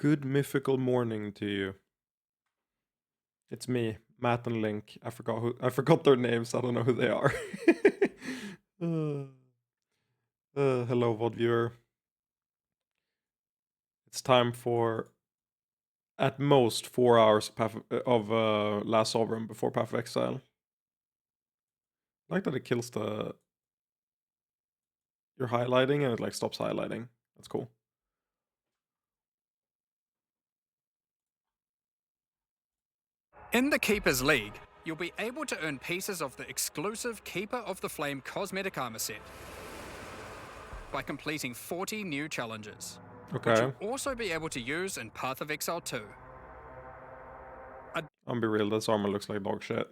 Good mythical morning to you. It's me, Matt and Link. I forgot their names. I don't know who they are. Hello, VOD viewer. It's time for at most 4 hours of Last Sovereign before Path of Exile. I like that it kills the you're highlighting and it like stops highlighting. That's cool. In the Keeper's League, you'll be able to earn pieces of the exclusive Keeper of the Flame cosmetic armor set by completing 40 new challenges, which Okay. you'll also be able to use in Path of Exile 2. I'll be real, this armor looks like dog shit.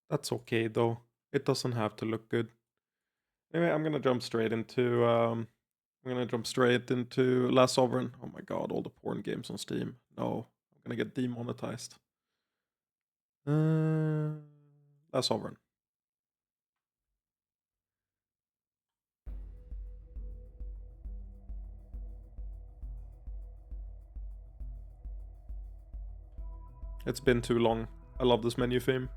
That's okay though. It doesn't have to look good. Anyway, I'm gonna jump straight into Last Sovereign. Oh my god, all the porn games on Steam. No, I'm gonna get demonetized. Last Sovereign. It's been too long. I love this menu theme.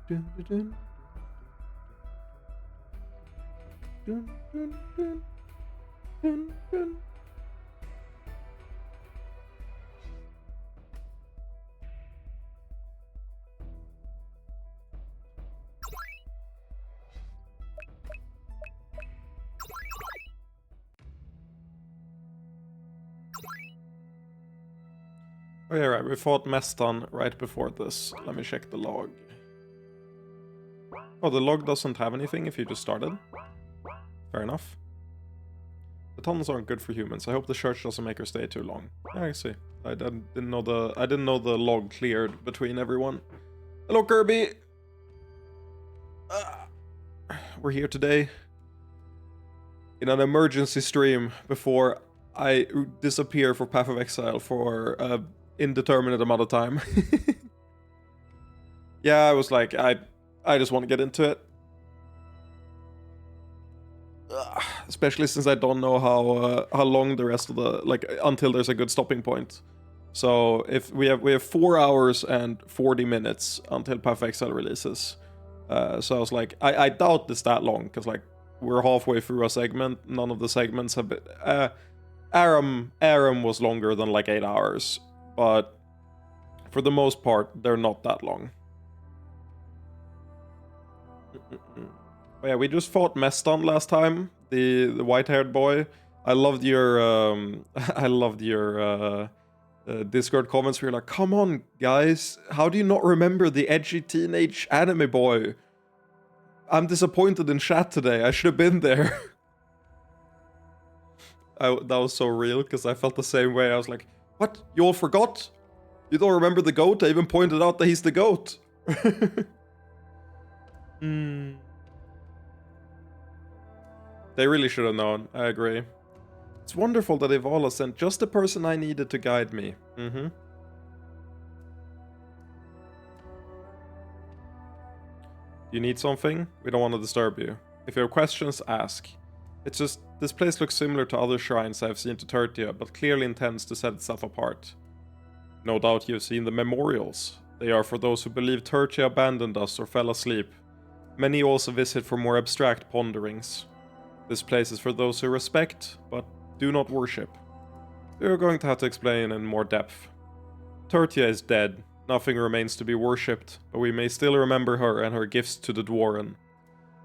Dun, dun, dun, dun, dun, dun, dun. Oh yeah, right. We fought Mestan right before this. Let me check the log. Oh, the log doesn't have anything if you just started. Fair enough. The tunnels aren't good for humans. I hope the church doesn't make her stay too long. Yeah, I see. I didn't know the log cleared between everyone. Hello, Kirby. We're here today in an emergency stream before I disappear for Path of Exile for an indeterminate amount of time. Yeah, I was like, I just want to get into it. Especially since I don't know how long the rest of the until there's a good stopping point. So if we have 4 hours and 40 minutes until Path of Exile releases. So I was like, I doubt it's that long because like we're halfway through a segment. None of the segments have been. Aram was longer than like 8 hours, but for the most part they're not that long. Oh yeah, we just fought Mestan last time, the white-haired boy. I loved your Discord comments where you're like, come on, guys, how do you not remember the edgy teenage anime boy? I'm disappointed in chat today, I should have been there. That was so real, because I felt the same way. I was like, what? You all forgot? You don't remember the goat? I even pointed out that he's the goat. They really should have known, I agree. It's wonderful that Evala sent just the person I needed to guide me. You need something? We don't want to disturb you. If you have questions, ask. It's just, this place looks similar to other shrines I've seen to Tertia, but clearly intends to set itself apart. No doubt you've seen the memorials. They are for those who believe Tertia abandoned us or fell asleep. Many also visit for more abstract ponderings. This place is for those who respect, but do not worship. We are going to have to explain in more depth. Tertia is dead. Nothing remains to be worshipped, but we may still remember her and her gifts to the Dwarren.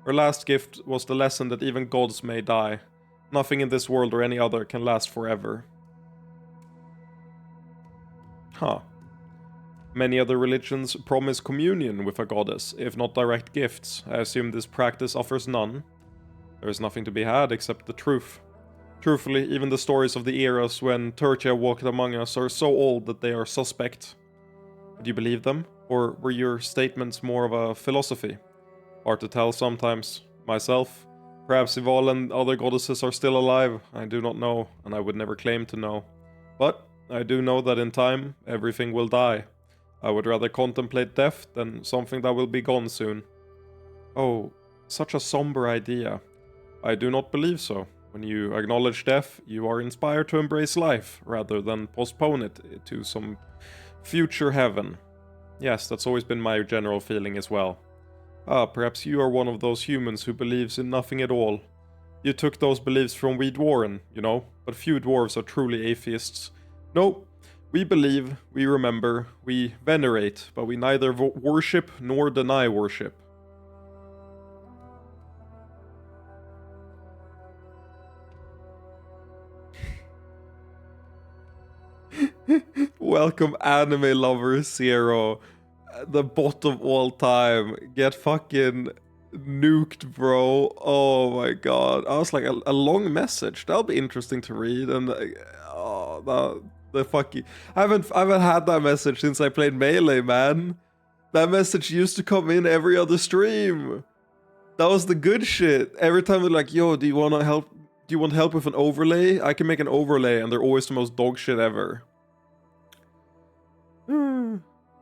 Her last gift was the lesson that even gods may die. Nothing in this world or any other can last forever. Huh. Many other religions promise communion with a goddess, if not direct gifts. I assume this practice offers none. There is nothing to be had except the truth. Truthfully, even the stories of the eras when Tertia walked among us are so old that they are suspect. Do you believe them? Or were your statements more of a philosophy? Hard to tell sometimes. Myself, perhaps Ival and other goddesses are still alive. I do not know, and I would never claim to know. But I do know that in time, everything will die. I would rather contemplate death than something that will be gone soon. Oh, such a somber idea. I do not believe so. When you acknowledge death, you are inspired to embrace life, rather than postpone it to some future heaven. Yes, that's always been my general feeling as well. Ah, perhaps you are one of those humans who believes in nothing at all. You took those beliefs from we Dwarven, you know, but few dwarves are truly atheists. No, we believe, we remember, we venerate, but we neither worship nor deny worship. Welcome, anime lover Zero. The bot of all time. Get fucking nuked, bro. Oh my god. I was like, a long message. That'll be interesting to read. And the fucking. I haven't had that message since I played Melee, man. That message used to come in every other stream. That was the good shit. Every time they're like, yo, do you want help with an overlay? I can make an overlay, and they're always the most dog shit ever.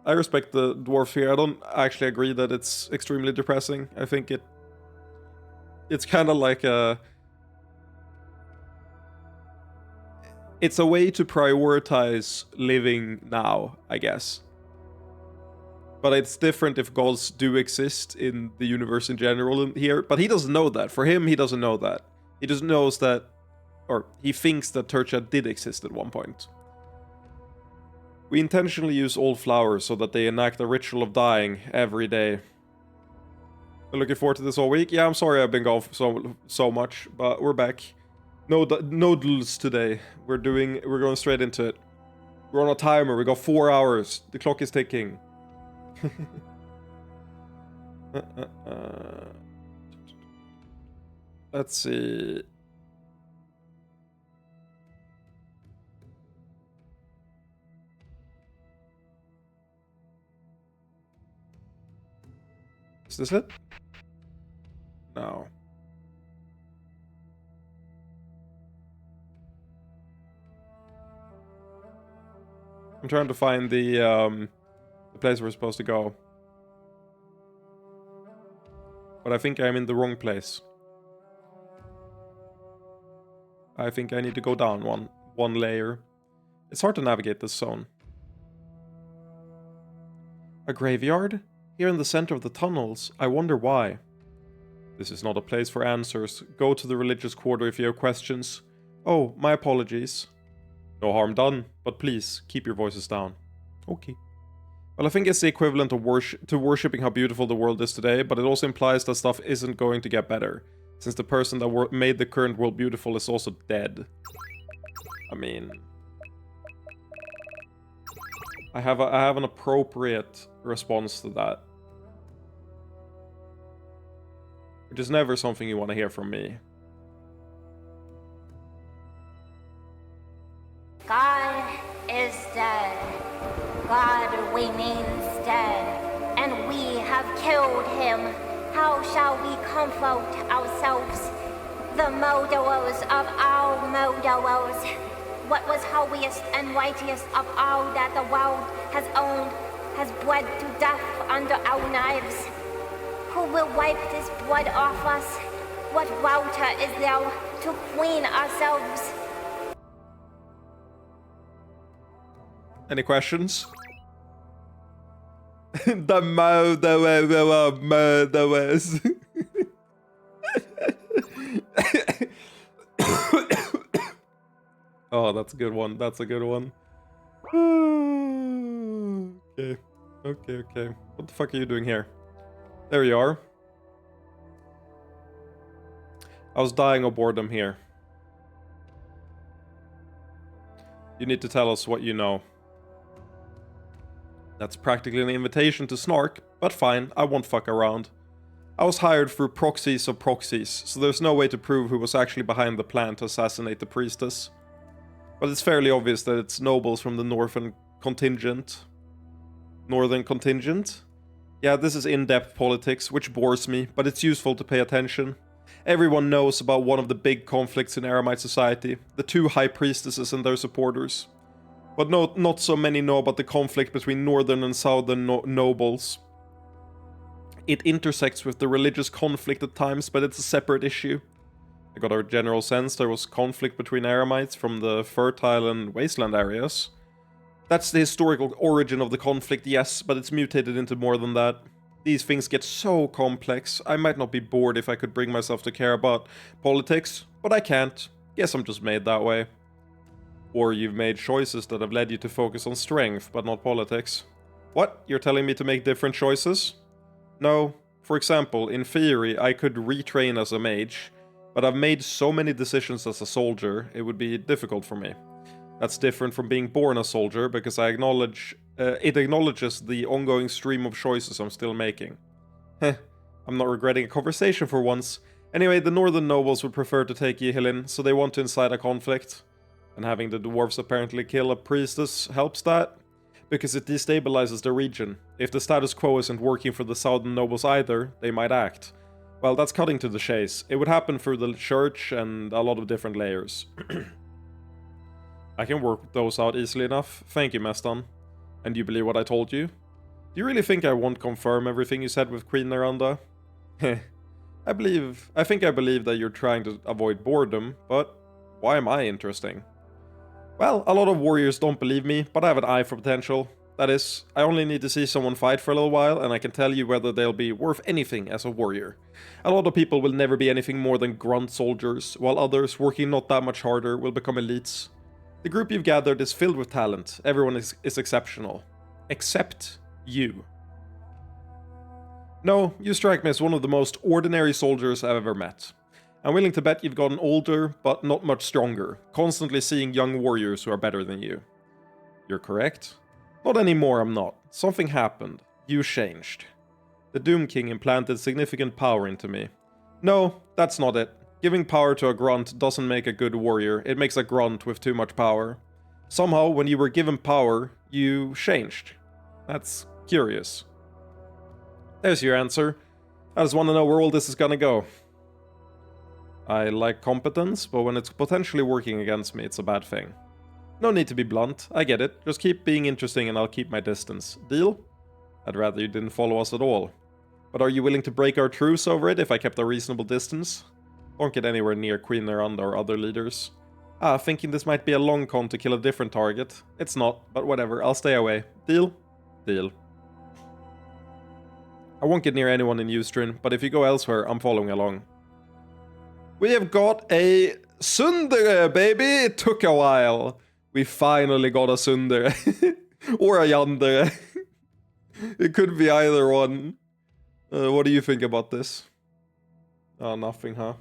I respect the dwarf here. I don't actually agree that it's extremely depressing. I think it's kind of like it's a way to prioritize living now, I guess. But it's different if gods do exist in the universe in general here. But he doesn't know that. For him, he doesn't know that. He just knows that, or he thinks that Tertia did exist at one point. We intentionally use old flowers so that they enact a ritual of dying every day. Been looking forward to this all week. Yeah, I'm sorry I've been gone for so much, but we're back. No noodles today. We're going straight into it. We're on a timer. We got 4 hours. The clock is ticking. Let's see. Is this it? No. I'm trying to find the place we're supposed to go. But I think I'm in the wrong place. I think I need to go down one layer. It's hard to navigate this zone. A graveyard? Here in the center of the tunnels, I wonder why. This is not a place for answers. Go to the religious quarter if you have questions. Oh, my apologies. No harm done, but please, keep your voices down. Okay. Well, I think it's the equivalent of worshipping how beautiful the world is today, but it also implies that stuff isn't going to get better, since the person that made the current world beautiful is also dead. I mean... I have an appropriate response to that. Which is never something you want to hear from me. God is dead. God remains dead, and we have killed him. How shall we comfort ourselves? The murderers of our murderers. What was holiest and mightiest of all that the world has owned, has bled to death under our knives. Who will wipe this blood off us? What water is there to clean ourselves? Any questions? The murderers. Oh, that's a good one. That's a good one. Okay. Okay. What the fuck are you doing here? There you are. I was dying of boredom here. You need to tell us what you know. That's practically an invitation to snark, but fine, I won't fuck around. I was hired through proxies of proxies, so there's no way to prove who was actually behind the plan to assassinate the priestess. But it's fairly obvious that it's nobles from the northern contingent. Northern contingent? Yeah, this is in-depth politics, which bores me, but it's useful to pay attention. Everyone knows about one of the big conflicts in Aramite society, the two high priestesses and their supporters. But no, not so many know about the conflict between northern and southern nobles. It intersects with the religious conflict at times, but it's a separate issue. I got a general sense there was conflict between Aramites from the fertile and wasteland areas. That's the historical origin of the conflict, yes, but it's mutated into more than that. These things get so complex. I might not be bored if I could bring myself to care about politics, but I can't. Guess I'm just made that way. Or you've made choices that have led you to focus on strength, but not politics. What? You're telling me to make different choices? No. For example, in theory, I could retrain as a mage, but I've made so many decisions as a soldier, it would be difficult for me. That's different from being born a soldier, because it acknowledges the ongoing stream of choices I'm still making. Heh, I'm not regretting a conversation for once. Anyway, the northern nobles would prefer to take Yihilin, so they want to incite a conflict. And having the dwarves apparently kill a priestess helps that, because it destabilizes the region. If the status quo isn't working for the southern nobles either, they might act. Well, that's cutting to the chase. It would happen through the church and a lot of different layers. I can work those out easily enough. Thank you, Mestan. And you believe what I told you? Do you really think I won't confirm everything you said with Queen Naranda? Heh. I think I believe that you're trying to avoid boredom, but why am I interesting? Well, a lot of warriors don't believe me, but I have an eye for potential. That is, I only need to see someone fight for a little while, and I can tell you whether they'll be worth anything as a warrior. A lot of people will never be anything more than grunt soldiers, while others, working not that much harder, will become elites. The group you've gathered is filled with talent. Everyone is exceptional. Except you. No, you strike me as one of the most ordinary soldiers I've ever met. I'm willing to bet you've gotten older, but not much stronger, constantly seeing young warriors who are better than you. You're correct. Not anymore, I'm not. Something happened. You changed. The Doom King implanted significant power into me. No, that's not it. Giving power to a grunt doesn't make a good warrior, it makes a grunt with too much power. Somehow, when you were given power, you changed. That's curious. There's your answer. I just want to know where all this is gonna go. I like competence, but when it's potentially working against me, it's a bad thing. No need to be blunt, I get it. Just keep being interesting and I'll keep my distance. Deal? I'd rather you didn't follow us at all. But are you willing to break our truce over it if I kept a reasonable distance? Don't get anywhere near Queen Naranda or other leaders. Thinking this might be a long con to kill a different target. It's not, but whatever, I'll stay away. Deal? Deal. I won't get near anyone in Ustrin, but if you go elsewhere, I'm following along. We have got a Sundere, baby! It took a while. We finally got a Sundere. Or a Yandere. It could be either one. What do you think about this? Oh, nothing, huh?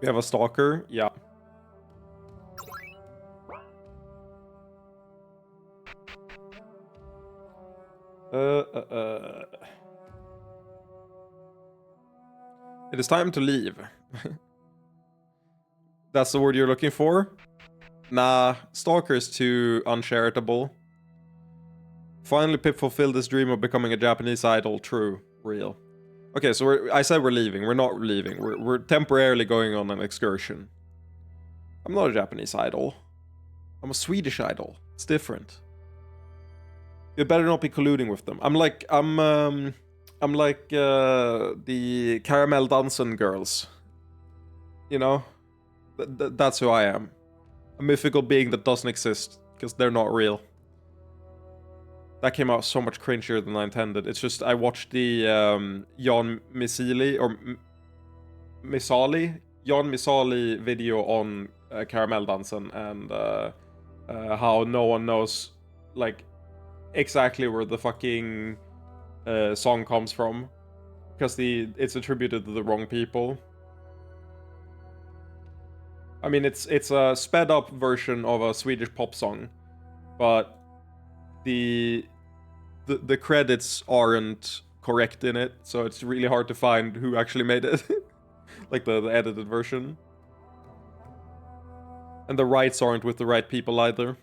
We have a stalker? Yeah. It is time to leave. That's the word you're looking for? Nah, Stalker is too uncharitable. Finally, Pip fulfilled his dream of becoming a Japanese idol. True. Real. Okay, so I said we're leaving. We're not leaving. We're temporarily going on an excursion. I'm not a Japanese idol. I'm a Swedish idol. It's different. You better not be colluding with them. I'm like the Caramel Dancing girls. You know? That's who I am. A mythical being that doesn't exist, because they're not real. That came out so much cringier than I intended. It's just, I watched the Jan Misali video on Caramel Dancing, and how no one knows, like, exactly where the fucking song comes from. Because it's attributed to the wrong people. I mean, it's a sped up version of a Swedish pop song, but the credits aren't correct in it, so it's really hard to find who actually made it. Like the edited version. And the rights aren't with the right people either.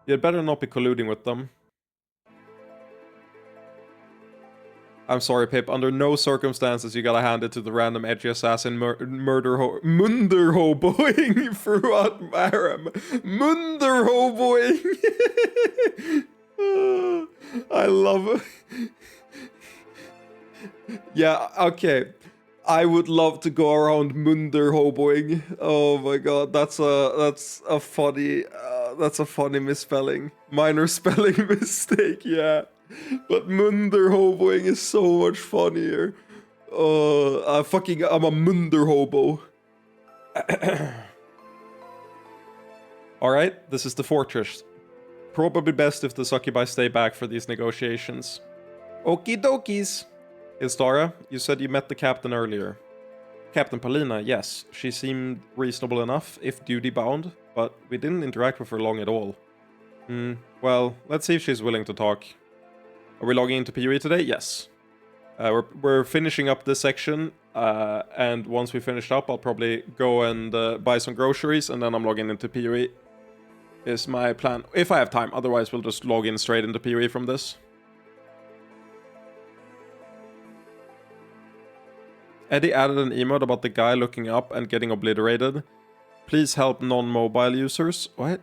You'd better not be colluding with them. I'm sorry, Pip. Under no circumstances you gotta hand it to the random edgy assassin Munder hoboing throughout Aram. Munder hoboing. I love it. Yeah, okay. I would love to go around Munder hoboing. Oh my god, that's a funny misspelling. Minor spelling mistake, yeah. But Munder hoboing is so much funnier. I'm a Munder hobo. Alright, this is the fortress. Probably best if the succubi stay back for these negotiations. Okie dokies. Istara, you said you met the captain earlier. Captain Paulina, yes, she seemed reasonable enough, if duty-bound, but we didn't interact with her long at all. Well, let's see if she's willing to talk. Are we logging into PoE today? Yes. We're finishing up this section, and once we finish up, I'll probably go and buy some groceries, and then I'm logging into PoE. Is my plan. If I have time, otherwise we'll just log in straight into PoE from this. Eddie added an emote about the guy looking up and getting obliterated. Please help non-mobile users. What?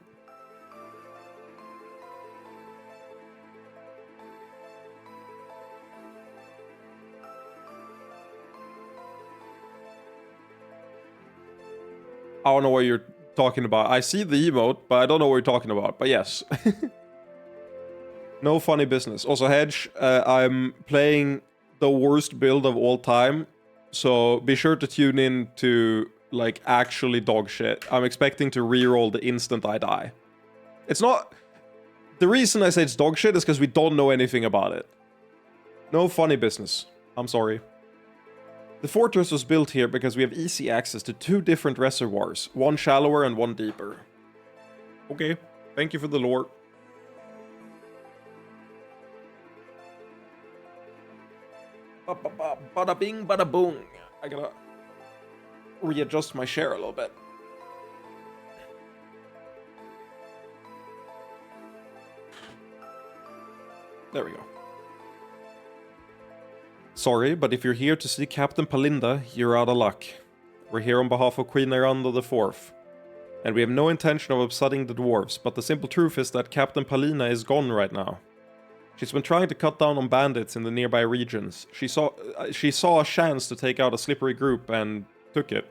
I don't know what you're talking about. I see the emote, but I don't know what you're talking about. But yes. No funny business. Also, Hedge, I'm playing the worst build of all time. So be sure to tune in to, like, actually dog shit. I'm expecting to reroll the instant I die. It's not... The reason I say it's dog shit is because we don't know anything about it. No funny business. I'm sorry. The fortress was built here because we have easy access to 2 different reservoirs. One shallower and one deeper. Okay. Thank you for the lore. Bada bing, bada boom. I gotta readjust my share a little bit. There we go. Sorry, but if you're here to see Captain Palinda, you're out of luck. We're here on behalf of Queen Iranda IV. And we have no intention of upsetting the dwarves, but the simple truth is that Captain Palina is gone right now. She's been trying to cut down on bandits in the nearby regions. She saw a chance to take out a slippery group and took it.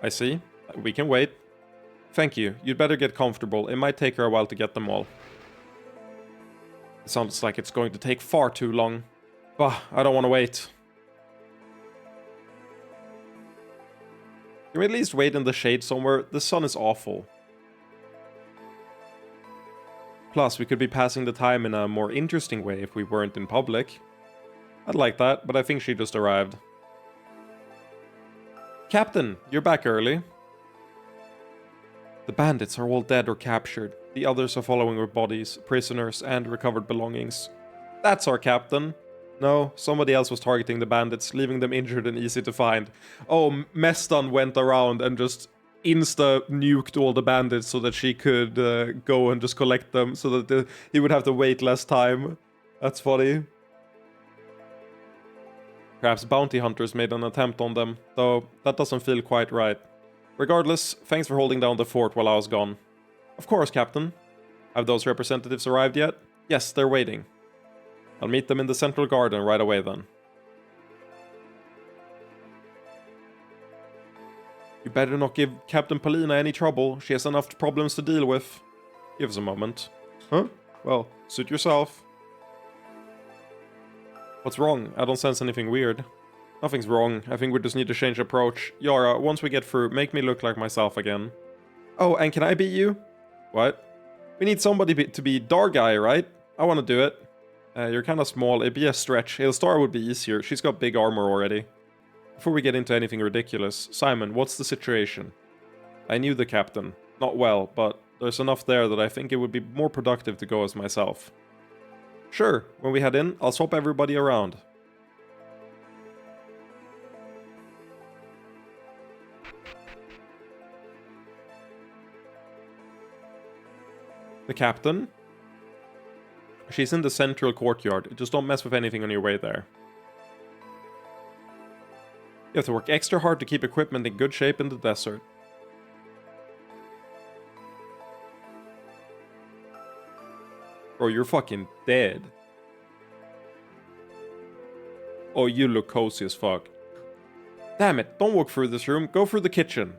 I see. We can wait. Thank you. You'd better get comfortable. It might take her a while to get them all. It sounds like it's going to take far too long. Bah, I don't want to wait. Can we at least wait in the shade somewhere? The sun is awful. Plus, we could be passing the time in a more interesting way if we weren't in public. I'd like that, but I think she just arrived. Captain, you're back early. The bandits are all dead or captured. The others are following with bodies, prisoners, and recovered belongings. That's our captain. No, somebody else was targeting the bandits, leaving them injured and easy to find. Oh, Mestan went around and just insta-nuked all the bandits so that she could go and just collect them, so that he would have to wait less time. That's funny. Perhaps bounty hunters made an attempt on them, though that doesn't feel quite right. Regardless, thanks for holding down the fort while I was gone. Of course, Captain. Have those representatives arrived yet? Yes, they're waiting. I'll meet them in the central garden right away then. You better not give Captain Palina any trouble. She has enough problems to deal with. Give us a moment. Huh? Well, suit yourself. What's wrong? I don't sense anything weird. Nothing's wrong. I think we just need to change approach. Yara, once we get through, make me look like myself again. Oh, and can I beat you? What? We need somebody to be Dargai, right? I want to do it. You're kind of small. It'd be a stretch. Hailstar would be easier. She's got big armor already. Before we get into anything ridiculous, Simon, what's the situation? I knew the captain. Not well, but there's enough there that I think it would be more productive to go as myself. Sure, when we head in, I'll swap everybody around. The captain? She's in the central courtyard. Just don't mess with anything on your way there. You have to work extra hard to keep equipment in good shape in the desert. Bro, you're fucking dead. Oh, you look cozy as fuck. Damn it, don't walk through this room. Go through the kitchen.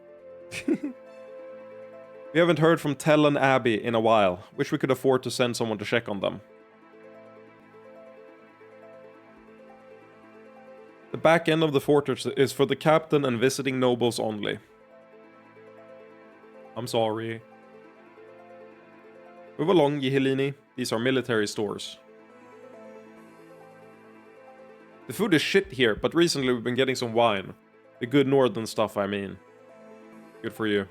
We haven't heard from Tell and Abby in a while. Wish we could afford to send someone to check on them. The back end of the fortress is for the captain and visiting nobles only. I'm sorry. Move along, Yihilini. These are military stores. The food is shit here, but recently we've been getting some wine. The good northern stuff, I mean. Good for you.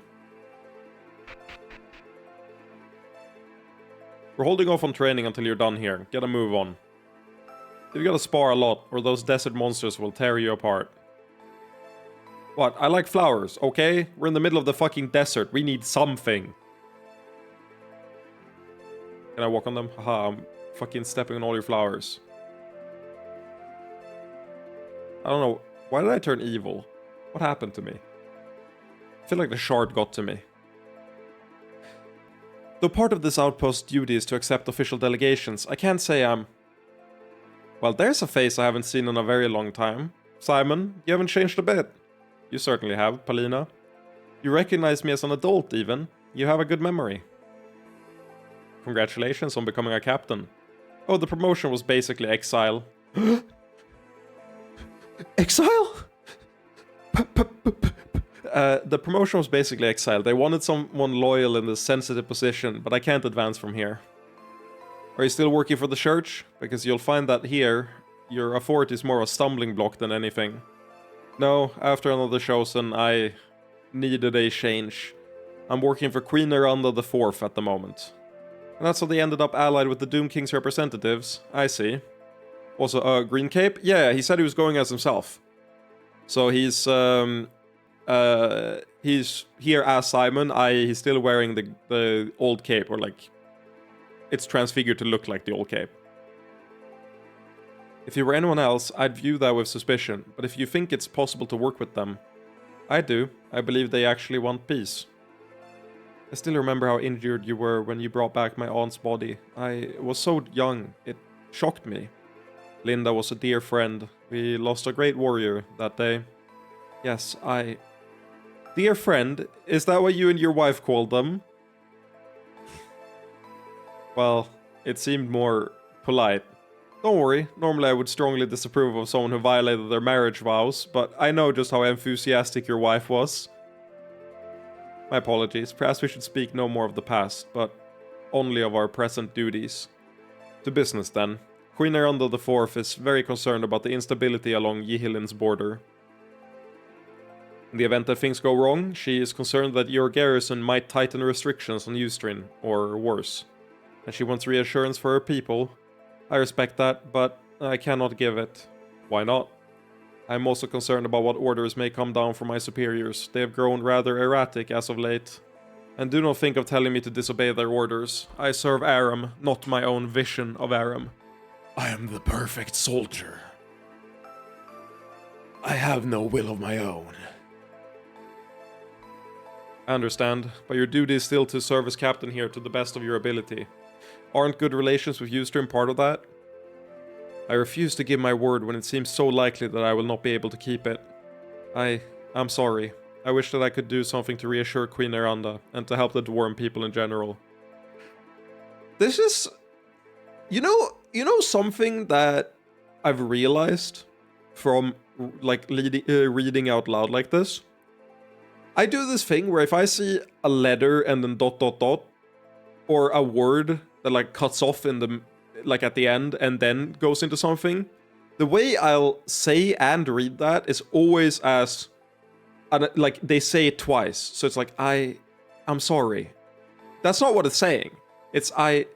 We're holding off on training until you're done here. Get a move on. You've got to spar a lot, or those desert monsters will tear you apart. What? I like flowers, okay? We're in the middle of the fucking desert. We need something. Can I walk on them? Haha, I'm fucking stepping on all your flowers. I don't know. Why did I turn evil? What happened to me? I feel like the shard got to me. Though part of this outpost's duty is to accept official delegations, I can't say I'm... Well, there's a face I haven't seen in a very long time. Simon, you haven't changed a bit. You certainly have, Palina. You recognize me as an adult, even. You have a good memory. Congratulations on becoming a captain. Oh, the promotion was basically exile. Exile? The promotion was basically exile. They wanted someone loyal in this sensitive position, but I can't advance from here. Are you still working for the church? Because you'll find that here, your authority is more a stumbling block than anything. No, after another chosen, I needed a change. I'm working for Queen Miranda IV at the moment. And that's how they ended up allied with the Doom King's representatives. I see. Also, Green Cape? Yeah, he said he was going as himself. So he's here as Simon, he's still wearing the old cape, or like, it's transfigured to look like the old cape. If you were anyone else, I'd view that with suspicion, but if you think it's possible to work with them, I do. I believe they actually want peace. I still remember how injured you were when you brought back my aunt's body. I was so young, it shocked me. Linda was a dear friend. We lost a great warrior that day. Yes, Dear friend? Is that what you and your wife called them? Well, it seemed more polite. Don't worry, normally I would strongly disapprove of someone who violated their marriage vows, but I know just how enthusiastic your wife was. My apologies, perhaps we should speak no more of the past, but only of our present duties. To business then. Queen Miranda IV is very concerned about the instability along Yihilin's border. In the event that things go wrong, she is concerned that your garrison might tighten restrictions on Ustrin, or worse. And she wants reassurance for her people. I respect that, but I cannot give it. Why not? I am also concerned about what orders may come down from my superiors. They have grown rather erratic as of late. And do not think of telling me to disobey their orders. I serve Aram, not my own vision of Aram. I am the perfect soldier. I have no will of my own. I understand, but your duty is still to serve as captain here to the best of your ability. Aren't good relations with Ustream part of that? I refuse to give my word when it seems so likely that I will not be able to keep it. I'm sorry. I wish that I could do something to reassure Queen Miranda, and to help the Dwarven people in general. This is... You know something that I've realized from, like, reading out loud like this? I do this thing where if I see a letter and then ... or a word that, like, cuts off in the... like, at the end and then goes into something, the way I'll say and read that is always as... like, they say it twice. So it's like, I'm sorry. That's not what it's saying. It's, I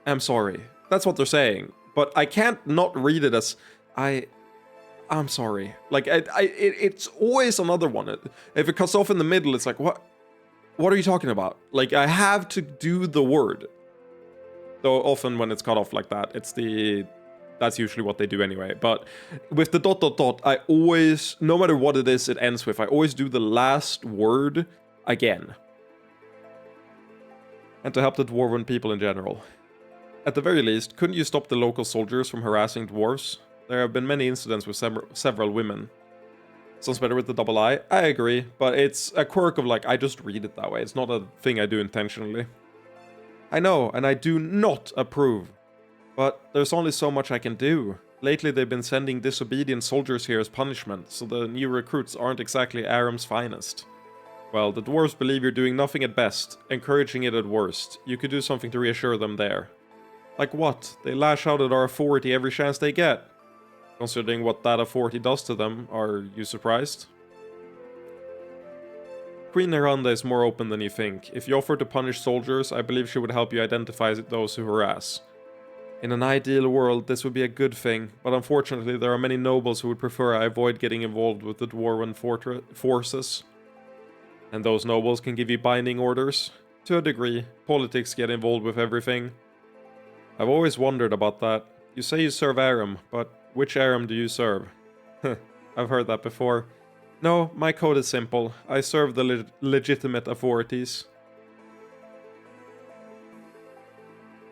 am sorry. That's what they're saying. But I can't not read it as, I'm sorry. Like, it's always another one. If it cuts off in the middle, it's like, what are you talking about? Like, I have to do the word. Though often when it's cut off like that, that's usually what they do anyway. But with the ... I always, no matter what it is it ends with, I always do the last word again. And to help the dwarven people in general. At the very least, couldn't you stop the local soldiers from harassing dwarves? There have been many incidents with several women. Sounds better with the double I. I agree, but it's a quirk of like, I just read it that way. It's not a thing I do intentionally. I know, and I do not approve. But there's only so much I can do. Lately they've been sending disobedient soldiers here as punishment, so the new recruits aren't exactly Aram's finest. Well, the dwarves believe you're doing nothing at best, encouraging it at worst. You could do something to reassure them there. Like what? They lash out at our authority every chance they get. Considering what that authority does to them, are you surprised? Queen Miranda is more open than you think. If you offer to punish soldiers, I believe she would help you identify those who harass. In an ideal world, this would be a good thing, but unfortunately there are many nobles who would prefer I avoid getting involved with the dwarven forces. And those nobles can give you binding orders. To a degree, politics get involved with everything. I've always wondered about that. You say you serve Aram, but which Aram do you serve? I've heard that before. No, my code is simple. I serve the legitimate authorities.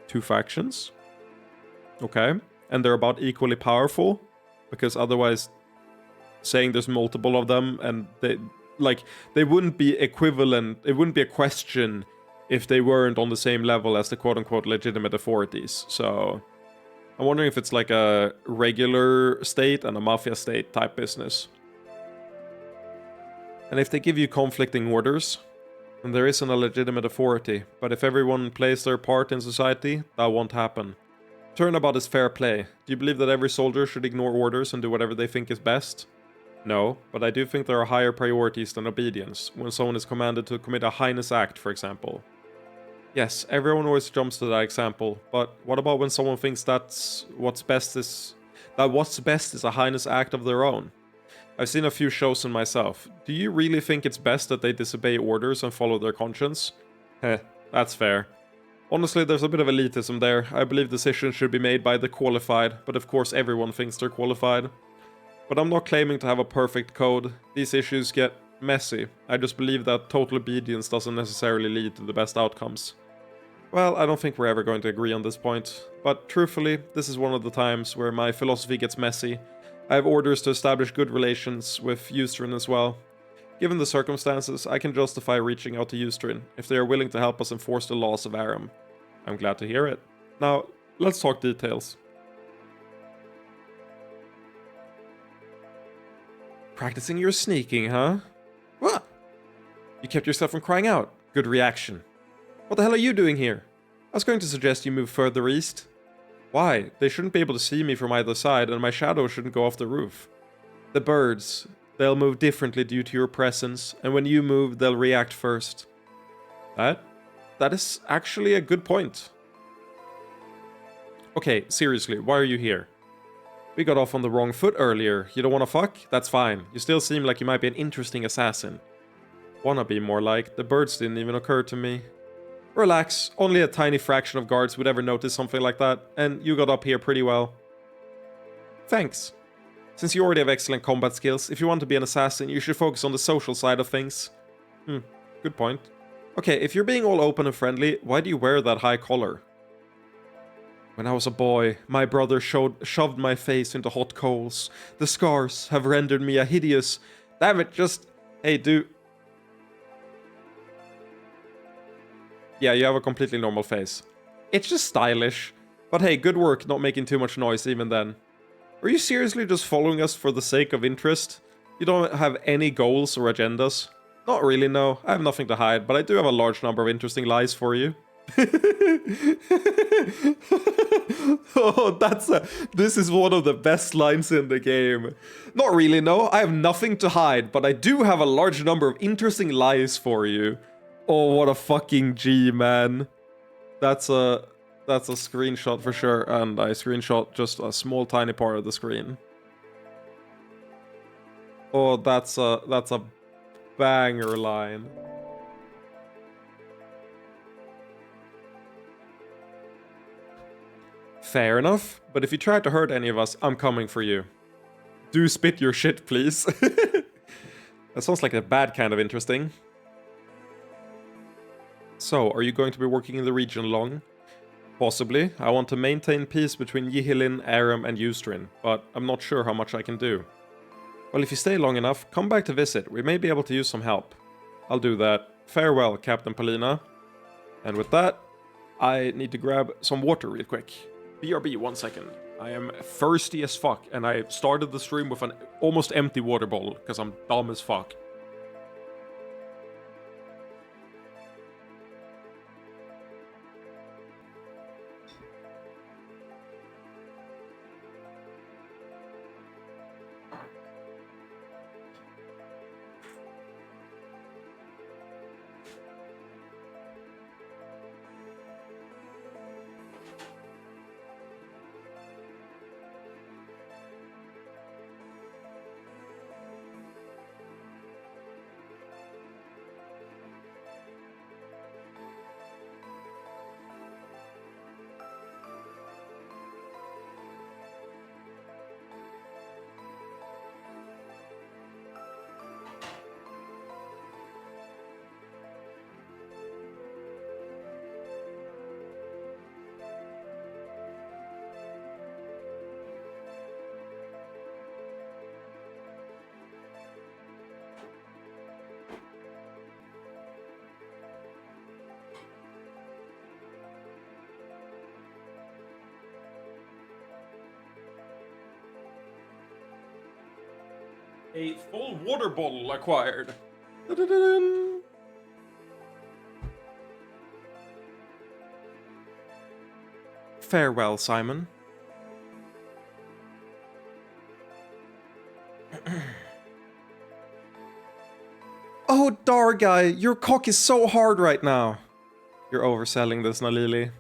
2 factions? Okay. And they're about equally powerful? Because otherwise, saying there's multiple of them and they wouldn't be equivalent, it wouldn't be a question if they weren't on the same level as the quote-unquote legitimate authorities. So I'm wondering if it's like a regular state and a mafia state type business. And if they give you conflicting orders, then there isn't a legitimate authority, but if everyone plays their part in society, that won't happen. Turnabout is fair play. Do you believe that every soldier should ignore orders and do whatever they think is best? No, but I do think there are higher priorities than obedience, when someone is commanded to commit a heinous act, for example. Yes, everyone always jumps to that example, but what about when someone thinks that what's best is a heinous act of their own? I've seen a few shows in myself. Do you really think it's best that they disobey orders and follow their conscience? That's fair. Honestly, there's a bit of elitism there. I believe decisions should be made by the qualified, but of course everyone thinks they're qualified. But I'm not claiming to have a perfect code. These issues get messy. I just believe that total obedience doesn't necessarily lead to the best outcomes. Well, I don't think we're ever going to agree on this point, but truthfully, this is one of the times where my philosophy gets messy. I have orders to establish good relations with Eustrin as well. Given the circumstances, I can justify reaching out to Eustrin if they are willing to help us enforce the laws of Aram. I'm glad to hear it. Now, let's talk details. Practicing your sneaking, huh? What? You kept yourself from crying out. Good reaction. What the hell are you doing here? I was going to suggest you move further east. Why? They shouldn't be able to see me from either side, and my shadow shouldn't go off the roof. The birds, they'll move differently due to your presence, and when you move, they'll react first. That is actually a good point. Okay, seriously, why are you here? We got off on the wrong foot earlier. You don't wanna fuck? That's fine. You still seem like you might be an interesting assassin. Wanna be more like. The birds didn't even occur to me. Relax, only a tiny fraction of guards would ever notice something like that, and you got up here pretty well. Thanks. Since you already have excellent combat skills, if you want to be an assassin, you should focus on the social side of things. Good point. Okay, if you're being all open and friendly, why do you wear that high collar? When I was a boy, my brother shoved my face into hot coals. The scars have rendered me a hideous... Damn it, just... Hey, dude. Yeah, you have a completely normal face. It's just stylish. But hey, good work not making too much noise even then. Are you seriously just following us for the sake of interest? You don't have any goals or agendas? Not really, no. I have nothing to hide, but I do have a large number of interesting lies for you. Oh, this is one of the best lines in the game. Not really, no. I have nothing to hide, but I do have a large number of interesting lies for you. Oh, what a fucking G, man. That's a screenshot for sure, and I screenshot just a small tiny part of the screen. Oh, that's a banger line. Fair enough, but if you try to hurt any of us, I'm coming for you. Do spit your shit, please. That sounds like a bad kind of interesting. So, are you going to be working in the region long? Possibly. I want to maintain peace between Yihilin, Aram, and Ustrin, but I'm not sure how much I can do. Well, if you stay long enough, come back to visit. We may be able to use some help. I'll do that. Farewell, Captain Polina. And with that, I need to grab some water real quick. BRB, 1 second. I am thirsty as fuck, and I started the stream with an almost empty water bottle, because I'm dumb as fuck. A full water bottle acquired. Da-da-da-dun. Farewell, Simon. Oh, Dargai, your cock is so hard right now. You're overselling this, Nalili.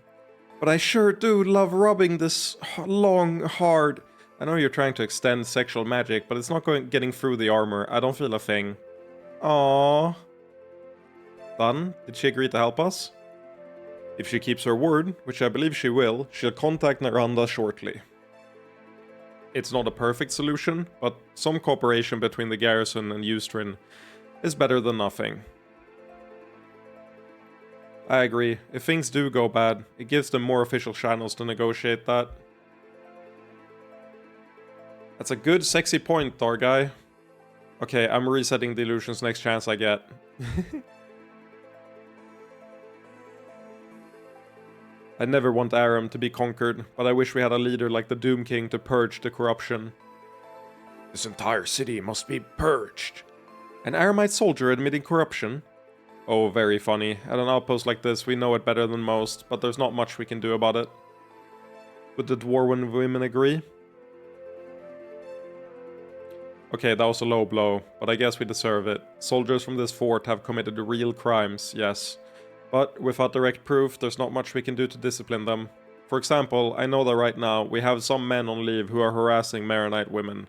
But I sure do love rubbing this long, hard. I know you're trying to extend sexual magic, but it's not getting through the armor. I don't feel a thing. Aww. Done? Did she agree to help us? If she keeps her word, which I believe she will, she'll contact Naranda shortly. It's not a perfect solution, but some cooperation between the garrison and Ustrin is better than nothing. I agree. If things do go bad, it gives them more official channels to negotiate that. That's a good, sexy point, Dargai. Okay, I'm resetting the illusions next chance I get. I never want Aram to be conquered, but I wish we had a leader like the Doom King to purge the corruption. This entire city must be purged. An Aramite soldier admitting corruption? Oh, very funny. At an outpost like this, we know it better than most, but there's not much we can do about it. Would the Dwarven women agree? Okay, that was a low blow, but I guess we deserve it. Soldiers from this fort have committed real crimes, yes. But without direct proof, there's not much we can do to discipline them. For example, I know that right now we have some men on leave who are harassing Maronite women.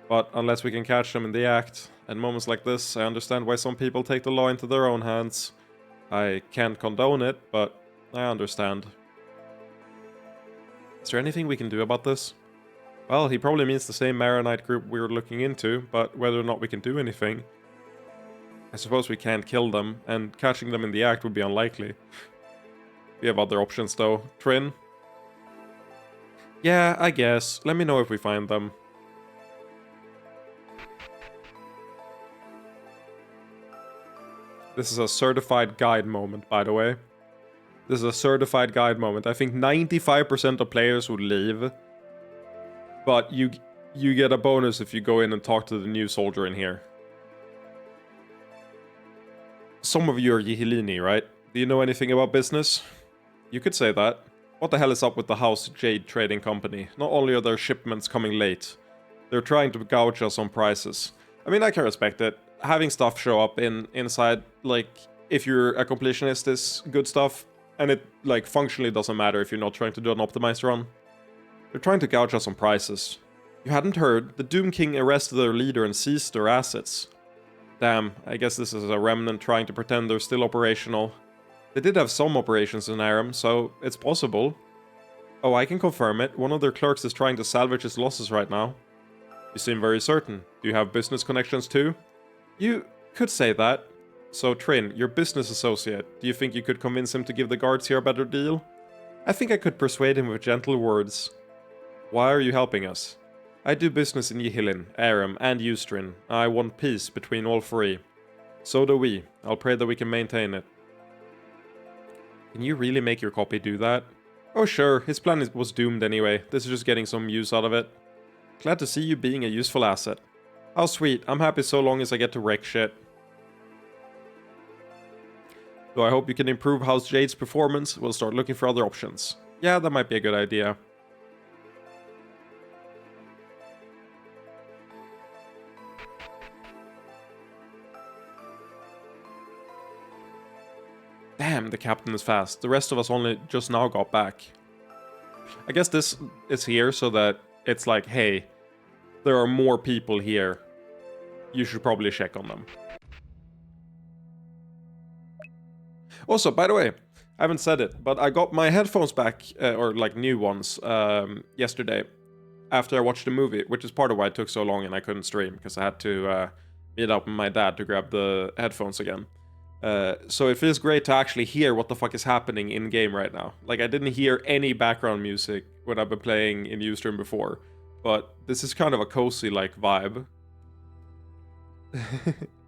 But unless we can catch them in the act, at moments like this, I understand why some people take the law into their own hands. I can't condone it, but I understand. Is there anything we can do about this? Well, he probably means the same Maronite group we were looking into, but whether or not we can do anything... I suppose we can't kill them, and catching them in the act would be unlikely. We have other options though. Trin? Yeah, I guess. Let me know if we find them. This is a certified guide moment, by the way. This is a certified guide moment. I think 95% of players would leave. But you get a bonus if you go in and talk to the new soldier in here. Some of you are Yihilini, right? Do you know anything about business? You could say that. What the hell is up with the House Jade Trading Company? Not only are their shipments coming late, they're trying to gouge us on prices. I mean, I can respect it. Having stuff show up inside, like, if you're a completionist is good stuff, and it, like, functionally doesn't matter if you're not trying to do an optimized run. They're trying to gouge us on prices. You hadn't heard, the Doom King arrested their leader and seized their assets. Damn, I guess this is a remnant trying to pretend they're still operational. They did have some operations in Aram, so it's possible. Oh, I can confirm it. One of their clerks is trying to salvage his losses right now. You seem very certain. Do you have business connections too? You could say that. So, Trin, your business associate, do you think you could convince him to give the guards here a better deal? I think I could persuade him with gentle words. Why are you helping us? I do business in Yihilin, Aram, and Ustrin. I want peace between all three. So do we. I'll pray that we can maintain it. Can you really make your copy do that? Oh sure, his plan was doomed anyway. This is just getting some use out of it. Glad to see you being a useful asset. How sweet, I'm happy so long as I get to wreck shit. Though I hope you can improve House Jade's performance, we'll start looking for other options. Yeah, that might be a good idea. Damn, the captain is fast. The rest of us only just now got back. I guess this is here so that it's like, hey, there are more people here. You should probably check on them. Also, by the way, I haven't said it, but I got my headphones back, or like new ones, yesterday after I watched the movie, which is part of why it took so long and I couldn't stream, because I had to meet up with my dad to grab the headphones again. So it feels great to actually hear what the fuck is happening in-game right now. Like, I didn't hear any background music when I've been playing in Ustream before, but this is kind of a cozy, like, vibe.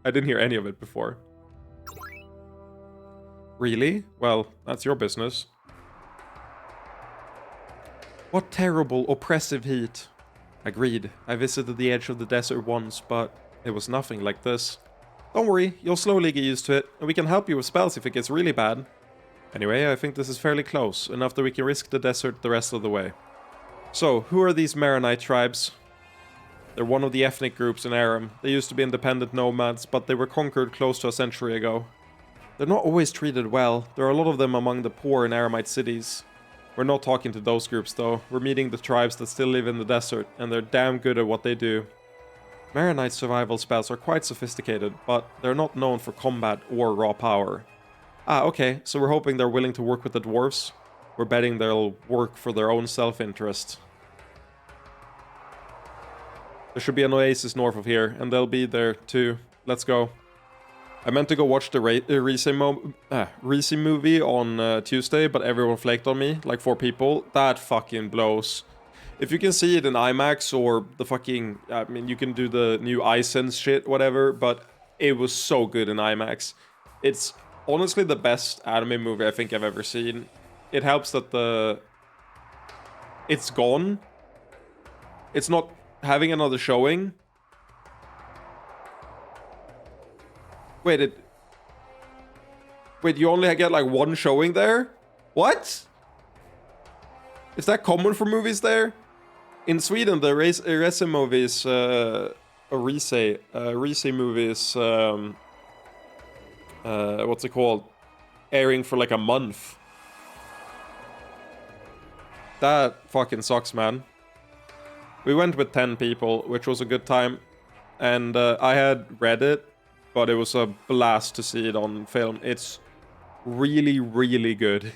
I didn't hear any of it before. Really? Well, that's your business. What terrible, oppressive heat. Agreed. I visited the edge of the desert once, but it was nothing like this. Don't worry, you'll slowly get used to it, and we can help you with spells if it gets really bad. Anyway, I think this is fairly close, enough that we can risk the desert the rest of the way. So, who are these Maronite tribes? They're one of the ethnic groups in Aram. They used to be independent nomads, but they were conquered close to a century ago. They're not always treated well. There are a lot of them among the poor in Aramite cities. We're not talking to those groups though. We're meeting the tribes that still live in the desert, and they're damn good at what they do. Maronite survival spells are quite sophisticated, but they're not known for combat or raw power. Ah, okay, so we're hoping they're willing to work with the dwarves. We're betting they'll work for their own self-interest. There should be an oasis north of here, and they'll be there too. Let's go. I meant to go watch the Reese movie on Tuesday, but everyone flaked on me, like 4 people. That fucking blows. If you can see it in IMAX or the fucking... I mean, you can do the new iSense shit, whatever, but it was so good in IMAX. It's honestly the best anime movie I think I've ever seen. It helps that it's gone. It's not having another showing. Wait, you only get like 1 showing there? What? Is that common for movies there? In Sweden, the Reese movies, Reese movies, what's it called? Airing for like a month. That fucking sucks, man. We went with 10 people, which was a good time. And I had read it, but it was a blast to see it on film. It's really, really good.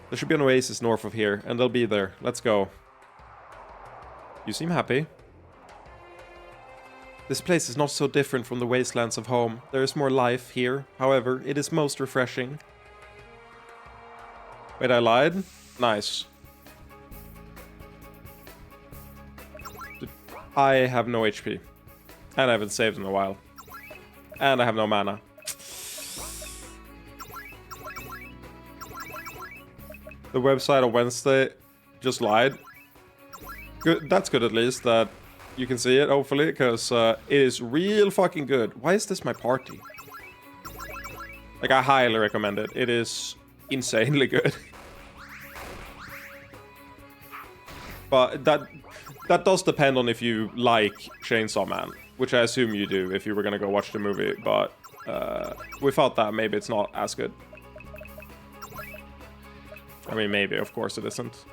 There should be an oasis north of here, and they'll be there. Let's go. You seem happy. This place is not so different from the wastelands of home. There is more life here. However, it is most refreshing. Wait, I lied? Nice. I have no HP. And I haven't saved in a while. And I have no mana. The website on Wednesday just lied. Good. That's good at least that you can see it, hopefully, because it is real fucking good. Why is this my party? Like, I highly recommend it. It is insanely good. But that does depend on if you like Chainsaw Man, which I assume you do if you were gonna go watch the movie, but without that, maybe it's not as good. I mean, maybe, of course it isn't.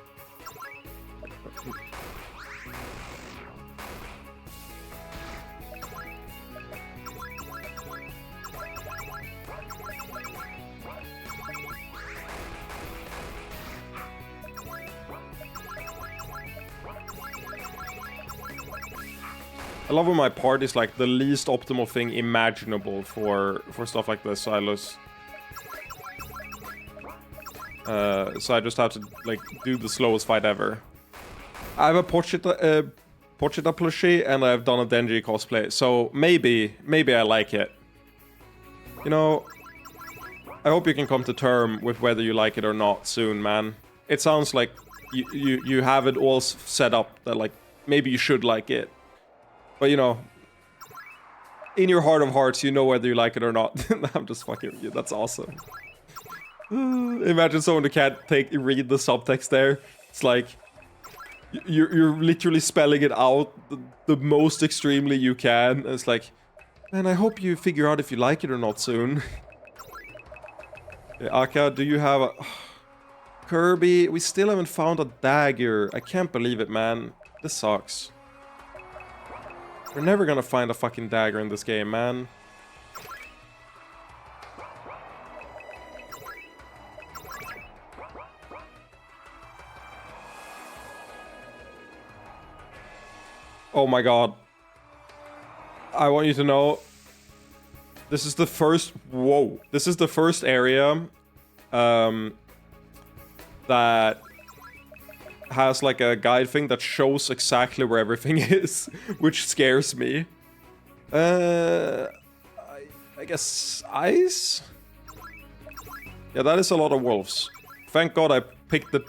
I love when my part is like the least optimal thing imaginable for stuff like this, so I just have to like do the slowest fight ever. I have a Pochita plushie and I've done a Denji cosplay, so maybe I like it. You know, I hope you can come to term with whether you like it or not soon, man. It sounds like you have it all set up that like maybe you should like it. But you know, in your heart of hearts, you know whether you like it or not. I'm just fucking with you. That's awesome. Imagine someone who can't read the subtext there. It's like you're literally spelling it out the most extremely you can. It's like, man, I hope you figure out if you like it or not soon. Yeah, Aka, do you have a... Kirby, we still haven't found a dagger. I can't believe it, man. This sucks. We're never gonna find a fucking dagger in this game, man. Oh my god. I want you to know, this is the first... Whoa. This is the first area that has like a guide thing that shows exactly where everything is, which scares me. I guess ice? Yeah, that is a lot of wolves. Thank god I picked the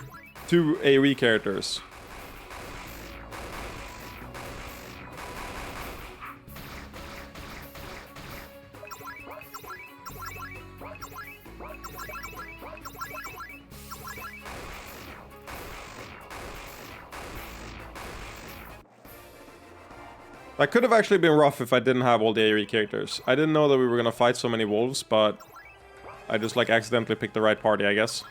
2 AoE characters. That could have actually been rough if I didn't have all the AoE characters. I didn't know that we were gonna fight so many wolves, but I just like accidentally picked the right party, I guess.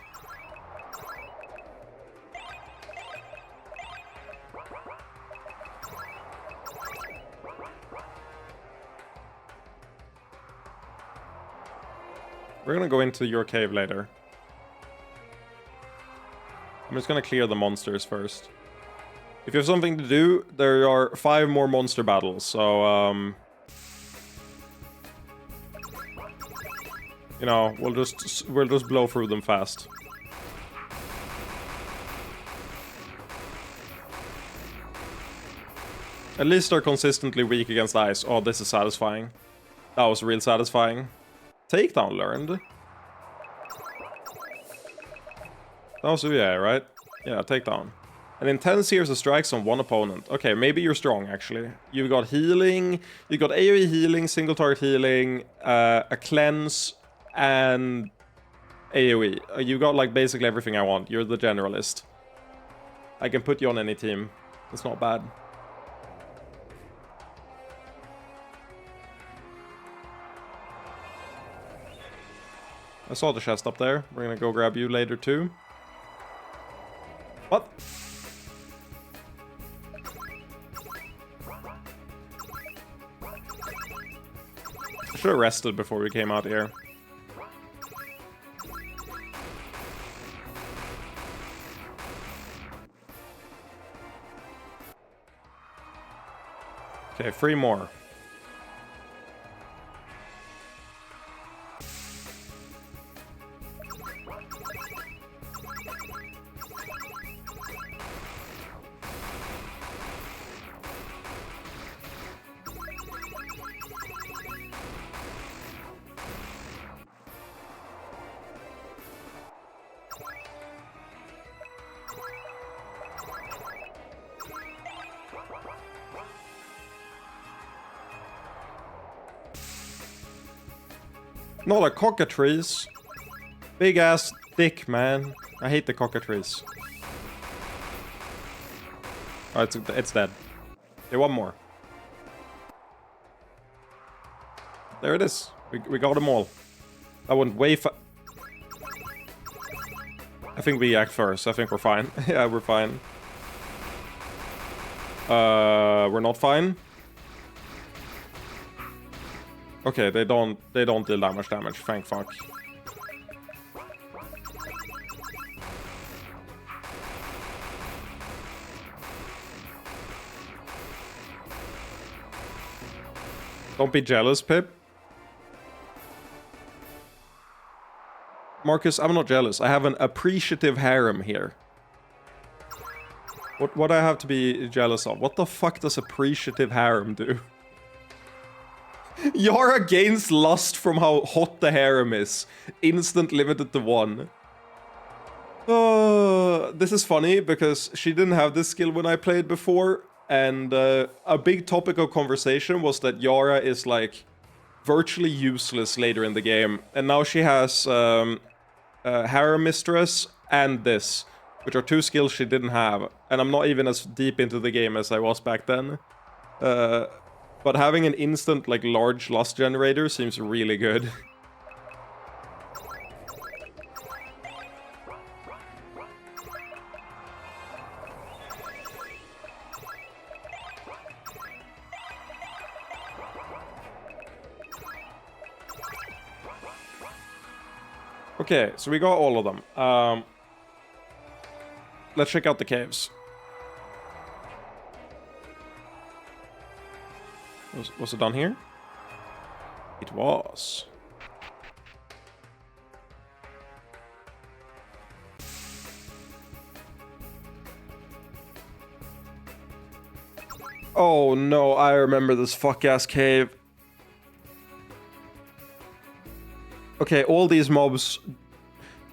We're gonna go into your cave later. I'm just gonna clear the monsters first. If you have something to do, there are 5 more monster battles, so, you know, we'll just blow through them fast. At least they're consistently weak against ice. Oh, this is satisfying. That was real satisfying. Takedown learned. That was Uye, right? Yeah, takedown. An intense series of strikes on one opponent. Okay, maybe you're strong, actually. You've got healing, you got AoE healing, single target healing, a cleanse, and AoE. You've got, like, basically everything I want. You're the generalist. I can put you on any team. It's not bad. I saw the chest up there. We're gonna go grab you later, too. What? Should have rested before we came out here. Okay, 3 more. Not a cockatrice. Big ass dick, man. I hate the cockatrice. Oh, it's dead. Okay, 1 more. There it is. We got them all. That went way I think we act first. I think we're fine. Yeah, we're fine. We're not fine. Okay, they don't deal that much damage, thank fuck. Don't be jealous, Pip. Marcus, I'm not jealous. I have an appreciative harem here. What I have to be jealous of? What the fuck does appreciative harem do? Yara gains lust from how hot the harem is. Instant limited to 1. This is funny because she didn't have this skill when I played before. And a big topic of conversation was that Yara is like virtually useless later in the game. And now she has Harem Mistress and this, which are 2 skills she didn't have. And I'm not even as deep into the game as I was back then. But having an instant, like, large lust generator seems really good. Okay, so we got all of them. Let's check out the caves. Was it done here? It was. Oh no, I remember this fuck-ass cave. Okay, all these mobs,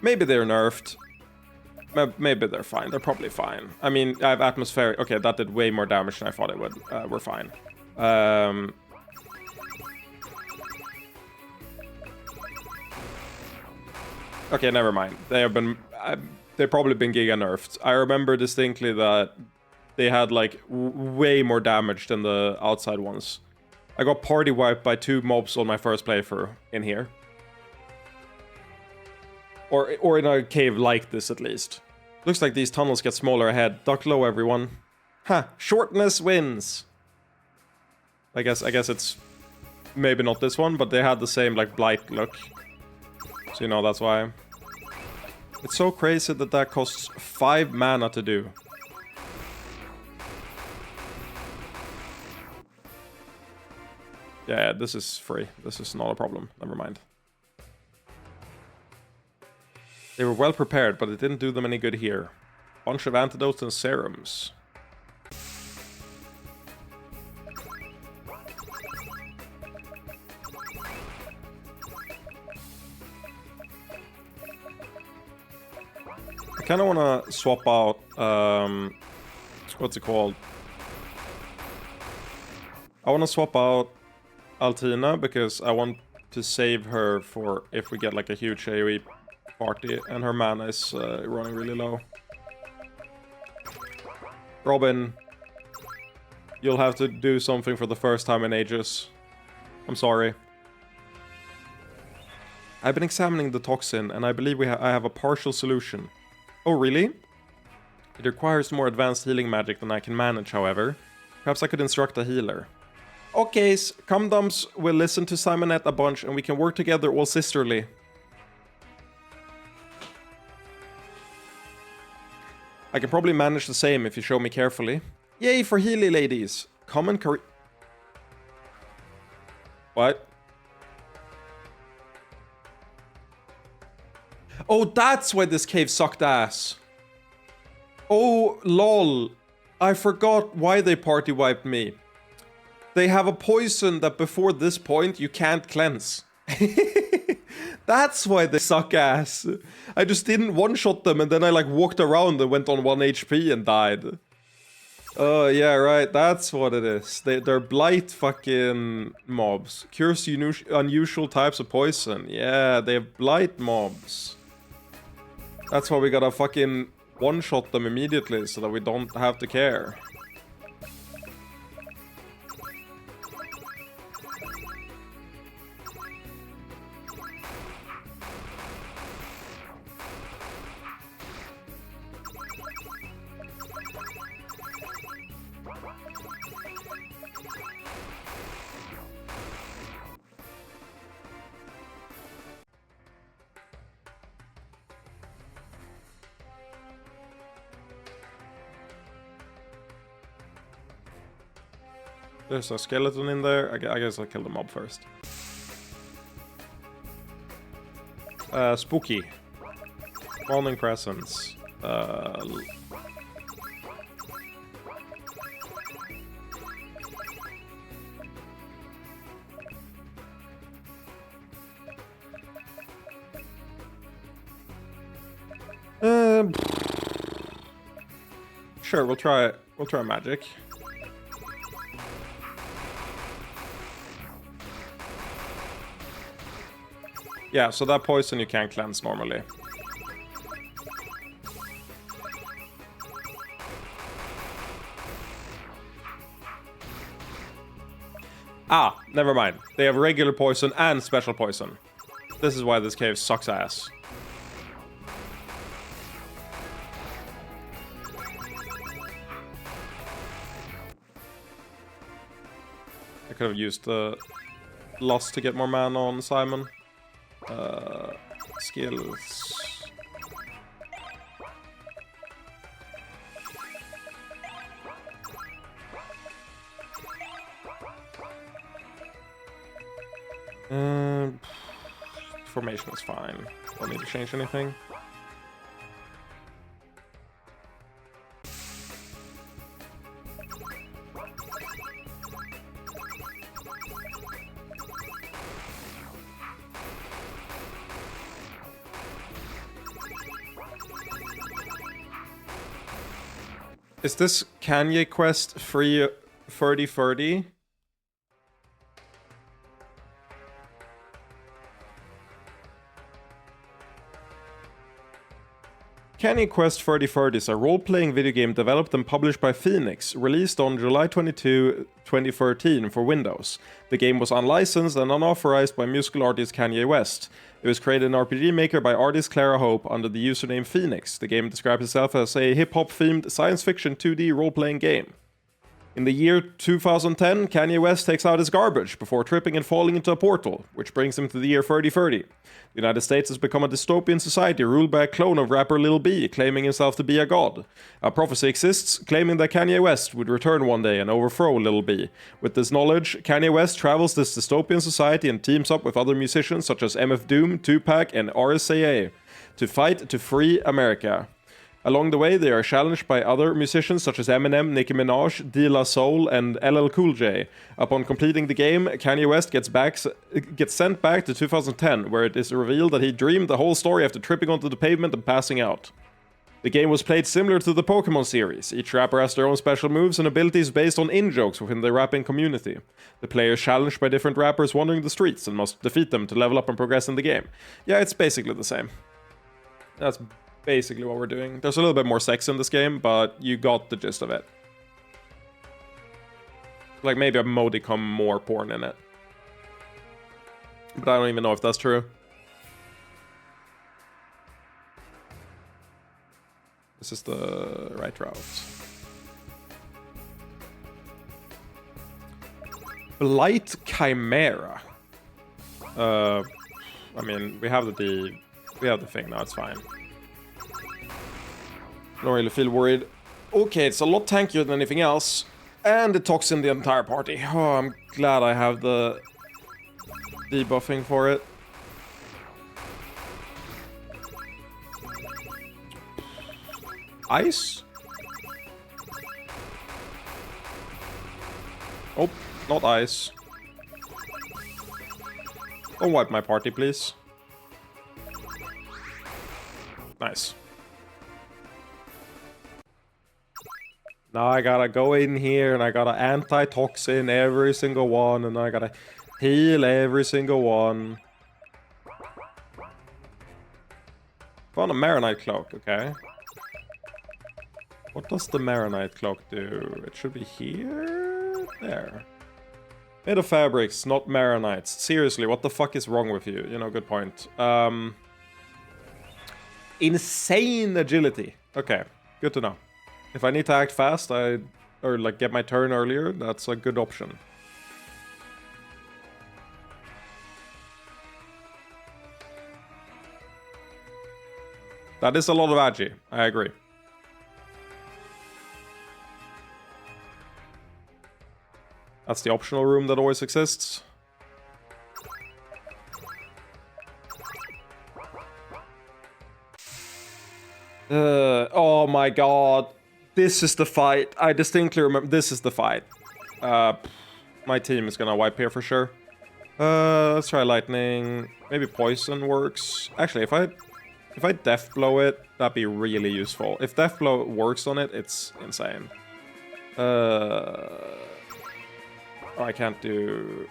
maybe they're nerfed. Maybe they're fine. They're probably fine. I mean, I have atmospheric. Okay, that did way more damage than I thought it would. We're fine. Okay, never mind. They have been. They've probably been giga nerfed. I remember distinctly that they had like way more damage than the outside ones. I got party wiped by 2 mobs on my first playthrough in here. Or in a cave like this, at least. Looks like these tunnels get smaller ahead. Duck low, everyone. Ha! Shortness wins! I guess it's maybe not this one, but they had the same, like, blight look. So, you know, that's why. It's so crazy that costs 5 mana to do. Yeah, this is free. This is not a problem. Never mind. They were well prepared, but it didn't do them any good here. Bunch of antidotes and serums. I kind of want to swap out, what's it called? I want to swap out Altina because I want to save her for if we get like a huge AoE party and her mana is running really low. Robin, you'll have to do something for the first time in ages. I'm sorry. I've been examining the toxin and I believe I have a partial solution. Oh, really? It requires more advanced healing magic than I can manage, however. Perhaps I could instruct a healer. Okay, Cumdums will listen to Simonette a bunch and we can work together all sisterly. I can probably manage the same if you show me carefully. Yay for Healy, ladies! Common What? Oh, that's why this cave sucked ass. Oh, lol. I forgot why they party wiped me. They have a poison that before this point you can't cleanse. That's why they suck ass. I just didn't one-shot them and then I like walked around and went on 1 HP and died. Oh, yeah, right. That's what it is. They're blight fucking mobs. Cures unusual types of poison. Yeah, they have blight mobs. That's why we gotta fucking one-shot them immediately so that we don't have to care. There's a skeleton in there. I guess I'll kill the mob first. Spooky. Morning presence. Sure, we'll try magic. Yeah, so that poison you can't cleanse normally. Ah, never mind. They have regular poison and special poison. This is why this cave sucks ass. I could have used the loss to get more mana on Simon. Skills. Formation is fine. Don't need to change anything. Is this Kanye quest free 30-30? Kanye Quest 3030 is a role-playing video game developed and published by Phoenix, released on July 22, 2013 for Windows. The game was unlicensed and unauthorized by musical artist Kanye West. It was created in RPG Maker by artist Clara Hope under the username Phoenix. The game describes itself as a hip-hop themed science fiction 2D role-playing game. In the year 2010, Kanye West takes out his garbage before tripping and falling into a portal, which brings him to the year 3030. The United States has become a dystopian society ruled by a clone of rapper Lil B, claiming himself to be a god. A prophecy exists, claiming that Kanye West would return one day and overthrow Lil B. With this knowledge, Kanye West travels this dystopian society and teams up with other musicians such as MF Doom, Tupac, and RZA to fight to free America. Along the way, they are challenged by other musicians such as Eminem, Nicki Minaj, De La Soul, and LL Cool J. Upon completing the game, Kanye West gets sent back to 2010, where it is revealed that he dreamed the whole story after tripping onto the pavement and passing out. The game was played similar to the Pokemon series. Each rapper has their own special moves and abilities based on in-jokes within the rapping community. The player is challenged by different rappers wandering the streets and must defeat them to level up and progress in the game. Yeah, it's basically the same. That's basically what we're doing. There's a little bit more sex in this game, but you got the gist of it. Like maybe a modicum more porn in it. But I don't even know if that's true. This is the right route. Blight Chimera. I mean, we have the thing now, it's fine. Don't really feel worried. Okay, it's a lot tankier than anything else. And it toxin the entire party. Oh, I'm glad I have the debuffing for it. Ice? Oh, not ice. Don't wipe my party, please. Nice. Now I gotta go in here and I gotta anti-toxin every single one and I gotta heal every single one. Found a Maronite cloak, okay. What does the Maronite cloak do? It should be here? There. Made of fabrics, not Maronites. Seriously, what the fuck is wrong with you? You know, good point. Insane agility. Okay, good to know. If I need to act fast, or like get my turn earlier, that's a good option. That is a lot of agi, I agree. That's the optional room that always exists. Oh my god. This is the fight. I distinctly remember. This is the fight. My team is gonna wipe here for sure. Let's try lightning. Maybe poison works. Actually, if I death blow it, that'd be really useful. If death blow works on it, it's insane. Oh, I can't do...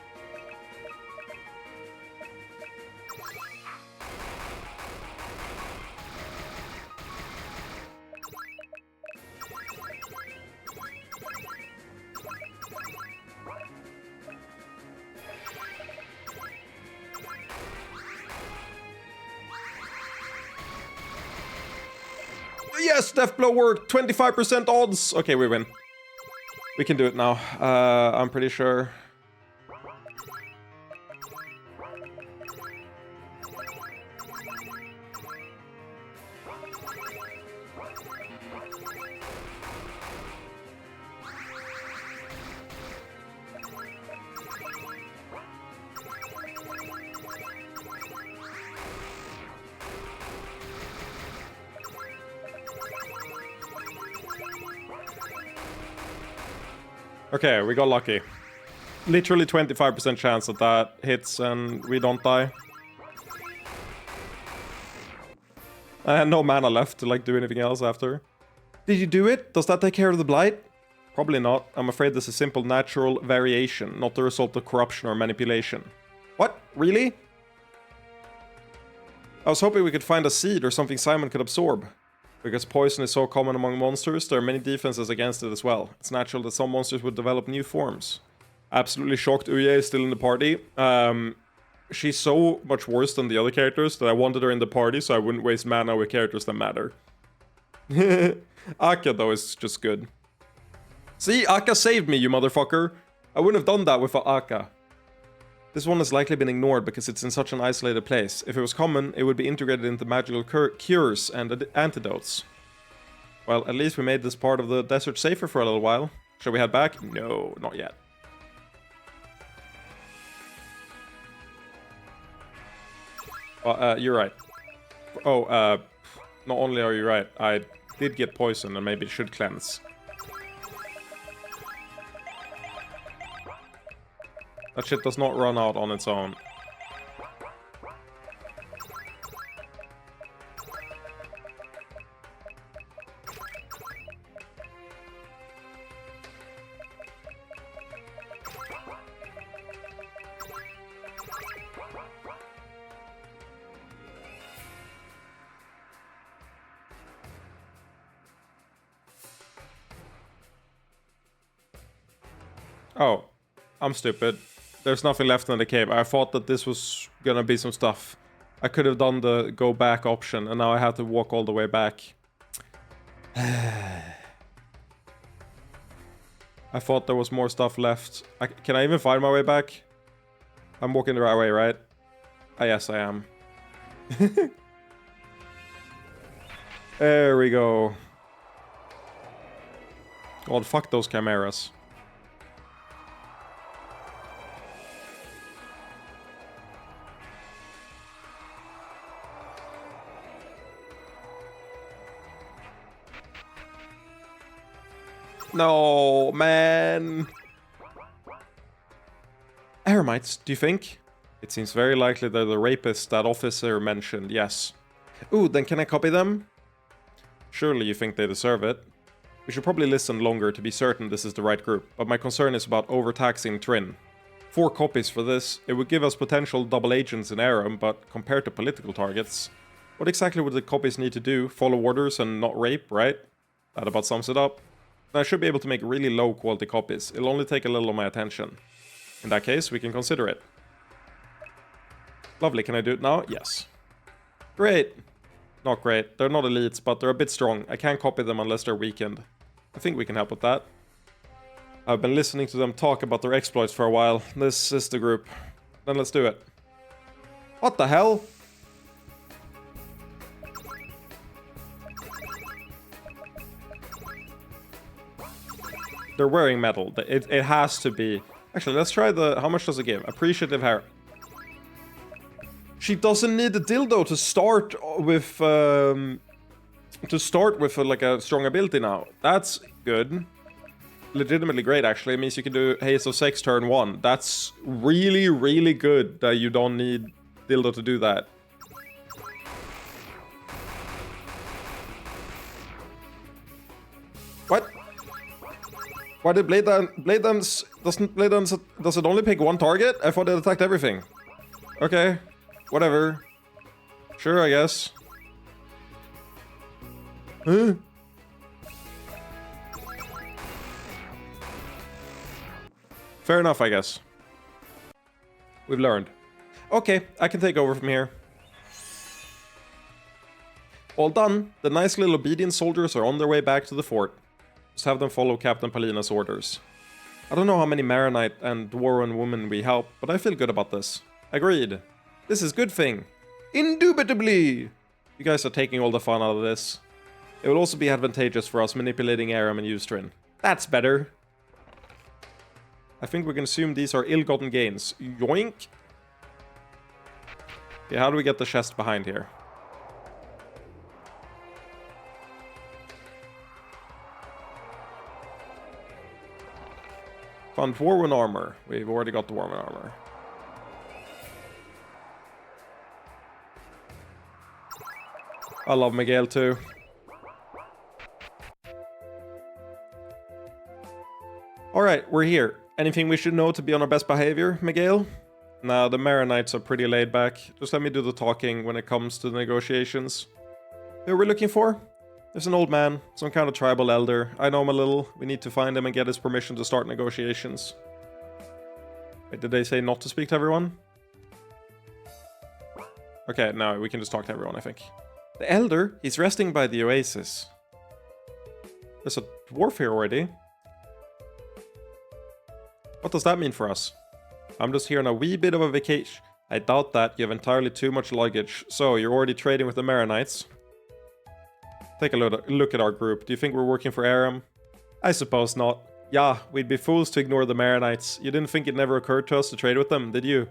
Yes, death blow worked. 25% odds. Okay, we win. We can do it now. I'm pretty sure. Okay, we got lucky. Literally 25% chance that that hits and we don't die. I had no mana left to like do anything else after. Did you do it? Does that take care of the blight? Probably not. I'm afraid this is simple natural variation, not the result of corruption or manipulation. What? Really? I was hoping we could find a seed or something Simon could absorb. Because poison is so common among monsters, there are many defenses against it as well. It's natural that some monsters would develop new forms. Absolutely shocked Uye is still in the party. She's so much worse than the other characters that I wanted her in the party so I wouldn't waste mana with characters that matter. Akka, though, is just good. See, Akka saved me, you motherfucker. I wouldn't have done that without Akka. This one has likely been ignored because it's in such an isolated place. If it was common, it would be integrated into magical cures and antidotes. Well, at least we made this part of the desert safer for a little while. Shall we head back? No, not yet. Well, you're right. Oh, not only are you right, I did get poison and maybe it should cleanse. That shit does not run out on its own. Oh, I'm stupid. There's nothing left in the cave. I thought that this was gonna be some stuff. I could have done the go back option, and now I have to walk all the way back. I thought there was more stuff left. Can I even find my way back? I'm walking the right way, right? Ah, yes, I am. There we go. God, fuck those chimeras. No, man. Eremites, do you think? It seems very likely they're the rapists that officer mentioned, yes. Ooh, then can I copy them? Surely you think they deserve it. We should probably listen longer to be certain this is the right group, but my concern is about overtaxing Trin. 4 copies for this, it would give us potential double agents in Aram, but compared to political targets, what exactly would the copies need to do? Follow orders and not rape, right? That about sums it up. I should be able to make really low quality copies. It'll only take a little of my attention. In that case, we can consider it. Lovely, can I do it now? Yes. Great. Not great. They're not elites, but they're a bit strong. I can't copy them unless they're weakened. I think we can help with that. I've been listening to them talk about their exploits for a while. This is the group. Then let's do it. What the hell? They're wearing metal. It has to be. Actually, let's try the... How much does it give? Appreciative hair. She doesn't need the dildo to start with... like a strong ability now. That's good. Legitimately great, actually. It means you can do Haze of Sex turn 1. That's really, really good that you don't need dildo to do that. What? Why did Blade Dance... Doesn't Blade Dance... Does it only pick one target? I thought it attacked everything. Okay. Whatever. Sure, I guess. Huh? Fair enough, I guess. We've learned. Okay, I can take over from here. All done. The nice little obedient soldiers are on their way back to the fort. Just have them follow Captain Palina's orders. I don't know how many Maronite and Dwarven women we help, but I feel good about this. Agreed. This is good thing. Indubitably! You guys are taking all the fun out of this. It will also be advantageous for us manipulating Aram and Ustrin. That's better. I think we can assume these are ill-gotten gains. Yoink! Okay, how do we get the chest behind here? Found Dwarven armor. We've already got Dwarven armor. I love Miguel too. Alright, we're here. Anything we should know to be on our best behavior, Miguel? Nah, the Maronites are pretty laid back. Just let me do the talking when it comes to the negotiations. Who are we looking for? There's an old man, some kind of tribal elder. I know him a little. We need to find him and get his permission to start negotiations. Wait, did they say not to speak to everyone? Okay, no, we can just talk to everyone, I think. The elder? He's resting by the oasis. There's a dwarf here already. What does that mean for us? I'm just here on a wee bit of a vacation. I doubt that. You have entirely too much luggage. So, you're already trading with the Maronites? Take a look at our group. Do you think we're working for Aram? I suppose not. Yeah, we'd be fools to ignore the Maronites. You didn't think it never occurred to us to trade with them, did you?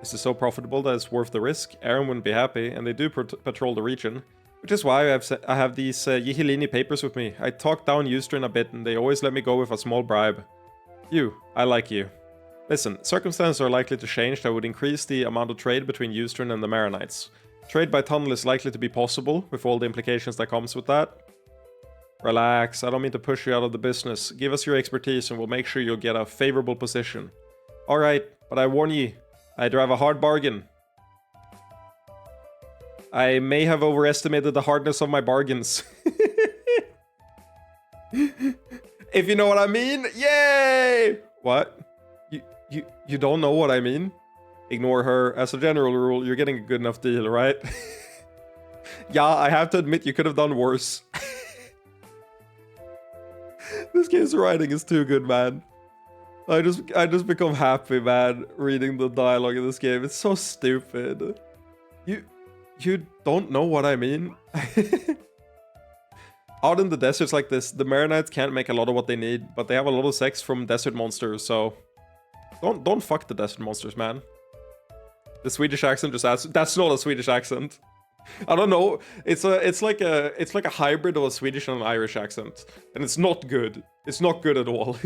Is it so profitable that it's worth the risk? Aram wouldn't be happy, and they do patrol the region. Which is why I have these Yihilini papers with me. I talked down Ustrin a bit, and they always let me go with a small bribe. I like you. Listen, circumstances are likely to change that would increase the amount of trade between Ustrin and the Maronites. Trade by tunnel is likely to be possible, with all the implications that comes with that. Relax, I don't mean to push you out of the business. Give us your expertise and we'll make sure you'll get a favorable position. Alright, but I warn ye, I drive a hard bargain. I may have overestimated the hardness of my bargains. If you know what I mean, yay! What? You don't know what I mean? Ignore her. As a general rule, you're getting a good enough deal, right? Yeah, I have to admit you could have done worse. This game's writing is too good, man. I just become happy, man, reading the dialogue in this game. It's so stupid. You don't know what I mean? Out in the deserts like this, the Maronites can't make a lot of what they need, but they have a lot of sex from desert monsters, so don't fuck the desert monsters, man. The Swedish accent just adds, that's not a Swedish accent. I don't know. It's like a hybrid of a Swedish and an Irish accent, and it's not good. It's not good at all.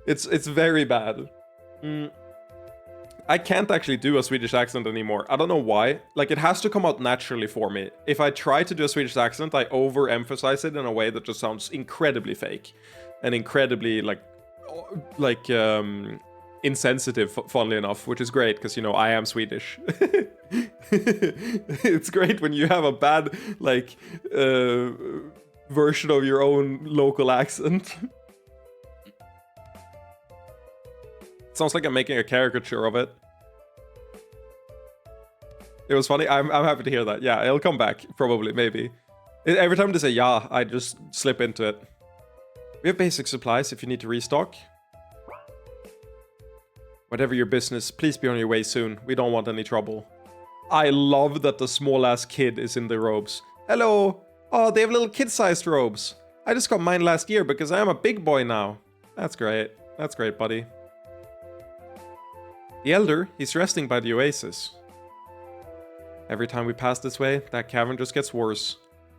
It's very bad. I can't actually do a Swedish accent anymore. I don't know why. Like, it has to come out naturally for me. If I try to do a Swedish accent, I overemphasize it in a way that just sounds incredibly fake and incredibly insensitive, funnily enough, which is great because, you know, I am Swedish. It's great when you have a bad version of your own local accent. Sounds like I'm making a caricature of it. It was funny. I'm happy to hear that. Yeah, it'll come back. Probably, maybe. Every time they say yeah, I just slip into it. We have basic supplies if you need to restock. Whatever your business, please be on your way soon. We don't want any trouble. I love that the small-ass kid is in the robes. Hello! Oh, they have little kid-sized robes. I just got mine last year because I am a big boy now. That's great. That's great, buddy. The Elder, he's resting by the oasis. Every time we pass this way, that cavern just gets worse.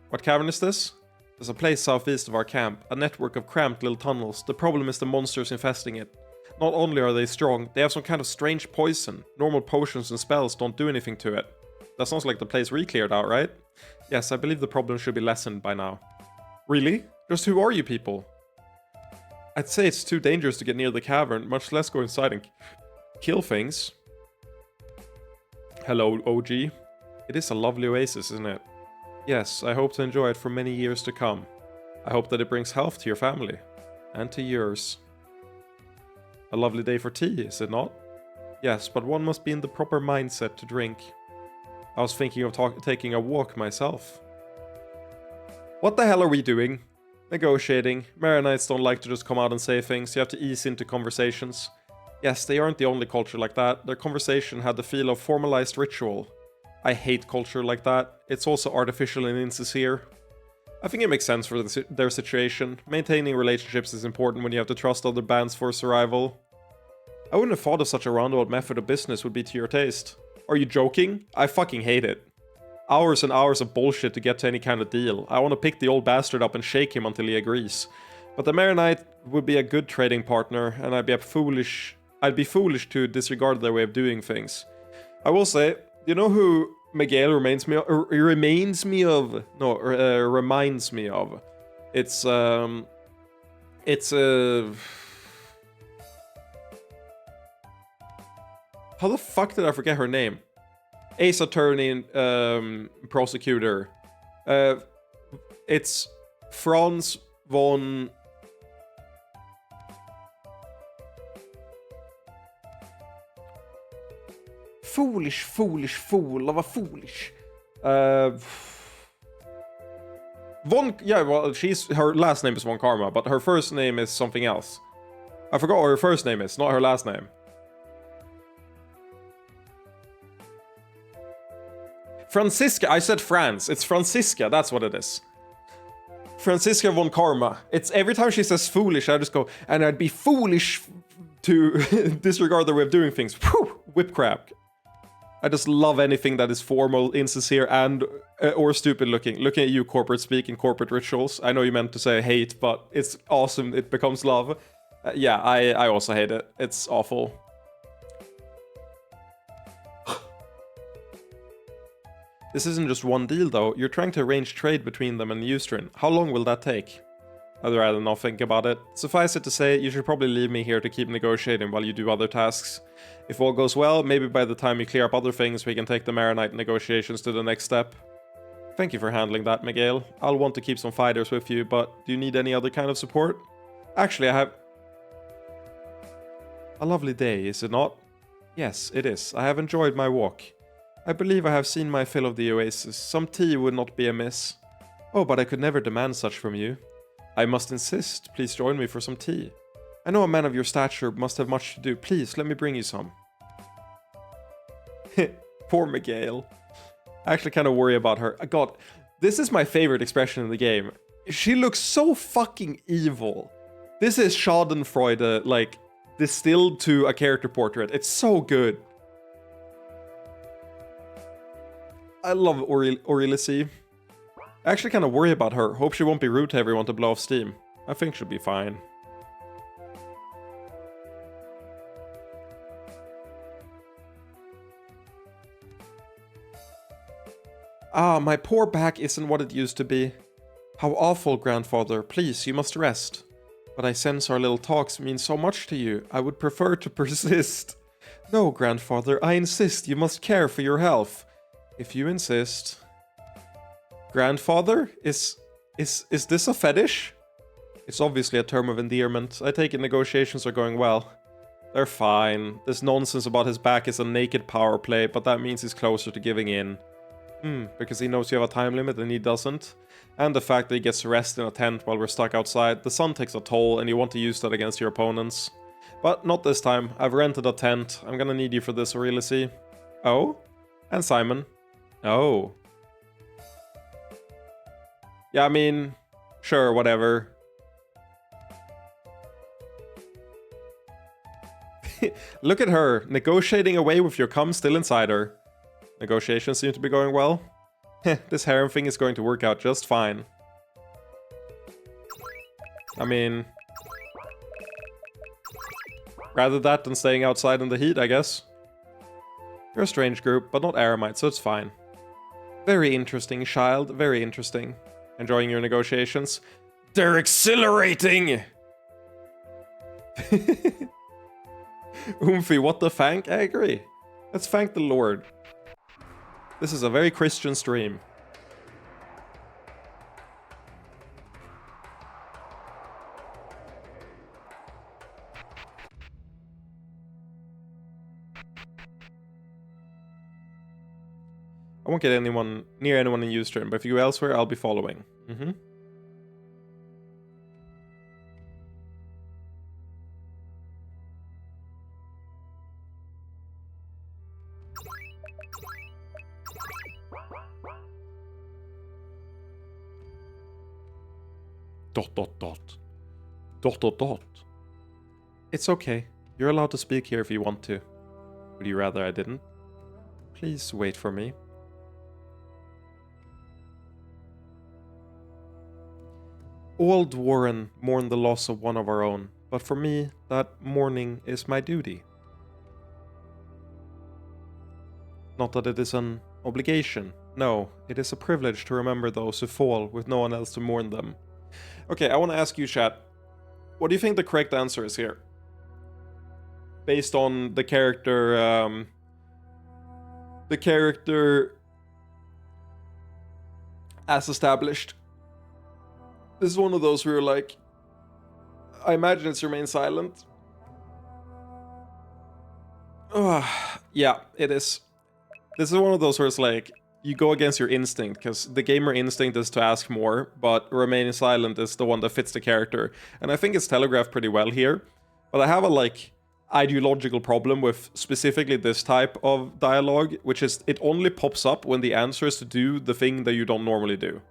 What cavern is this? There's a place southeast of our camp, a network of cramped little tunnels. The problem is the monsters infesting it. Not only are they strong, they have some kind of strange poison. Normal potions and spells don't do anything to it. That sounds like the place we cleared out, right? Yes, I believe the problem should be lessened by now. Really? Just who are you people? I'd say it's too dangerous to get near the cavern, much less go inside and kill things. Hello, OG. It is a lovely oasis, isn't it? Yes, I hope to enjoy it for many years to come. I hope that it brings health to your family. And to yours. A lovely day for tea, is it not? Yes, but one must be in the proper mindset to drink. I was thinking of taking a walk myself. What the hell are we doing? Negotiating. Maronites don't like to just come out and say things, you have to ease into conversations. Yes, they aren't the only culture like that. Their conversation had the feel of formalized ritual. I hate culture like that. It's also artificial and insincere. I think it makes sense for their situation. Maintaining relationships is important when you have to trust other bands for survival. I wouldn't have thought of such a roundabout method of business would be to your taste. Are you joking? I fucking hate it. Hours and hours of bullshit to get to any kind of deal. I want to pick the old bastard up and shake him until he agrees. But the Maronite would be a good trading partner, and I'd be foolish to disregard their way of doing things. I will say, you know who Miguel reminds me of? It's how the fuck did I forget her name? Ace Attorney, prosecutor. It's Franz von... Foolish fool, vad foolish. Her last name is Von Karma, but her first name is something else. I forgot what her first name is, not her last name. Franziska, I said Franz. It's Franziska, that's what it is. Franziska von Karma. It's every time she says foolish, I just go, and I'd be foolish to disregard their way of doing things. Whew, whip crack. I just love anything that is formal, insincere, and or stupid looking. Looking at you, corporate speak and corporate rituals. I know you meant to say hate, but it's awesome. It becomes love. Yeah, I also hate it. It's awful. This isn't just one deal, though. You're trying to arrange trade between them and Eustrin. How long will that take? I'd rather not think about it. Suffice it to say, you should probably leave me here to keep negotiating while you do other tasks. If all goes well, maybe by the time you clear up other things, we can take the Maronite negotiations to the next step. Thank you for handling that, Miguel. I'll want to keep some fighters with you, but do you need any other kind of support? Actually, I have... A lovely day, is it not? Yes, it is. I have enjoyed my walk. I believe I have seen my fill of the oasis. Some tea would not be amiss. Oh, but I could never demand such from you. I must insist. Please join me for some tea. I know a man of your stature must have much to do. Please, let me bring you some. Poor Miguel. I actually kind of worry about her. God, this is my favorite expression in the game. She looks so fucking evil. This is Schadenfreude, like, distilled to a character portrait. It's so good. I love Aurelici. I actually kind of worry about her. Hope she won't be rude to everyone to blow off steam. I think she'll be fine. Ah, my poor back isn't what it used to be. How awful, grandfather. Please, you must rest. But I sense our little talks mean so much to you. I would prefer to persist. No, grandfather, I insist. You must care for your health. If you insist. Grandfather? Is this a fetish? It's obviously a term of endearment. I take it negotiations are going well. They're fine. This nonsense about his back is a naked power play, but that means he's closer to giving in. Because he knows you have a time limit and he doesn't. And the fact that he gets to rest in a tent while we're stuck outside. The sun takes a toll and you want to use that against your opponents. But not this time. I've rented a tent. I'm gonna need you for this, Aurelici. Oh? And Simon. Oh. Yeah, I mean, sure, whatever. Look at her, negotiating away with your cum still inside her. Negotiations seem to be going well. This harem thing is going to work out just fine. I mean... rather that than staying outside in the heat, I guess. You're a strange group, but not Aramite, so it's fine. Very interesting, child. Very interesting. Enjoying your negotiations? They're exhilarating! Oomphy, what the thank? I agree. Let's thank the Lord. This is a very Christian stream. I won't get anyone near anyone in Ustream, but if you go elsewhere, I'll be following. Dot dot dot. Dot dot dot. It's okay. You're allowed to speak here if you want to. Would you rather I didn't? Please wait for me. All Dwarren mourn the loss of one of our own, but for me, that mourning is my duty. Not that it is an obligation. No, it is a privilege to remember those who fall with no one else to mourn them. Okay, I want to ask you, chat. What do you think the correct answer is here? Based on the character, as established. This is one of those where you're like, I imagine it's remain silent. Yeah, it is. This is one of those where it's like, you go against your instinct, because the gamer instinct is to ask more, but remaining silent is the one that fits the character. And I think it's telegraphed pretty well here. But I have a, like, ideological problem with specifically this type of dialogue, which is it only pops up when the answer is to do the thing that you don't normally do.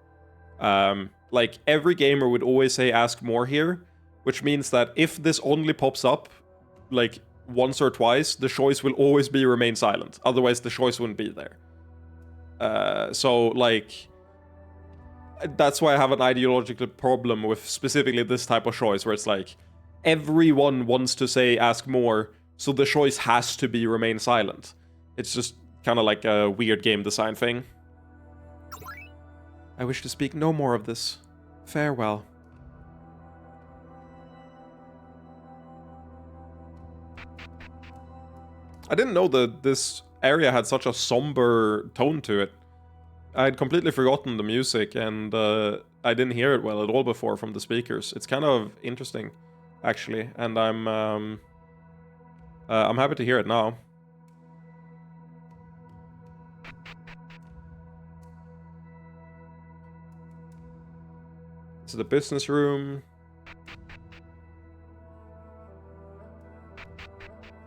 Like, every gamer would always say ask more here, which means that if this only pops up, like, once or twice, the choice will always be remain silent. Otherwise, the choice wouldn't be there. So, like, that's why I have an ideological problem with specifically this type of choice, where it's like, everyone wants to say ask more, so the choice has to be remain silent. It's just kind of like a weird game design thing. I wish to speak no more of this. Farewell. I didn't know that this area had such a somber tone to it. I had completely forgotten the music, and I didn't hear it well at all before from the speakers. It's kind of interesting, actually, and I'm happy to hear it now. This is the business room.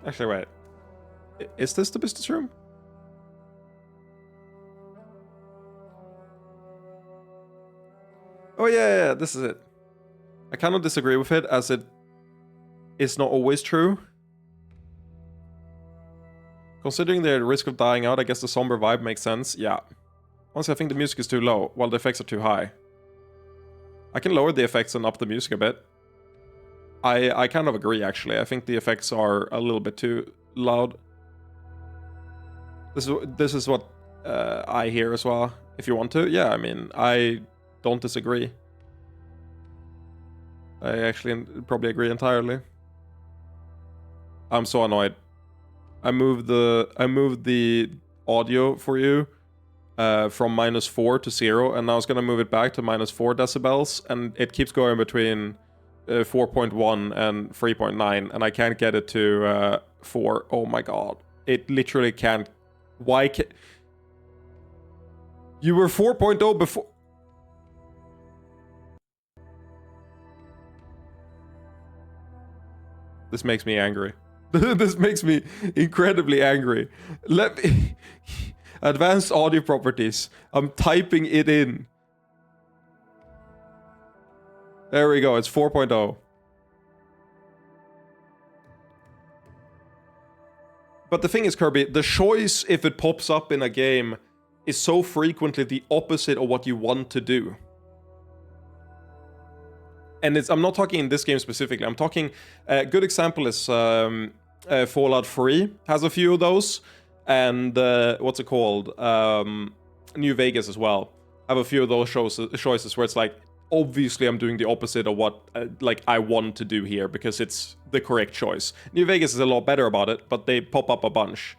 Actually, wait. Is this the business room? Oh yeah, this is it. I kind of disagree with it, as it is not always true. Considering the risk of dying out, I guess the somber vibe makes sense. Yeah. Honestly, I think the music is too low, while the effects are too high. I can lower the effects and up the music a bit. I kind of agree, actually. I think the effects are a little bit too loud. This is what I hear as well. If you want to, yeah, I mean, I don't disagree. I actually probably agree entirely. I'm so annoyed. I moved the audio for you from -4 to 0, and now I was gonna move it back to -4 decibels, and it keeps going between 4.1 and 3.9, and I can't get it to 4. Oh my god. It literally can't. Why can't... You were 4.0 before... This makes me angry. This makes me incredibly angry. Let me... Advanced audio properties. I'm typing it in. There we go. It's 4.0. But the thing is, Kirby, the choice, if it pops up in a game, is so frequently the opposite of what you want to do. And I'm not talking in this game specifically. I'm talking, a good example is Fallout 3 has a few of those. And what's it called? New Vegas as well. Have a few of those choices where it's like, obviously I'm doing the opposite of what like I want to do here because it's the correct choice. New Vegas is a lot better about it, but they pop up a bunch.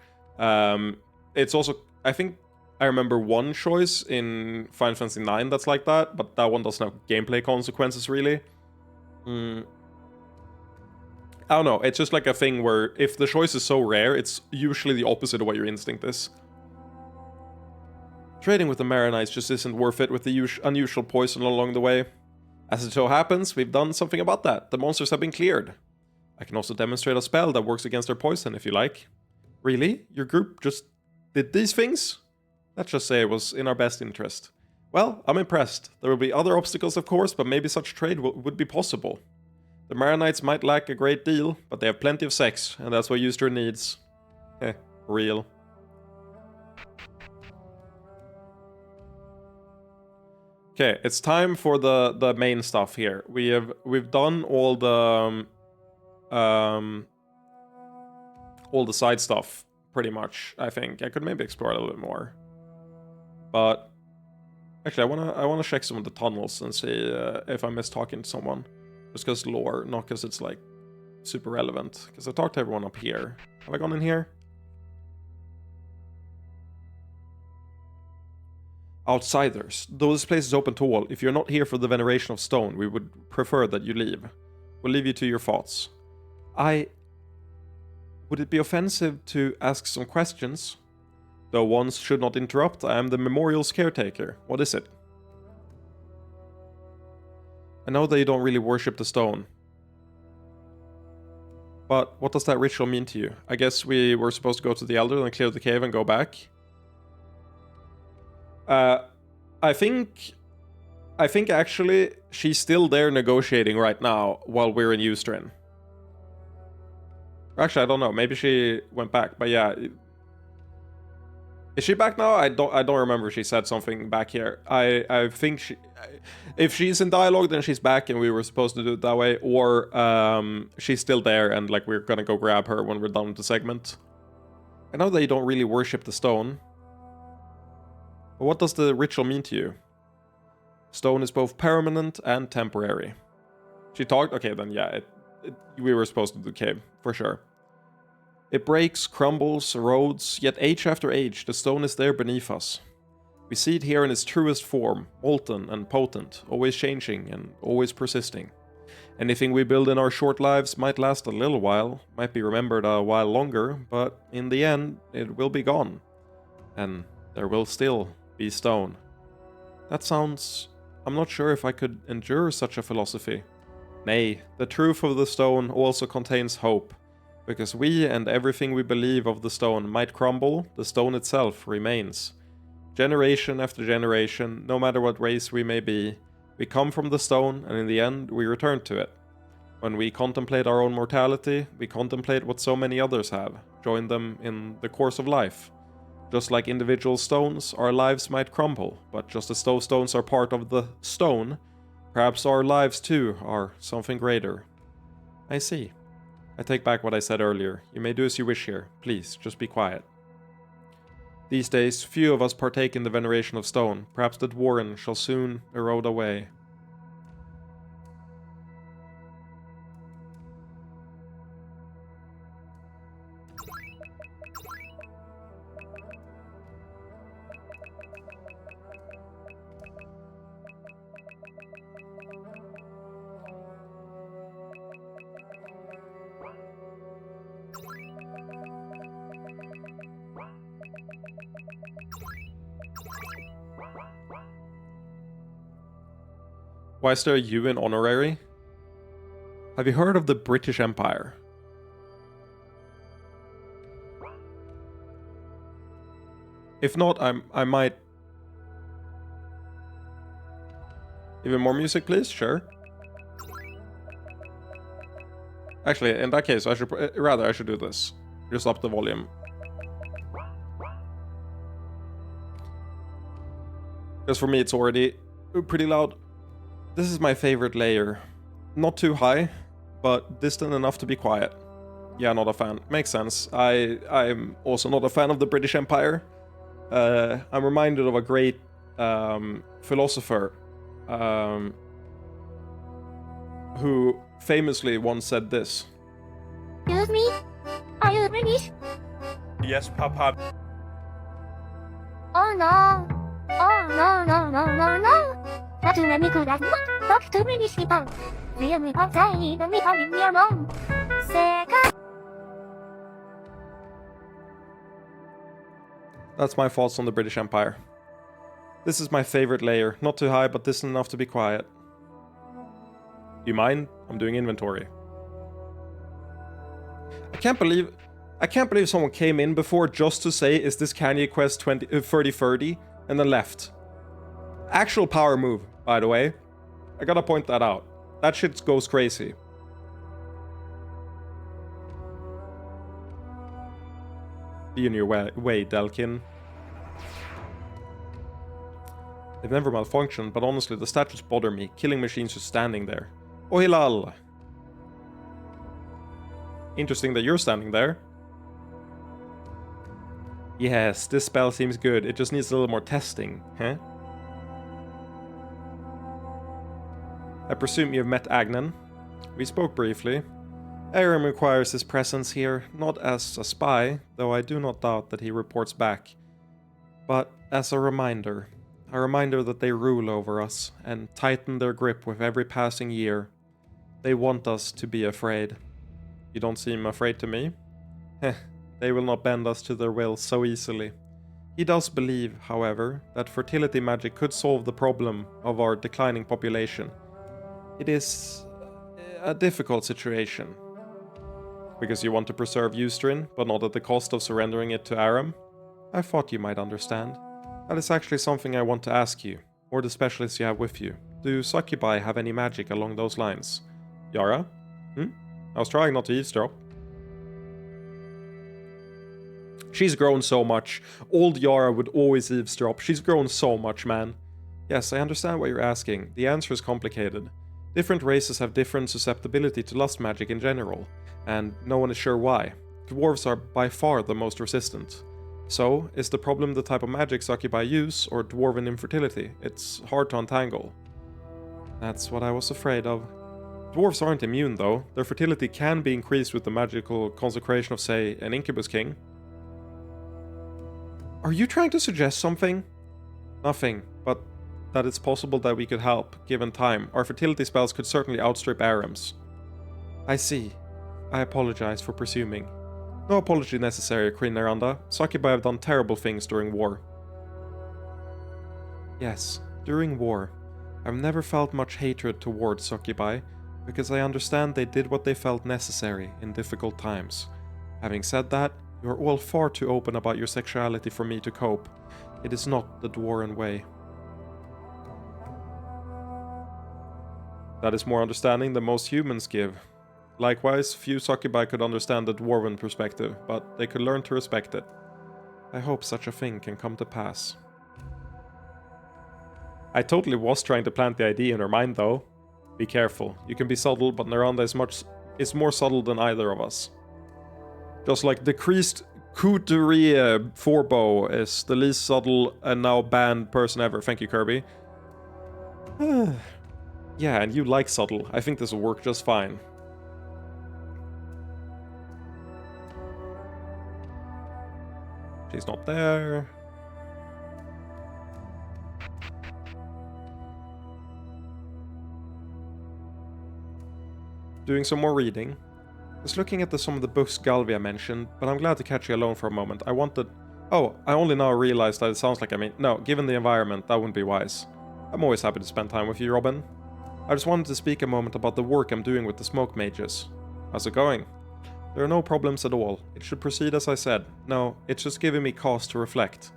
It's also, I think I remember one choice in Final Fantasy IX that's like that, but that one doesn't have gameplay consequences really. I don't know, it's just like a thing where if the choice is so rare, it's usually the opposite of what your instinct is. Trading with the Maronites just isn't worth it with the unusual poison along the way. As it so happens, we've done something about that. The monsters have been cleared. I can also demonstrate a spell that works against their poison if you like. Really? Your group just did these things? Let's just say it was in our best interest. Well, I'm impressed. There will be other obstacles, of course, but maybe such trade would be possible. The Maronites might lack a great deal, but they have plenty of sex, and that's what Euster needs. Real. Okay, it's time for the main stuff here. We've done all the side stuff pretty much. I think I could maybe explore a little bit more, but actually I wanna check some of the tunnels and see if I miss talking to someone. Just because lore, not because it's like super relevant. Because I talked to everyone up here. Have I gone in here? Outsiders. Though this place is open to all, if you're not here for the veneration of stone, we would prefer that you leave. We'll leave you to your thoughts. Would it be offensive to ask some questions? Though ones should not interrupt, I am the memorial's caretaker. What is it? I know that you don't really worship the stone. But what does that ritual mean to you? I guess we were supposed to go to the Elder and clear the cave and go back. I think actually she's still there negotiating right now while we're in Eustrin. Actually, I don't know. Maybe she went back, but yeah. Is she back now? I don't remember if she said something back here. I think if she's in dialogue, then she's back and we were supposed to do it that way, or she's still there and like we're gonna go grab her when we're done with the segment. I know that you don't really worship the stone. But what does the ritual mean to you? Stone is both permanent and temporary. She talked? Okay, then yeah, we were supposed to do the cave, for sure. It breaks, crumbles, erodes, yet age after age, the stone is there beneath us. We see it here in its truest form, molten and potent, always changing and always persisting. Anything we build in our short lives might last a little while, might be remembered a while longer, but in the end, it will be gone. And there will still be stone. That sounds... I'm not sure if I could endure such a philosophy. Nay, the truth of the stone also contains hope. Because we and everything we believe of the stone might crumble, the stone itself remains. Generation after generation, no matter what race we may be, we come from the stone and in the end we return to it. When we contemplate our own mortality, we contemplate what so many others have, join them in the course of life. Just like individual stones, our lives might crumble, but just as those stones are part of the stone, perhaps our lives too are something greater. I see. I take back what I said earlier. You may do as you wish here. Please, just be quiet. These days, few of us partake in the veneration of stone. Perhaps that warren shall soon erode away. Why is there a U in honorary? Have you heard of the British Empire? If not, I might... Even more music, please? Sure. Actually, in that case, I should do this. Just up the volume. because for me it's already pretty loud. This is my favorite layer. Not too high, but distant enough to be quiet. Yeah, not a fan. Makes sense. I'm also not a fan of the British Empire. I'm reminded of a great philosopher who famously once said this. Excuse me? Are you British? Yes, Papa. Oh no. Oh no, no, no, no, no. Not too many good at talk to British people. Really outside and me having me alone. Second. That's my thoughts on the British Empire. This is my favorite layer. Not too high, but distant enough to be quiet. You mind? I'm doing inventory. I can't believe someone came in before just to say, is this Kanye Quest 3030? And then left. Actual power move, by the way. I gotta point that out. That shit goes crazy. Be in your way, Delkin. They've never malfunctioned, but honestly, the stats just bother me. Killing machines just standing there. Oh, hilal. Interesting that you're standing there. Yes, this spell seems good. It just needs a little more testing, huh? I presume you've met Agnan. We spoke briefly. Aram requires his presence here, not as a spy, though I do not doubt that he reports back, but as a reminder that they rule over us and tighten their grip with every passing year. They want us to be afraid. You don't seem afraid to me? Heh, they will not bend us to their will so easily. He does believe, however, that fertility magic could solve the problem of our declining population. It is a difficult situation. Because you want to preserve Eustrin, but not at the cost of surrendering it to Aram? I thought you might understand. That is actually something I want to ask you, or the specialists you have with you. Do succubi have any magic along those lines? Yara? I was trying not to eavesdrop. She's grown so much. Old Yara would always eavesdrop. She's grown so much, man. Yes, I understand what you're asking. The answer is complicated. Different races have different susceptibility to lust magic in general, and no one is sure why. Dwarves are by far the most resistant. So, is the problem the type of magic succubi use, or dwarven infertility? It's hard to untangle. That's what I was afraid of. Dwarves aren't immune though. Their fertility can be increased with the magical consecration of, say, an incubus king. Are you trying to suggest something? Nothing, but that it's possible that we could help, given time. Our fertility spells could certainly outstrip Aram's. I see. I apologize for presuming. No apology necessary, Queen Neranda. Succubi have done terrible things during war. Yes, during war. I've never felt much hatred towards succubi, because I understand they did what they felt necessary in difficult times. Having said that, you are all far too open about your sexuality for me to cope. It is not the Dwarven way. That is more understanding than most humans give. Likewise, few succubi could understand the Dwarven perspective, but they could learn to respect it. I hope such a thing can come to pass. I totally was trying to plant the idea in her mind though. Be careful, you can be subtle, but Neranda is more subtle than either of us. Just like decreased couturier Forbo is the least subtle and now banned person ever. Thank you, Kirby. Yeah, and you like subtle. I think this will work just fine. She's not there. Doing some more reading. Just looking at some of the books Galvia mentioned, but I'm glad to catch you alone for a moment. I wanted... Oh, I only now realized that it sounds like No, given the environment, that wouldn't be wise. I'm always happy to spend time with you, Robin. I just wanted to speak a moment about the work I'm doing with the smoke mages. How's it going? There are no problems at all. It should proceed as I said. No, it's just giving me cause to reflect.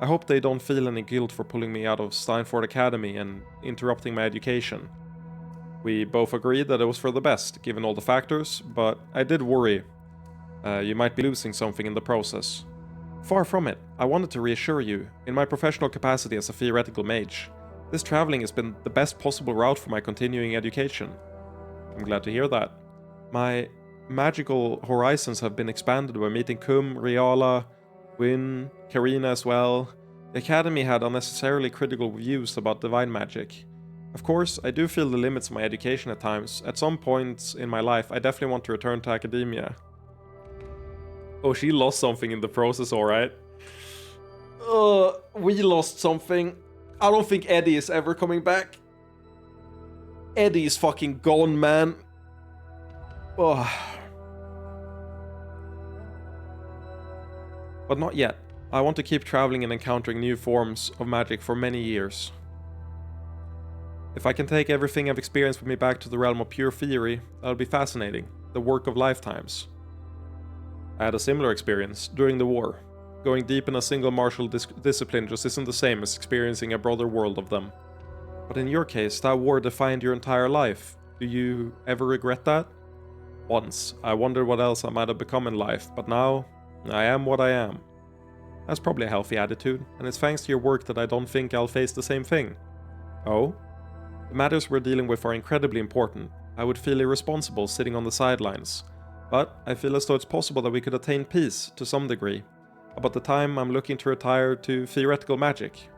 I hope they don't feel any guilt for pulling me out of Steinford Academy and interrupting my education. We both agreed that it was for the best, given all the factors, but I did worry. You might be losing something in the process. Far from it. I wanted to reassure you, in my professional capacity as a theoretical mage, this traveling has been the best possible route for my continuing education. I'm glad to hear that. My magical horizons have been expanded by meeting Kum, Riala, Wynn, Karina as well. The Academy had unnecessarily critical views about divine magic. Of course, I do feel the limits of my education at times. At some points in my life, I definitely want to return to academia. Oh, she lost something in the process, alright. We lost something. I don't think Eddie is ever coming back. Eddie is fucking gone, man. Ugh. But not yet. I want to keep traveling and encountering new forms of magic for many years. If I can take everything I've experienced with me back to the realm of pure theory, that'll be fascinating. The work of lifetimes. I had a similar experience during the war. Going deep in a single martial discipline just isn't the same as experiencing a broader world of them. But in your case, that war defined your entire life. Do you ever regret that? Once, I wondered what else I might have become in life, but now, I am what I am. That's probably a healthy attitude, and it's thanks to your work that I don't think I'll face the same thing. Oh? The matters we're dealing with are incredibly important. I would feel irresponsible sitting on the sidelines. But I feel as though it's possible that we could attain peace, to some degree, about the time I'm looking to retire to theoretical magic.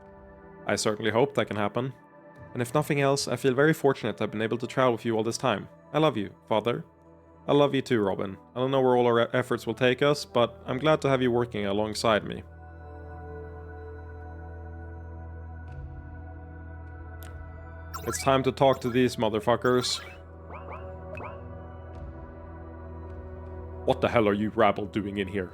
I certainly hope that can happen. And if nothing else, I feel very fortunate to have been able to travel with you all this time. I love you, Father. I love you too, Robin. I don't know where all our efforts will take us, but I'm glad to have you working alongside me. It's time to talk to these motherfuckers. What the hell are you rabble doing in here?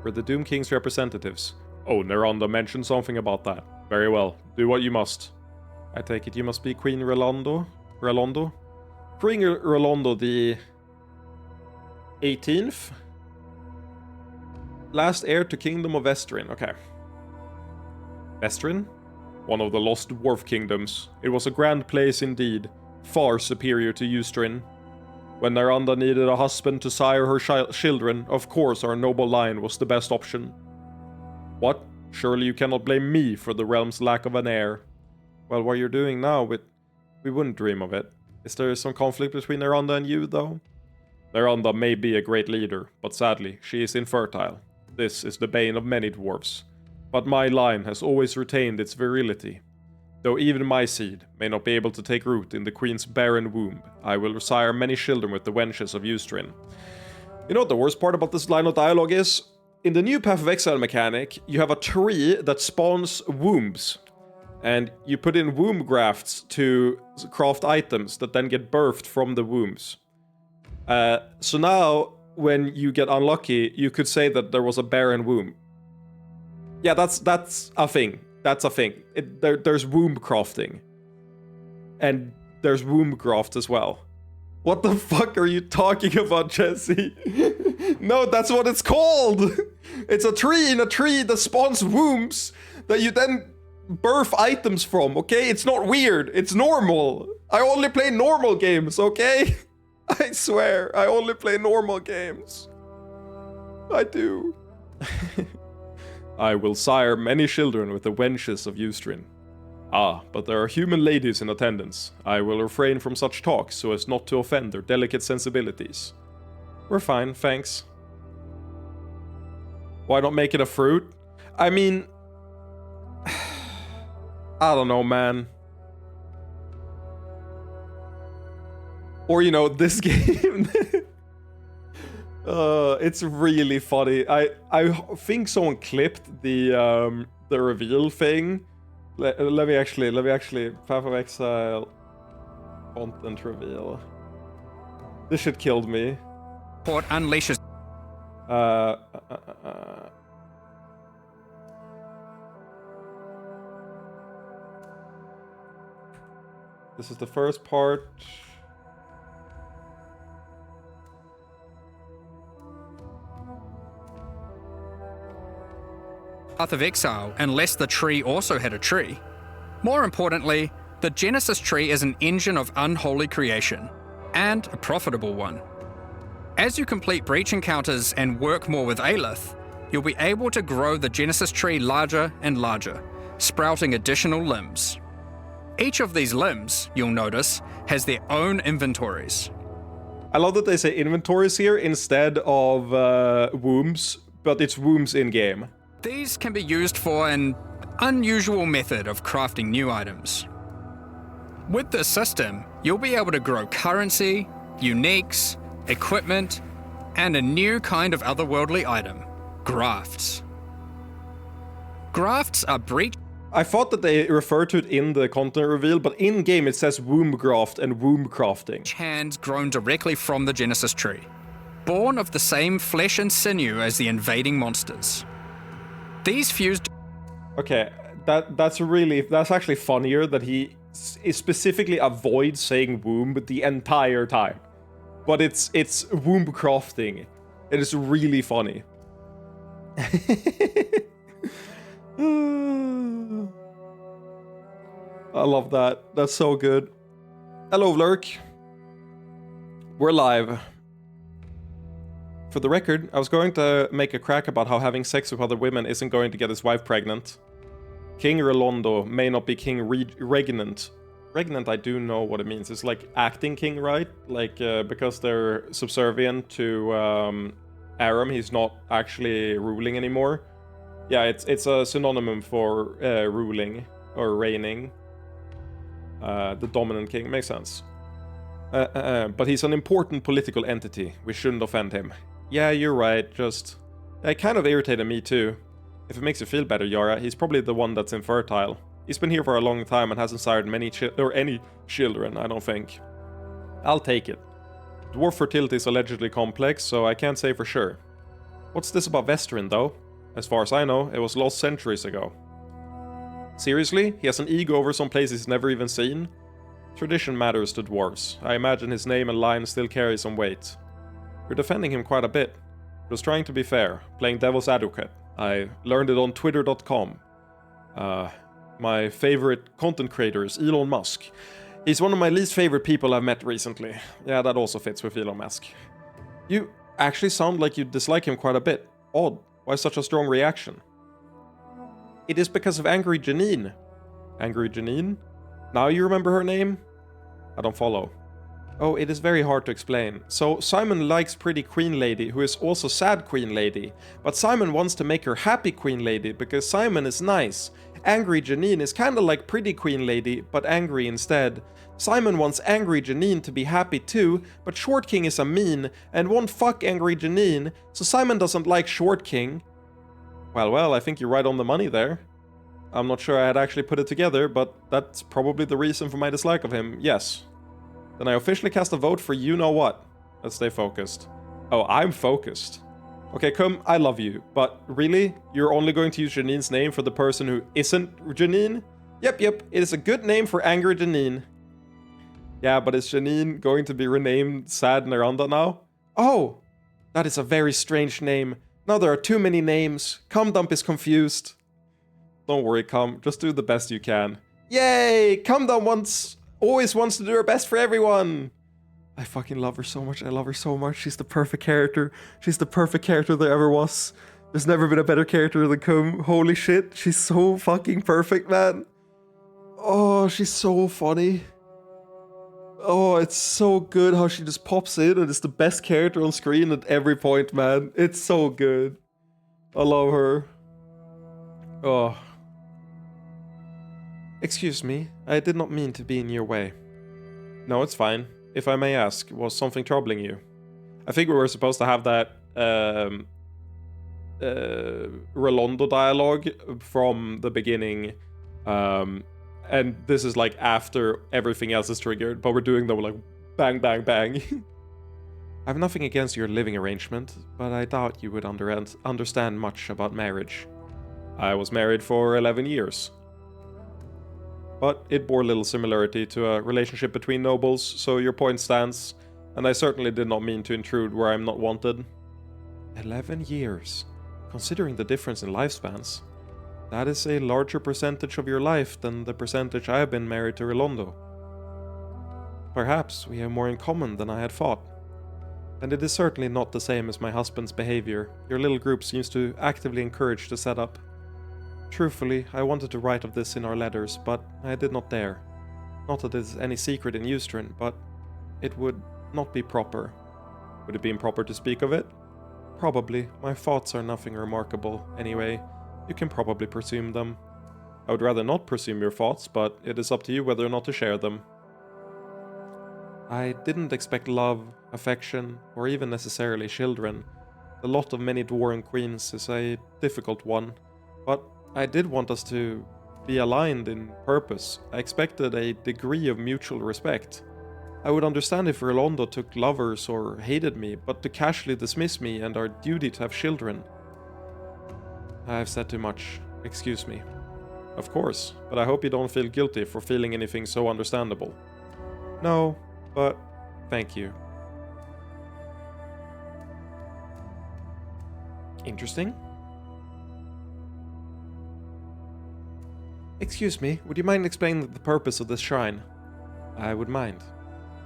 We're the Doom King's representatives. Oh, Neranda mentioned something about that. Very well, do what you must. I take it you must be Queen Relondo? Queen Relondo the 18th? Last heir to Kingdom of Vestrin, okay. Vestrin? One of the lost dwarf kingdoms. It was a grand place indeed, far superior to Eustrin. When Neranda needed a husband to sire her children, of course our noble line was the best option. What? Surely you cannot blame me for the realm's lack of an heir. Well, what you're doing now, we wouldn't dream of it. Is there some conflict between Neranda and you, though? Neranda may be a great leader, but sadly, she is infertile. This is the bane of many dwarves. But my line has always retained its virility. Though even my seed may not be able to take root in the queen's barren womb, I will sire many children with the wenches of Eustrin. You know what the worst part about this line of dialogue is? In the new Path of Exile mechanic, you have a tree that spawns wombs. And you put in womb grafts to craft items that then get birthed from the wombs. So now, when you get unlucky, you could say that there was a barren womb. Yeah, that's a thing. That's a thing. There's womb crafting. And there's womb graft as well. What the fuck are you talking about, Jesse? No, that's what it's called! It's a tree in a tree that spawns wombs that you then birth items from, okay? It's not weird. It's normal. I only play normal games, okay? I swear, I only play normal games. I do. I will sire many children with the wenches of Eustrin. Ah, but there are human ladies in attendance. I will refrain from such talk so as not to offend their delicate sensibilities. We're fine, thanks. Why not make it a fruit? I mean... I don't know, man. Or, you know, this game... it's really funny. I think someone clipped the reveal thing. Let me actually Path of Exile content reveal. This shit killed me. Port unleashes. This is the first part. Path of Exile, unless the tree also had a tree. More importantly, the Genesis tree is an engine of unholy creation, and a profitable one. As you complete breach encounters and work more with Aelith, you'll be able to grow the Genesis tree larger and larger, sprouting additional limbs. Each of these limbs, you'll notice, has their own inventories. I love that they say inventories here instead of wombs, but it's wombs in-game. These can be used for an unusual method of crafting new items. With this system, you'll be able to grow currency, uniques, equipment, and a new kind of otherworldly item, grafts. Grafts are breach. I thought that they referred to it in the content reveal, but in-game it says womb graft and womb crafting. Hands grown directly from the Genesis tree, born of the same flesh and sinew as the invading monsters. These fused. Okay, that's actually funnier that he specifically avoids saying womb the entire time. But it's womb crafting. It is really funny. I love that. That's so good. Hello, Lurk. We're live. For the record, I was going to make a crack about how having sex with other women isn't going to get his wife pregnant. King Relondo may not be King Regnant. Regnant, I do know what it means. It's like acting king, right? Like, because they're subservient to Aram, he's not actually ruling anymore. Yeah, it's a synonym for ruling or reigning. The dominant king, makes sense. But he's an important political entity. We shouldn't offend him. Yeah, you're right, just... It kind of irritated me too. If it makes you feel better, Yara, he's probably the one that's infertile. He's been here for a long time and hasn't sired any children, I don't think. I'll take it. Dwarf fertility is allegedly complex, so I can't say for sure. What's this about Vestrin, though? As far as I know, it was lost centuries ago. Seriously? He has an ego over some places he's never even seen? Tradition matters to dwarves. I imagine his name and line still carry some weight. You're defending him quite a bit. Just trying to be fair, playing devil's advocate. I learned it on twitter.com. My favorite content creator is Elon Musk. He's one of my least favorite people I've met recently. Yeah, that also fits with Elon Musk. You actually sound like you dislike him quite a bit. Odd. Why such a strong reaction? It is because of Angry Janine. Angry Janine? Now you remember her name? I don't follow. Oh, it is very hard to explain. So, Simon likes Pretty Queen Lady, who is also Sad Queen Lady. But Simon wants to make her Happy Queen Lady, because Simon is nice. Angry Janine is kinda like Pretty Queen Lady, but angry instead. Simon wants Angry Janine to be happy too, but Short King is a mean, and won't fuck Angry Janine, so Simon doesn't like Short King. Well, I think you're right on the money there. I'm not sure I had actually put it together, but that's probably the reason for my dislike of him, yes. Then I officially cast a vote for you-know-what. Let's stay focused. Oh, I'm focused. Okay, come, I love you, but really? You're only going to use Janine's name for the person who isn't Janine? Yep, it is a good name for Angry Janine. Yeah, but is Janine going to be renamed Sad Naranda now? Oh, that is a very strange name. Now there are too many names. Cumdump is confused. Don't worry, Cum, just do the best you can. Yay! Cumdump always wants to do her best for everyone! I fucking love her so much. I love her so much. She's the perfect character. She's the perfect character there ever was. There's never been a better character than Cum. Holy shit. She's so fucking perfect, man. Oh, she's so funny. Oh, it's so good how she just pops in and is the best character on screen at every point, man. It's so good. I love her. Oh. Excuse me. I did not mean to be in your way. No, it's fine. If I may ask, was something troubling you? I think we were supposed to have that Relondo dialogue from the beginning, and this is like after everything else is triggered, but we're doing them like bang, bang, bang. I have nothing against your living arrangement, but I doubt you would understand much about marriage. I was married for 11 years. But it bore little similarity to a relationship between nobles, so your point stands, and I certainly did not mean to intrude where I'm not wanted. 11 years. Considering the difference in lifespans, that is a larger percentage of your life than the percentage I have been married to Relondo. Perhaps we have more in common than I had thought. And it is certainly not the same as my husband's behavior. Your little group seems to actively encourage the setup. Truthfully, I wanted to write of this in our letters, but I did not dare. Not that it is any secret in Eustrin, but it would not be proper. Would it be improper to speak of it? Probably. My thoughts are nothing remarkable. Anyway, you can probably presume them. I would rather not presume your thoughts, but it is up to you whether or not to share them. I didn't expect love, affection, or even necessarily children. The lot of many dwarven queens is a difficult one, but I did want us to be aligned in purpose. I expected a degree of mutual respect. I would understand if Rolando took lovers or hated me, but to casually dismiss me and our duty to have children. I've said too much. Excuse me. Of course, but I hope you don't feel guilty for feeling anything so understandable. No, but thank you. Interesting. Excuse me, would you mind explaining the purpose of this shrine? I would mind.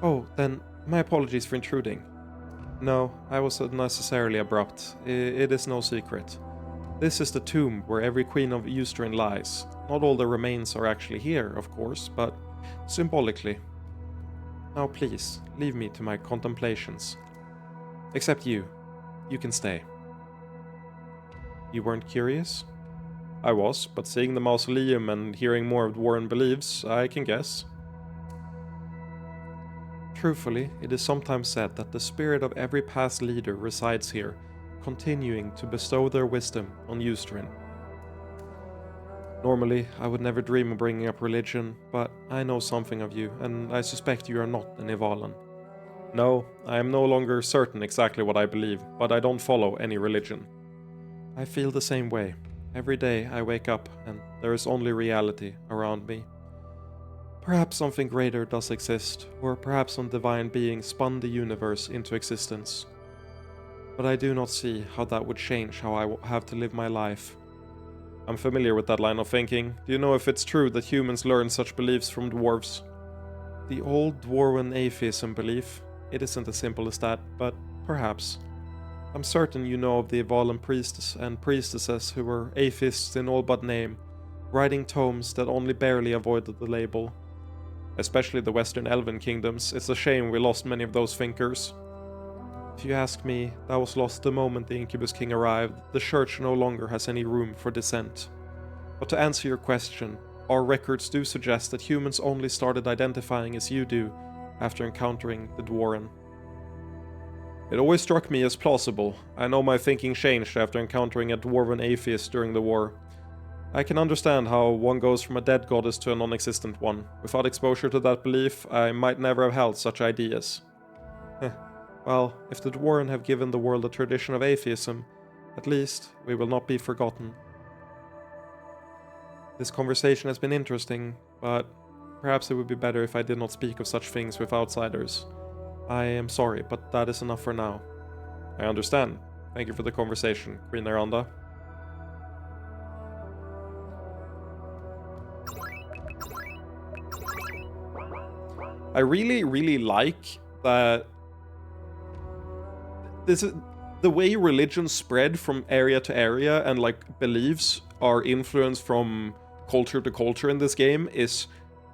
Oh, then, my apologies for intruding. No, I was unnecessarily abrupt. It is no secret. This is the tomb where every queen of Eustrin lies. Not all the remains are actually here, of course, but symbolically. Now please, leave me to my contemplations. Except you. You can stay. You weren't curious? I was, but seeing the mausoleum and hearing more of Dwarven beliefs, I can guess. Truthfully, it is sometimes said that the spirit of every past leader resides here, continuing to bestow their wisdom on Eustrin. Normally, I would never dream of bringing up religion, but I know something of you, and I suspect you are not an Ivalan. No, I am no longer certain exactly what I believe, but I don't follow any religion. I feel the same way. Every day I wake up and there is only reality around me. Perhaps something greater does exist, or perhaps some divine being spun the universe into existence. But I do not see how that would change how I have to live my life. I'm familiar with that line of thinking. Do you know if it's true that humans learn such beliefs from dwarves? The old dwarven atheism belief. It isn't as simple as that, but perhaps. I'm certain you know of the Ivalan priests and priestesses who were atheists in all but name, writing tomes that only barely avoided the label. Especially the Western Elven kingdoms, it's a shame we lost many of those thinkers. If you ask me, that was lost the moment the Incubus King arrived. The church no longer has any room for dissent. But to answer your question, our records do suggest that humans only started identifying as you do after encountering the Dwarven. It always struck me as plausible. I know my thinking changed after encountering a Dwarven atheist during the war. I can understand how one goes from a dead goddess to a non-existent one. Without exposure to that belief, I might never have held such ideas. Well, if the Dwarven have given the world a tradition of atheism, at least we will not be forgotten. This conversation has been interesting, but perhaps it would be better if I did not speak of such things with outsiders. I am sorry, but that is enough for now. I understand. Thank you for the conversation, Queen Aranda. I really like that this is the way religion spread from area to area and like beliefs are influenced from culture to culture in this game is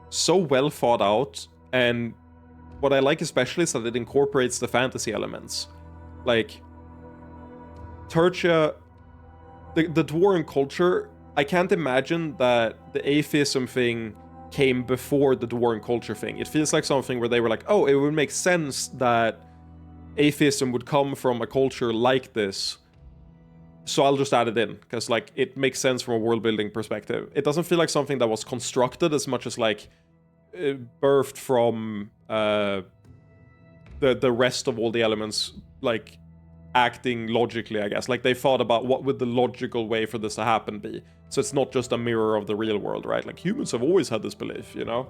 so well thought out, and what I like especially is that it incorporates the fantasy elements. Like Tertia, the Dwarven culture, I can't imagine that the atheism thing came before the Dwarven culture thing. It feels like something where they were like, oh, it would make sense that atheism would come from a culture like this, so I'll just add it in, because like it makes sense from a world building perspective. It doesn't feel like something that was constructed as much as like birthed from the rest of all the elements, like acting logically, I guess. Like they thought about what would the logical way for this to happen be. So it's not just a mirror of the real world, right? Like humans have always had this belief, you know?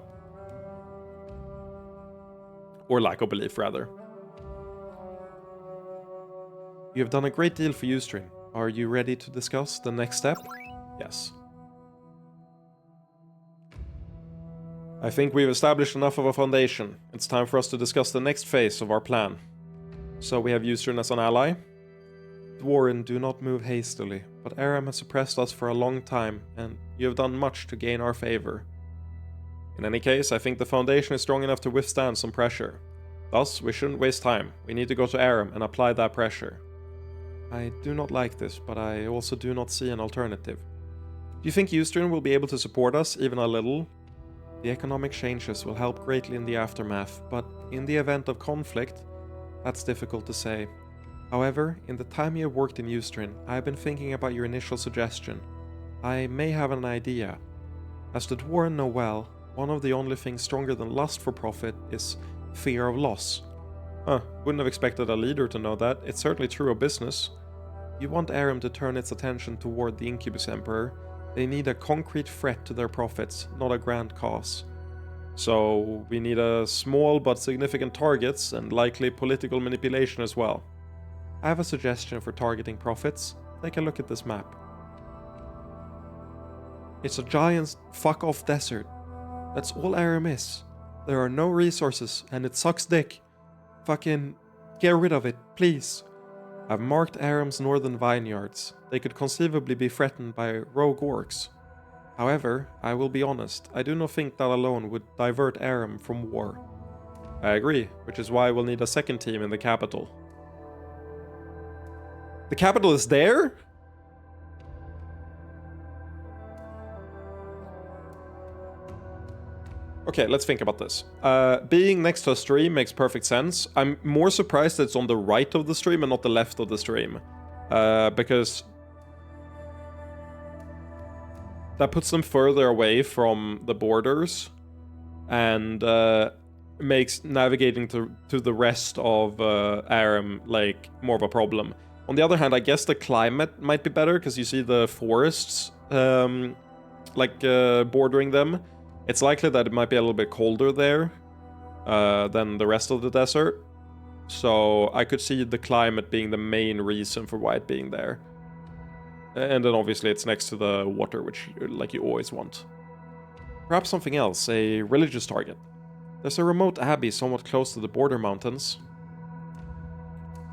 Or lack of belief, rather. You have done a great deal for Eustrin. Are you ready to discuss the next step? Yes. I think we've established enough of a foundation. It's time for us to discuss the next phase of our plan. So we have Eustrin as an ally. Dwarven, do not move hastily, but Aram has oppressed us for a long time, and you have done much to gain our favor. In any case, I think the foundation is strong enough to withstand some pressure. Thus, we shouldn't waste time. We need to go to Aram and apply that pressure. I do not like this, but I also do not see an alternative. Do you think Eustrin will be able to support us, even a little? The economic changes will help greatly in the aftermath, but in the event of conflict, that's difficult to say. However, in the time you have worked in Eustrin, I have been thinking about your initial suggestion. I may have an idea. As the Dwarven know well, one of the only things stronger than lust for profit is fear of loss. Wouldn't have expected a leader to know that. It's certainly true of business. You want Aram to turn its attention toward the Incubus Emperor. They need a concrete threat to their profits, not a grand cause. So we need a small but significant targets and likely political manipulation as well. I have a suggestion for targeting profits. Take a look at this map. It's a giant fuck-off desert. That's all Aram is. There are no resources, and it sucks dick. Fucking get rid of it, please. I've marked Aram's northern vineyards. They could conceivably be threatened by rogue orcs. However, I will be honest, I do not think that alone would divert Aram from war. I agree, which is why we'll need a second team in the capital. The capital is there? Okay, let's think about this. Being next to a stream makes perfect sense. I'm more surprised that it's on the right of the stream and not the left of the stream. Because that puts them further away from the borders and makes navigating to the rest of Aram like more of a problem. On the other hand, I guess the climate might be better because you see the forests bordering them. It's likely that it might be a little bit colder there than the rest of the desert. So I could see the climate being the main reason for why it being there. And then obviously it's next to the water, which like you always want. Perhaps something else, a religious target. There's a remote abbey somewhat close to the border mountains.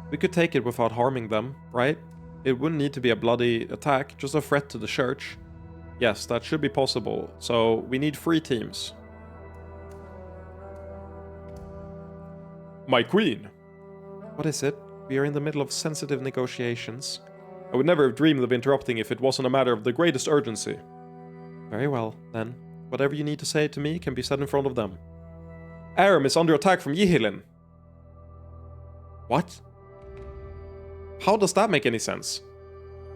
We could take it without harming them, right? It wouldn't need to be a bloody attack, just a threat to the church. Yes, that should be possible. So we need 3 teams. My queen! What is it? We are in the middle of sensitive negotiations. I would never have dreamed of interrupting if it wasn't a matter of the greatest urgency. Very well, then. Whatever you need to say to me can be said in front of them. Aram is under attack from Yihilin. What? How does that make any sense?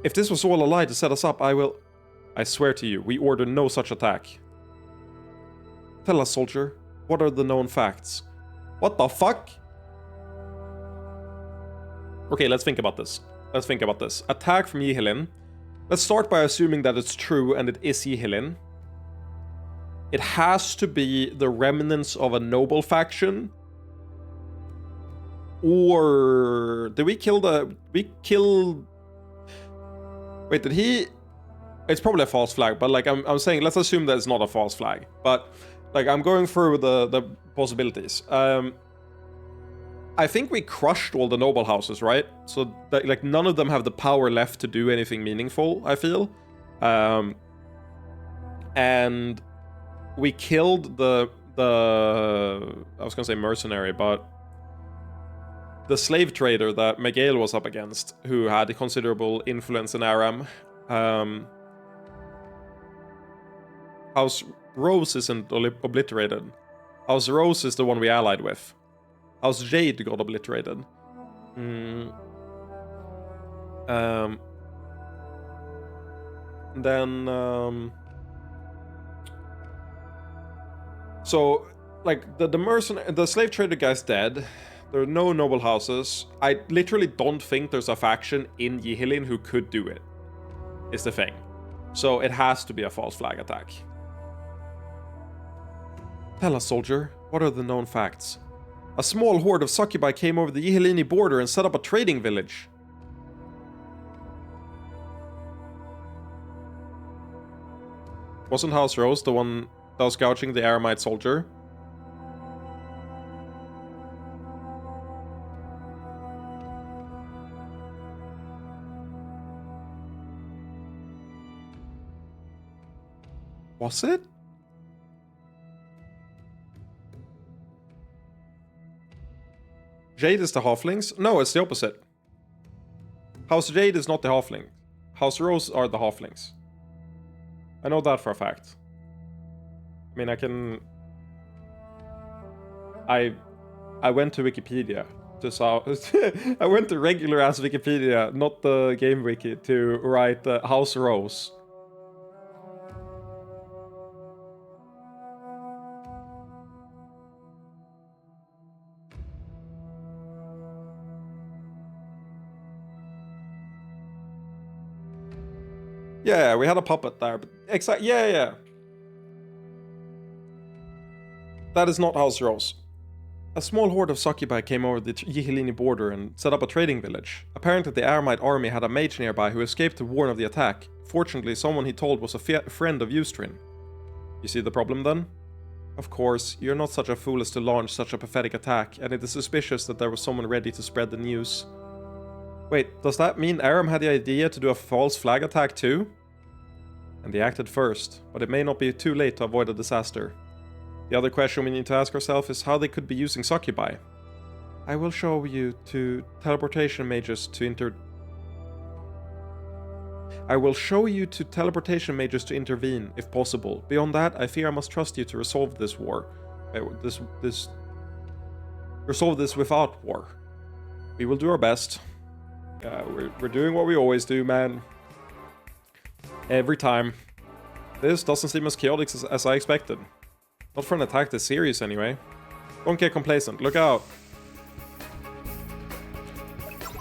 If this was all a lie to set us up, I swear to you, we order no such attack. Tell us, soldier, what are the known facts? What the fuck? Okay, let's think about this. Attack from Yihilin. Let's start by assuming that it's true and it is Yihilin. It has to be the remnants of a noble faction. Or did we kill Wait, did he? It's probably a false flag, but like I'm saying, let's assume that it's not a false flag. But like I'm going through the possibilities. I think we crushed all the noble houses, right? So that, like none of them have the power left to do anything meaningful, I feel. And we killed the I was gonna say mercenary, but the slave trader that Miguel was up against, who had a considerable influence in Aram. House Rose isn't obliterated. House Rose is the one we allied with. House Jade got obliterated. So, like, the slave trader guy's dead. There are no noble houses. I literally don't think there's a faction in Yihilin who could do it, is the thing. So it has to be a false flag attack. Tell us, soldier, what are the known facts? A small horde of succubi came over the Yihilini border and set up a trading village. Wasn't House Rose the one that was gouging the Aramite soldier? Was it? Jade is the halflings? No, it's the opposite. House Jade is not the halfling. House Rose are the halflings. I know that for a fact. I mean, I can... I went to Wikipedia to I went to regular ass Wikipedia, not the game wiki, to write House Rose. Yeah, we had a puppet there, but yeah. That is not House Rose. A small horde of succubi came over the Yihilini border and set up a trading village. Apparently the Aramite army had a mage nearby who escaped to warn of the attack. Fortunately, someone he told was a friend of Eustrin. You see the problem then? Of course, you're not such a fool as to launch such a pathetic attack, and it is suspicious that there was someone ready to spread the news. Wait, does that mean Aram had the idea to do a false flag attack too? And they acted first, but it may not be too late to avoid a disaster. The other question we need to ask ourselves is how they could be using succubi. I will show you to teleportation mages to intervene, if possible. Beyond that, I fear I must trust you to resolve this war. Resolve this without war. We will do our best. We're doing what we always do, man. Every time. This doesn't seem as chaotic as I expected. Not for an attack this serious, anyway. Don't get complacent. Look out.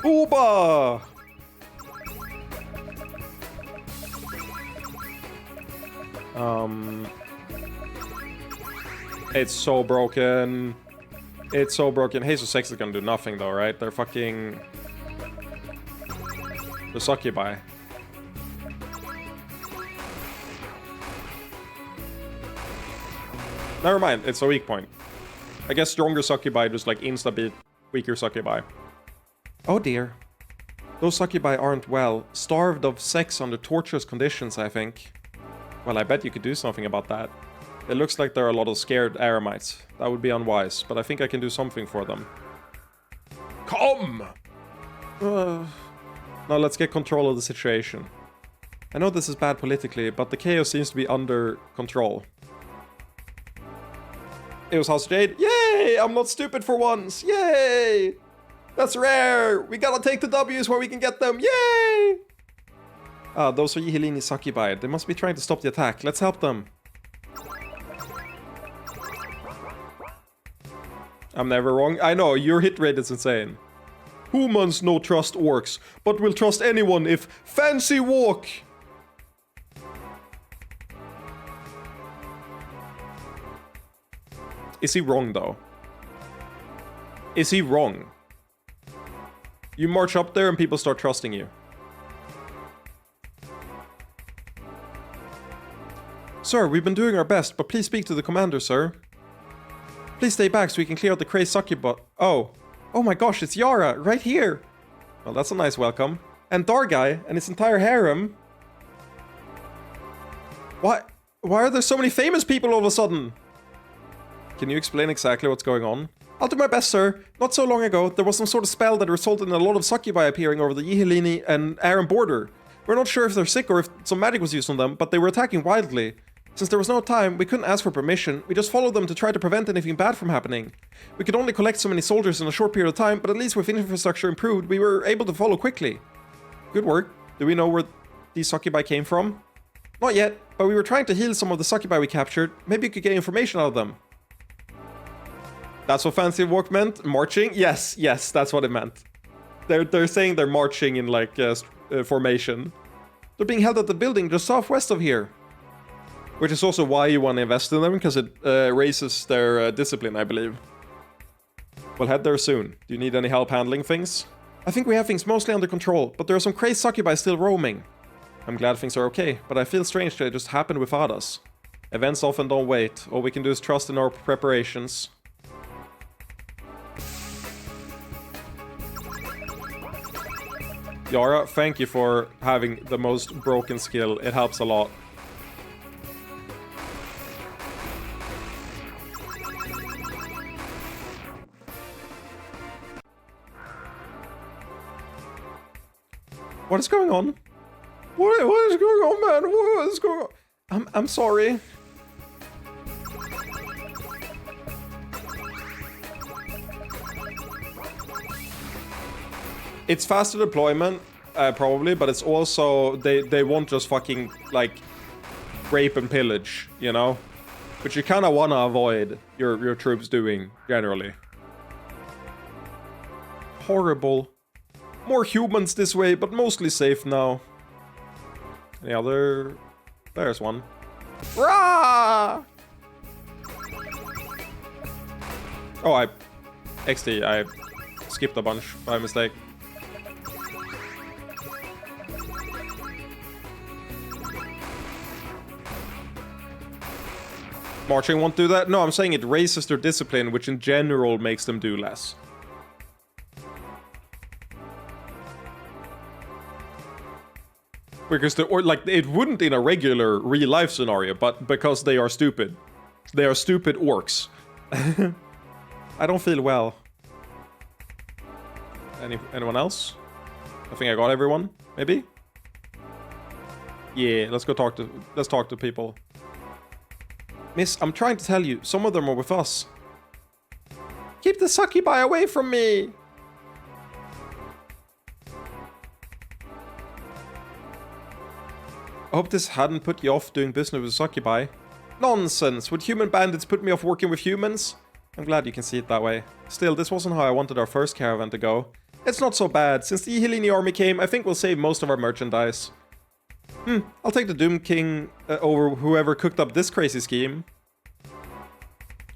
Booba! It's so broken. It's so broken. Hazel 6 is gonna do nothing, though, right? They're fucking... The succubi. Never mind, it's a weak point. I guess stronger succubi just like insta-beat weaker succubi. Oh dear. Those succubi aren't well. Starved of sex under torturous conditions, I think. Well, I bet you could do something about that. It looks like there are a lot of scared Aramites. That would be unwise, but I think I can do something for them. Come! Now let's get control of the situation. I know this is bad politically, but the chaos seems to be under control. It was House Jade. Yay! I'm not stupid for once. Yay! That's rare. We gotta take the W's where we can get them. Yay! Those are Yihilini succubi. They must be trying to stop the attack. Let's help them. I'm never wrong. I know, your hit rate is insane. Humans no trust orcs, but will trust anyone if fancy walk. Is he wrong, though? Is he wrong? You march up there and people start trusting you. Sir, we've been doing our best, but please speak to the commander, sir. Please stay back so we can clear out the crazed succubi. Oh my gosh, it's Yara, right here! Well, that's a nice welcome. And Dargai and his entire harem. Why are there so many famous people all of a sudden? Can you explain exactly what's going on? I'll do my best, sir. Not so long ago, there was some sort of spell that resulted in a lot of succubi appearing over the Yihilini and Aram border. We're not sure if they're sick or if some magic was used on them, but they were attacking wildly. Since there was no time, we couldn't ask for permission. We just followed them to try to prevent anything bad from happening. We could only collect so many soldiers in a short period of time, but at least with infrastructure improved, we were able to follow quickly. Good work. Do we know where these succubi came from? Not yet, but we were trying to heal some of the succubi we captured. Maybe you could get information out of them. That's what fancy walk meant? Marching? Yes, that's what it meant. They're saying they're marching in like formation. They're being held at the building just southwest of here. Which is also why you want to invest in them, because it raises their discipline, I believe. We'll head there soon. Do you need any help handling things? I think we have things mostly under control, but there are some crazed succubi still roaming. I'm glad things are okay, but I feel strange that it just happened without us. Events often don't wait. All we can do is trust in our preparations. Yara, thank you for having the most broken skill. It helps a lot. What is going on? What is going on, man? What is going on? I'm sorry. It's faster deployment, probably, but it's also they won't just fucking like rape and pillage, you know, which you kind of want to avoid your troops doing generally. Horrible. More humans this way, but mostly safe now. Any other? There's one. Rah! Oh, XD, I skipped a bunch by mistake. Marching won't do that? No, I'm saying it raises their discipline, which in general makes them do less. Because it wouldn't in a regular real-life scenario, but because they are stupid. They are stupid orcs. I don't feel well. Anyone else? I think I got everyone, maybe? Yeah, let's talk to people. Miss, I'm trying to tell you, some of them are with us. Keep the succubi away from me! I hope this hadn't put you off doing business with succubi. Nonsense! Would human bandits put me off working with humans? I'm glad you can see it that way. Still, this wasn't how I wanted our first caravan to go. It's not so bad. Since the Ihilini army came, I think we'll save most of our merchandise. I'll take the Doom King over whoever cooked up this crazy scheme.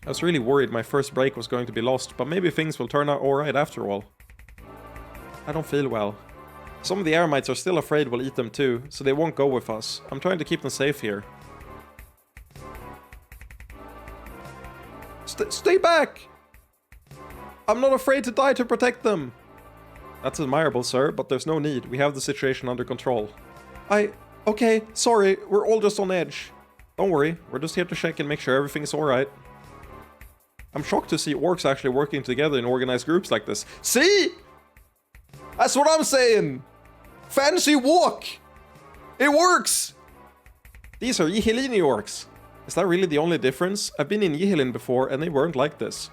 I was really worried my first break was going to be lost, but maybe things will turn out alright after all. I don't feel well. Some of the Aramites are still afraid we'll eat them too, so they won't go with us. I'm trying to keep them safe here. Stay back! I'm not afraid to die to protect them! That's admirable, sir, but there's no need. We have the situation under control. Okay, sorry, we're all just on edge. Don't worry, we're just here to check and make sure everything's alright. I'm shocked to see orcs actually working together in organized groups like this. See? That's what I'm saying! Fancy walk! It works! These are Ihilini orcs. Is that really the only difference? I've been in Yihilin before and they weren't like this.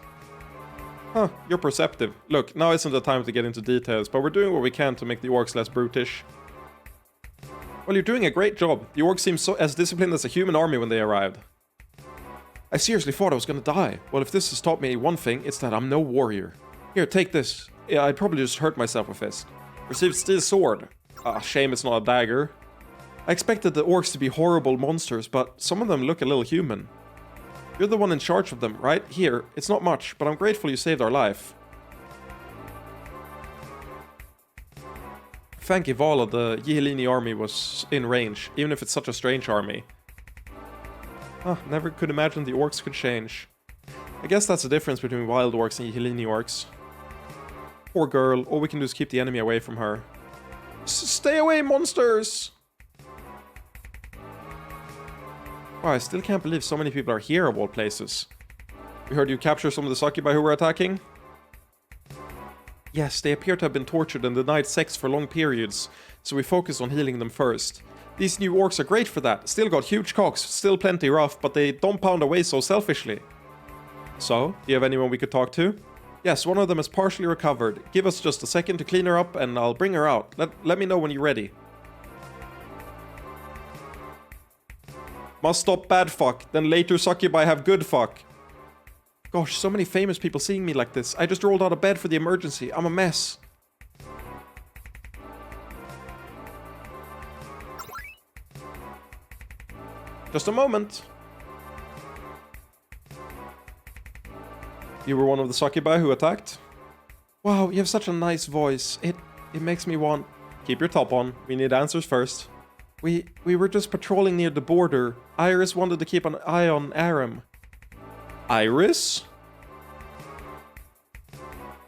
Huh, you're perceptive. Look, now isn't the time to get into details, but we're doing what we can to make the orcs less brutish. Well, you're doing a great job. The orcs seem as disciplined as a human army when they arrived. I seriously thought I was gonna die. Well, if this has taught me one thing, it's that I'm no warrior. Here, take this. Yeah, I'd probably just hurt myself with this. Received steel sword. Shame it's not a dagger. I expected the orcs to be horrible monsters, but some of them look a little human. You're the one in charge of them, right? Here, it's not much, but I'm grateful you saved our life. Thank Ivala, the Yihilini army was in range, even if it's such a strange army. Never could imagine the orcs could change. I guess that's the difference between wild orcs and Yihilini orcs. Poor girl, all we can do is keep the enemy away from her. Stay away, monsters! Wow, I still can't believe so many people are here of all places. We heard you capture some of the succubi who were attacking? Yes, they appear to have been tortured and denied sex for long periods, so we focused on healing them first. These new orcs are great for that. Still got huge cocks, still plenty rough, but they don't pound away so selfishly. So, do you have anyone we could talk to? Yes, one of them is partially recovered. Give us just a second to clean her up and I'll bring her out. Let me know when you're ready. Must stop bad fuck, then later succubi have good fuck. Gosh, so many famous people seeing me like this. I just rolled out of bed for the emergency. I'm a mess. Just a moment. You were one of the succubi who attacked? Wow, you have such a nice voice. It makes me want... Keep your top on. We need answers first. We were just patrolling near the border. Iris wanted to keep an eye on Aram. Iris?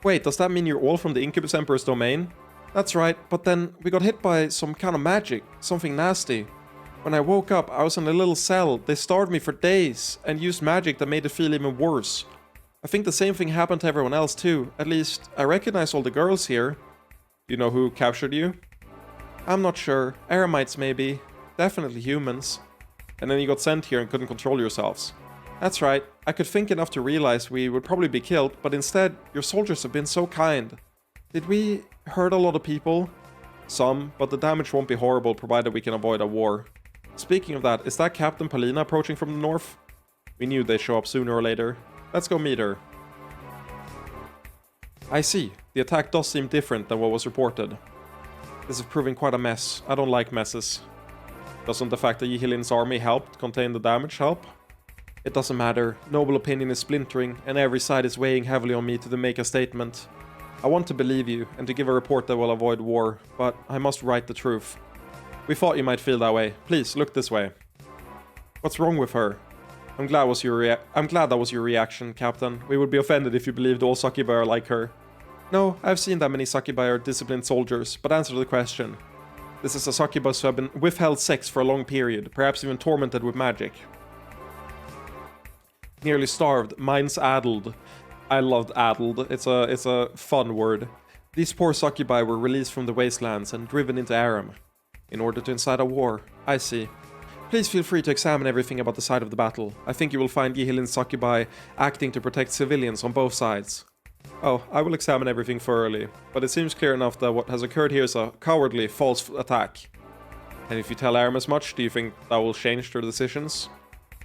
Wait, does that mean you're all from the Incubus Emperor's domain? That's right, but then we got hit by some kind of magic. Something nasty. When I woke up, I was in a little cell. They starved me for days and used magic that made it feel even worse. I think the same thing happened to everyone else too. At least, I recognize all the girls here. Do you know who captured you? I'm not sure. Eremites maybe. Definitely humans. And then you got sent here and couldn't control yourselves. That's right. I could think enough to realize we would probably be killed, but instead, your soldiers have been so kind. Did we hurt a lot of people? Some, but the damage won't be horrible provided we can avoid a war. Speaking of that, is that Captain Polina approaching from the north? We knew they'd show up sooner or later. Let's go meet her. I see. The attack does seem different than what was reported. This is proving quite a mess. I don't like messes. Doesn't the fact that Yihilin's army helped contain the damage help? It doesn't matter. Noble opinion is splintering, and every side is weighing heavily on me to make a statement. I want to believe you, and to give a report that will avoid war, but I must write the truth. We thought you might feel that way. Please, look this way. What's wrong with her? I'm glad that was your reaction, Captain. We would be offended if you believed all succubi are like her. No, I've seen that many succubi are disciplined soldiers, but answer the question. This is a succubus who have been withheld sex for a long period, perhaps even tormented with magic. Nearly starved, minds addled. I loved addled, it's a fun word. These poor succubi were released from the wastelands and driven into Aram. In order to incite a war, I see. Please feel free to examine everything about the side of the battle. I think you will find Yihilin's succubi acting to protect civilians on both sides. Oh, I will examine everything thoroughly, but it seems clear enough that what has occurred here is a cowardly, false attack. And if you tell Aram as much, do you think that will change their decisions?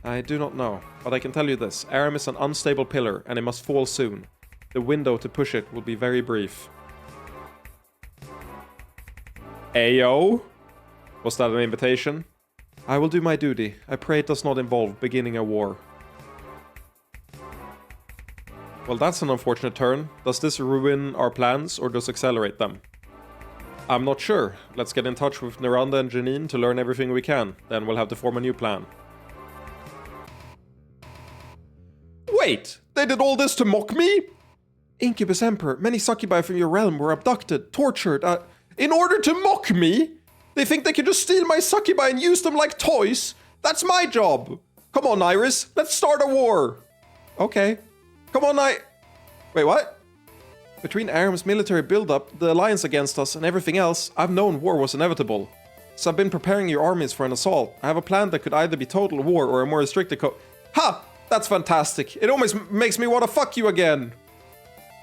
I do not know, but I can tell you this. Aram is an unstable pillar, and it must fall soon. The window to push it will be very brief. Ayo? Was that an invitation? I will do my duty. I pray it does not involve beginning a war. Well, that's an unfortunate turn. Does this ruin our plans or does accelerate them? I'm not sure. Let's get in touch with Neranda and Janine to learn everything we can. Then we'll have to form a new plan. Wait! They did all this to mock me? Incubus Emperor, many succubi from your realm were abducted, tortured, in order to mock me? They think they can just steal my succubi and use them like toys? That's my job! Come on, Iris, let's start a war! Okay. Come on, Wait, what? Between Aram's military buildup, the alliance against us, and everything else, I've known war was inevitable. So I've been preparing your armies for an assault. I have a plan that could either be total war or a more restricted Ha! That's fantastic. It almost makes me want to fuck you again.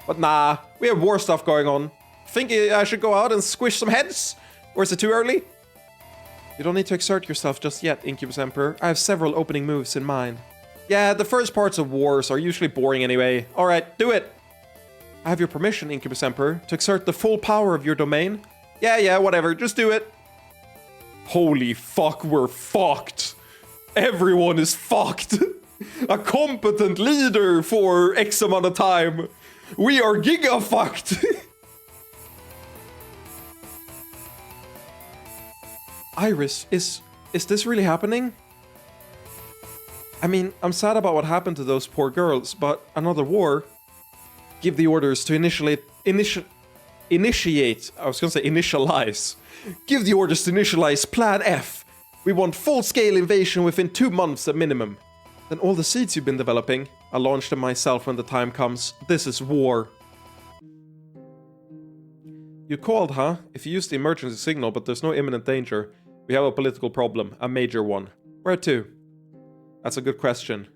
But nah, we have war stuff going on. Think I should go out and squish some heads? Or is it too early? You don't need to exert yourself just yet, Incubus Emperor. I have several opening moves in mind. Yeah, the first parts of wars are usually boring anyway. Alright, do it! I have your permission, Incubus Emperor, to exert the full power of your domain. Yeah, whatever, just do it. Holy fuck, we're fucked. Everyone is fucked. A competent leader for X amount of time. We are giga-fucked. Iris, is this really happening? I mean, I'm sad about what happened to those poor girls, but another war? Give the orders to initiate, I was gonna say initialize. Give the orders to initialize Plan F. We want full-scale invasion within 2 months at minimum. Then all the seeds you've been developing, I'll launch them myself when the time comes. This is war. You called, huh? If you use the emergency signal, but there's no imminent danger, we have a political problem, a major one. Where to? That's a good question.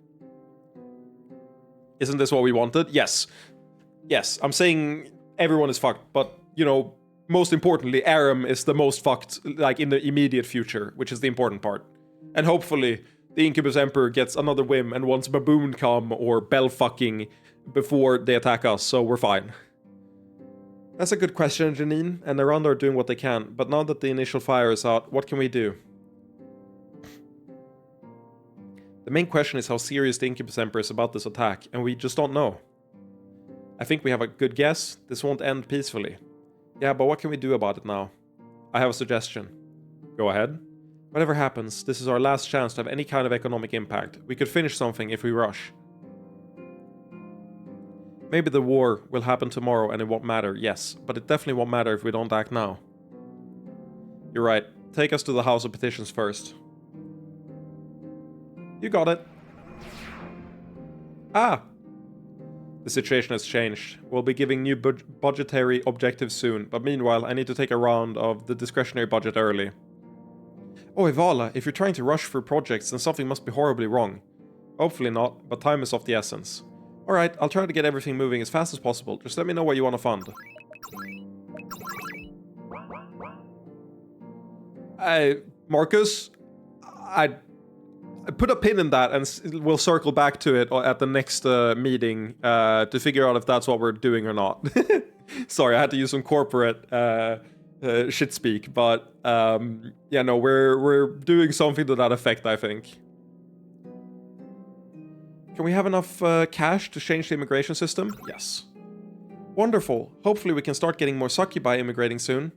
Isn't this what we wanted? Yes. Yes, I'm saying everyone is fucked, but, you know, most importantly, Aram is the most fucked, like, in the immediate future, which is the important part. And hopefully, the Incubus Emperor gets another whim and wants Baboon come or Bell fucking before they attack us, so we're fine. That's a good question, Janine, and Neranda are doing what they can, but now that the initial fire is out, what can we do? The main question is how serious the Incubus Emperor is about this attack, and we just don't know. I think we have a good guess. This won't end peacefully. Yeah, but what can we do about it now? I have a suggestion. Go ahead. Whatever happens, this is our last chance to have any kind of economic impact. We could finish something if we rush. Maybe the war will happen tomorrow and it won't matter, yes, but it definitely won't matter if we don't act now. You're right. Take us to the House of Petitions first. You got it. Ah! The situation has changed. We'll be giving new budgetary objectives soon, but meanwhile, I need to take a round of the discretionary budget early. Oh, Ivala, if you're trying to rush through projects, then something must be horribly wrong. Hopefully not, but time is of the essence. Alright, I'll try to get everything moving as fast as possible. Just let me know what you want to fund. Marcus, I put a pin in that and we'll circle back to it at the next meeting to figure out if that's what we're doing or not. Sorry, I had to use some corporate shit speak, but yeah, no, we're doing something to that effect, I think. Can we have enough cash to change the immigration system? Yes. Wonderful. Hopefully we can start getting more succubi immigrating soon.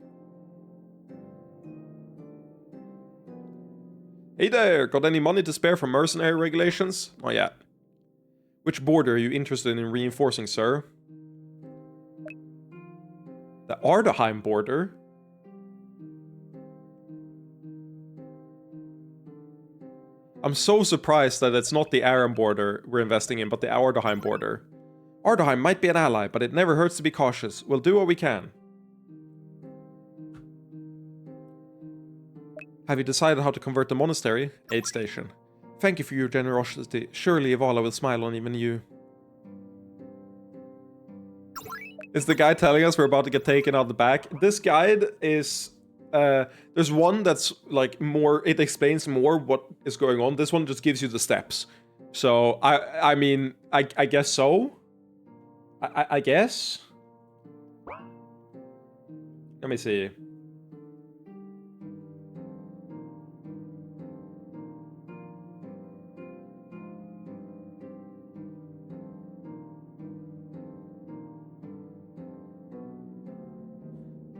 Hey there, got any money to spare for mercenary regulations? Not yet. Which border are you interested in reinforcing, sir? The Ardaheim border? I'm so surprised that it's not the Aram border we're investing in, but the Ardaheim border. Ardaheim might be an ally, but it never hurts to be cautious. We'll do what we can. Have you decided how to convert the monastery? Aid station. Thank you for your generosity. Surely Ivala will smile on even you. Is the guy telling us we're about to get taken out the back? This guide is... there's one that's like more... It explains more what is going on. This one just gives you the steps. So, I mean, I guess so. I guess? Let me see.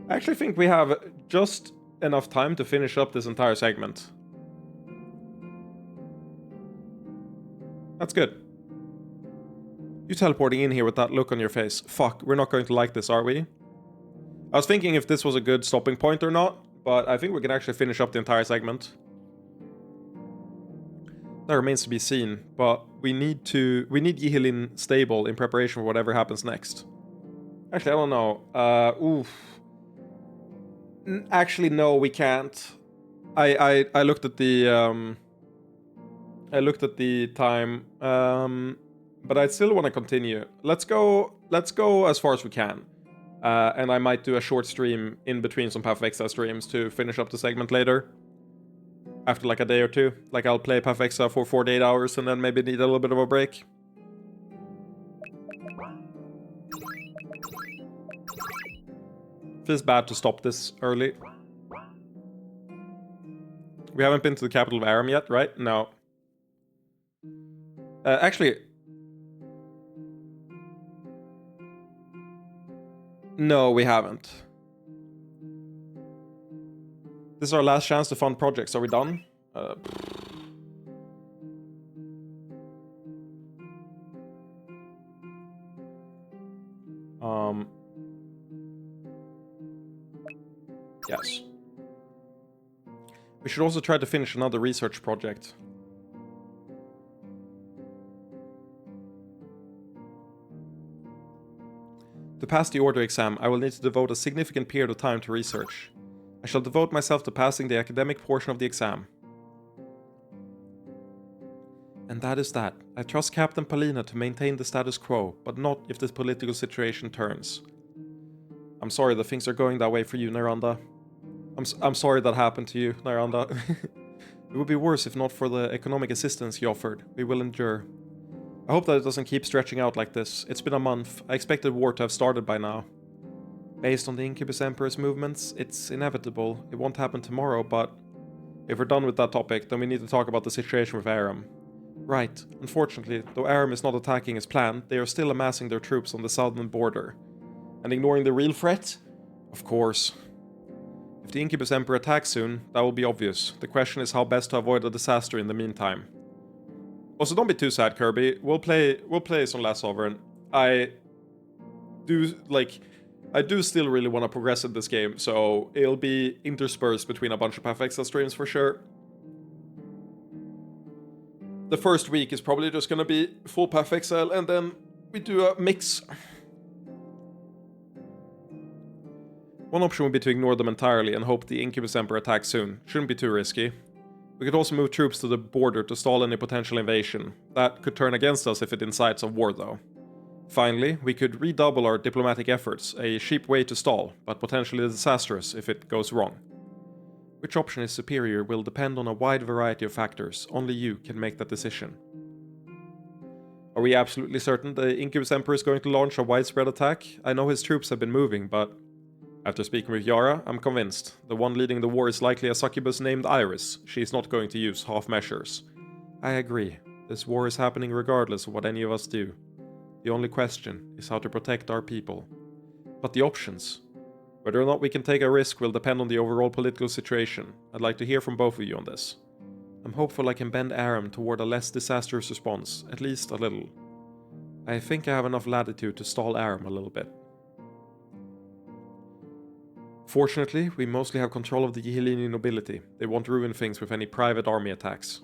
I actually think we have just enough time to finish up this entire segment. That's good. You teleporting in here with that look on your face. Fuck, we're not going to like this, are we? I was thinking if this was a good stopping point or not, but I think we can actually finish up the entire segment. That remains to be seen, but we need Yihilin stable in preparation for whatever happens next. Actually, I don't know. Oof. Actually, no, we can't. I looked at the time, but I still want to continue. Let's go as far as we can, and I might do a short stream in between some Path of Exile streams to finish up the segment later. After like a day or two, like I'll play Path of Exile for 48 hours and then maybe need a little bit of a break. Feels bad to stop this early. We haven't been to the capital of Aram yet, right? No. Actually... No, we haven't. This is our last chance to fund projects. Are we done? Yes. We should also try to finish another research project. To pass the order exam, I will need to devote a significant period of time to research. I shall devote myself to passing the academic portion of the exam. And that is that. I trust Captain Palina to maintain the status quo, but not if this political situation turns. I'm sorry that things are going that way for you, Nyranda. I'm sorry that happened to you, Nyranda. It would be worse if not for the economic assistance you offered. We will endure. I hope that it doesn't keep stretching out like this. It's been a month. I expected war to have started by now. Based on the Incubus Emperor's movements, it's inevitable. It won't happen tomorrow, but... If we're done with that topic, then we need to talk about the situation with Aram. Right. Unfortunately, though Aram is not attacking as planned, they are still amassing their troops on the southern border. And ignoring the real threat? Of course. If the Incubus Emperor attacks soon, that will be obvious. The question is how best to avoid a disaster in the meantime. Also, don't be too sad, Kirby. We'll play some last Sovereign. I do still really want to progress in this game, so it'll be interspersed between a bunch of Path of Exile streams for sure. The first week is probably just gonna be full Path of Exile, and then we do a mix? One option would be to ignore them entirely and hope the Incubus Emperor attacks soon. Shouldn't be too risky. We could also move troops to the border to stall any potential invasion. That could turn against us if it incites a war, though. Finally, we could redouble our diplomatic efforts, a cheap way to stall, but potentially disastrous if it goes wrong. Which option is superior will depend on a wide variety of factors. Only you can make that decision. Are we absolutely certain the Incubus Emperor is going to launch a widespread attack? I know his troops have been moving, but after speaking with Yara, I'm convinced. The one leading the war is likely a succubus named Iris. She's not going to use half measures. I agree. This war is happening regardless of what any of us do. The only question is how to protect our people. But the options? Whether or not we can take a risk will depend on the overall political situation. I'd like to hear from both of you on this. I'm hopeful I can bend Aram toward a less disastrous response, at least a little. I think I have enough latitude to stall Aram a little bit. Fortunately, we mostly have control of the Yihilini nobility. They won't ruin things with any private army attacks.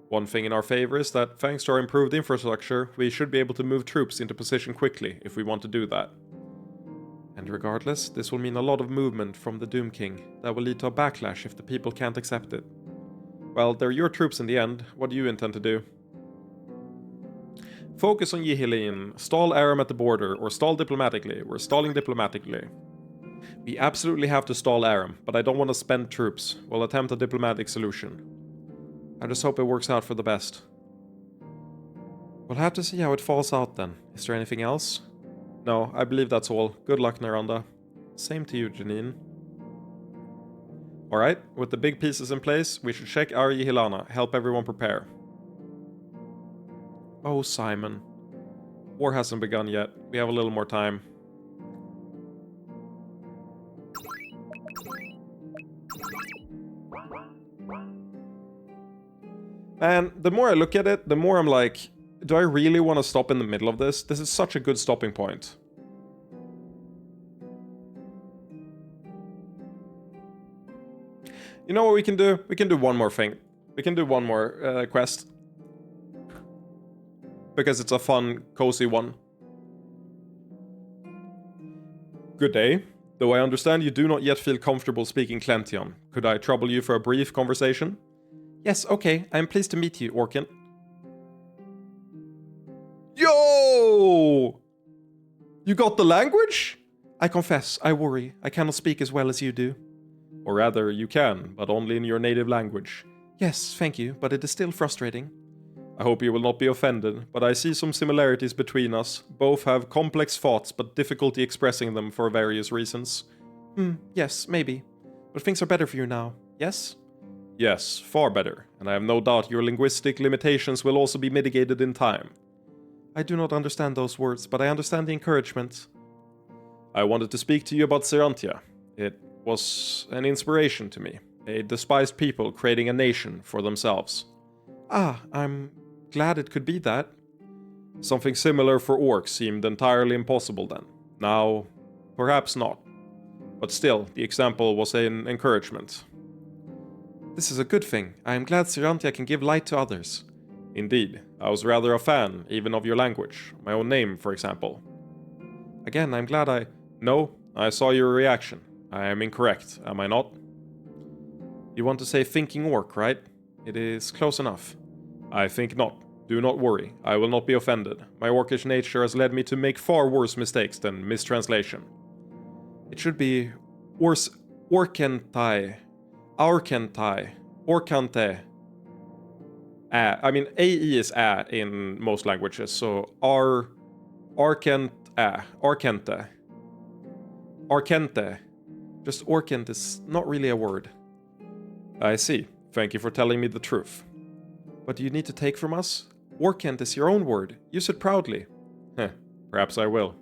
One thing in our favor is that, thanks to our improved infrastructure, we should be able to move troops into position quickly if we want to do that. And regardless, this will mean a lot of movement from the Doom King that will lead to a backlash if the people can't accept it. Well, they're your troops in the end. What do you intend to do? Focus on Yihilin, stall Aram at the border, or stall diplomatically. We're stalling diplomatically. We absolutely have to stall Aram, but I don't want to spend troops. We'll attempt a diplomatic solution. I just hope it works out for the best. We'll have to see how it falls out then. Is there anything else? No, I believe that's all. Good luck, Naranda. Same to you, Janine. Alright, with the big pieces in place, we should check our Yihilana, help everyone prepare. Oh, Simon. War hasn't begun yet. We have a little more time. And the more I look at it, the more I'm like, do I really want to stop in the middle of this? This is such a good stopping point. You know what we can do? We can do one more thing. We can do one more quest. Because it's a fun, cozy one. Good day. Though I understand you do not yet feel comfortable speaking Clentian, could I trouble you for a brief conversation? Yes, okay. I am pleased to meet you, Orkin. Yo! You got the language? I confess, I worry. I cannot speak as well as you do. Or rather, you can, but only in your native language. Yes, thank you, but it is still frustrating. I hope you will not be offended, but I see some similarities between us. Both have complex thoughts, but difficulty expressing them for various reasons. Yes, maybe. But things are better for you now, yes? Yes, far better, and I have no doubt your linguistic limitations will also be mitigated in time. I do not understand those words, but I understand the encouragement. I wanted to speak to you about Serantia. It was an inspiration to me, a despised people creating a nation for themselves. Ah, I'm glad it could be that. Something similar for orcs seemed entirely impossible then. Now, perhaps not. But still, the example was an encouragement. This is a good thing. I am glad Serantia can give light to others. Indeed, I was rather a fan, even of your language. My own name, for example. Again, I'm glad I... No, I saw your reaction. I am incorrect, am I not? You want to say thinking orc, right? It is close enough. I think not. Do not worry. I will not be offended. My orcish nature has led me to make far worse mistakes than mistranslation. It should be... Orkentai. Aurkentai. Orkante. I mean, AE is A in most languages, so Arkente. Arkente. Just Orkent is not really a word. I see. Thank you for telling me the truth. What do you need to take from us? Orkent is your own word. Use it proudly. Perhaps I will.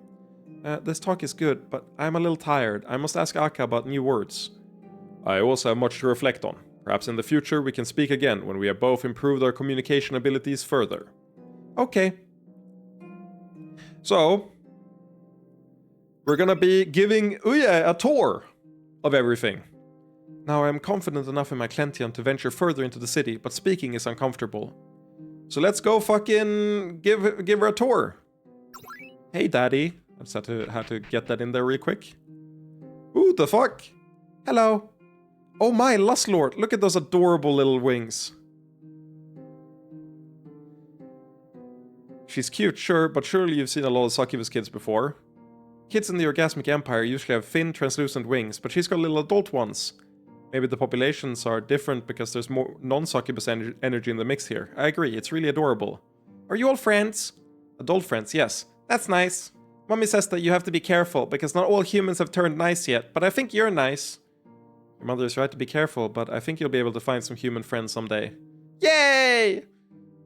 This talk is good, but I'm a little tired. I must ask Akka about new words. I also have much to reflect on. Perhaps in the future we can speak again when we have both improved our communication abilities further. Okay. So, we're gonna be giving Uye a tour of everything. Now I am confident enough in my Clentian to venture further into the city, but speaking is uncomfortable. So let's go fucking give her a tour. Hey, Daddy. I just had to get that in there real quick. Ooh, the fuck? Hello. Oh my, Lustlord. Look at those adorable little wings. She's cute, sure, but surely you've seen a lot of succubus kids before. Kids in the Orgasmic Empire usually have thin, translucent wings, but she's got little adult ones. Maybe the populations are different because there's more non-succubus energy in the mix here. I agree, it's really adorable. Are you all friends? Adult friends, yes. That's nice. Mommy says that you have to be careful, because not all humans have turned nice yet, but I think you're nice. Your mother is right to be careful, but I think you'll be able to find some human friends someday. Yay!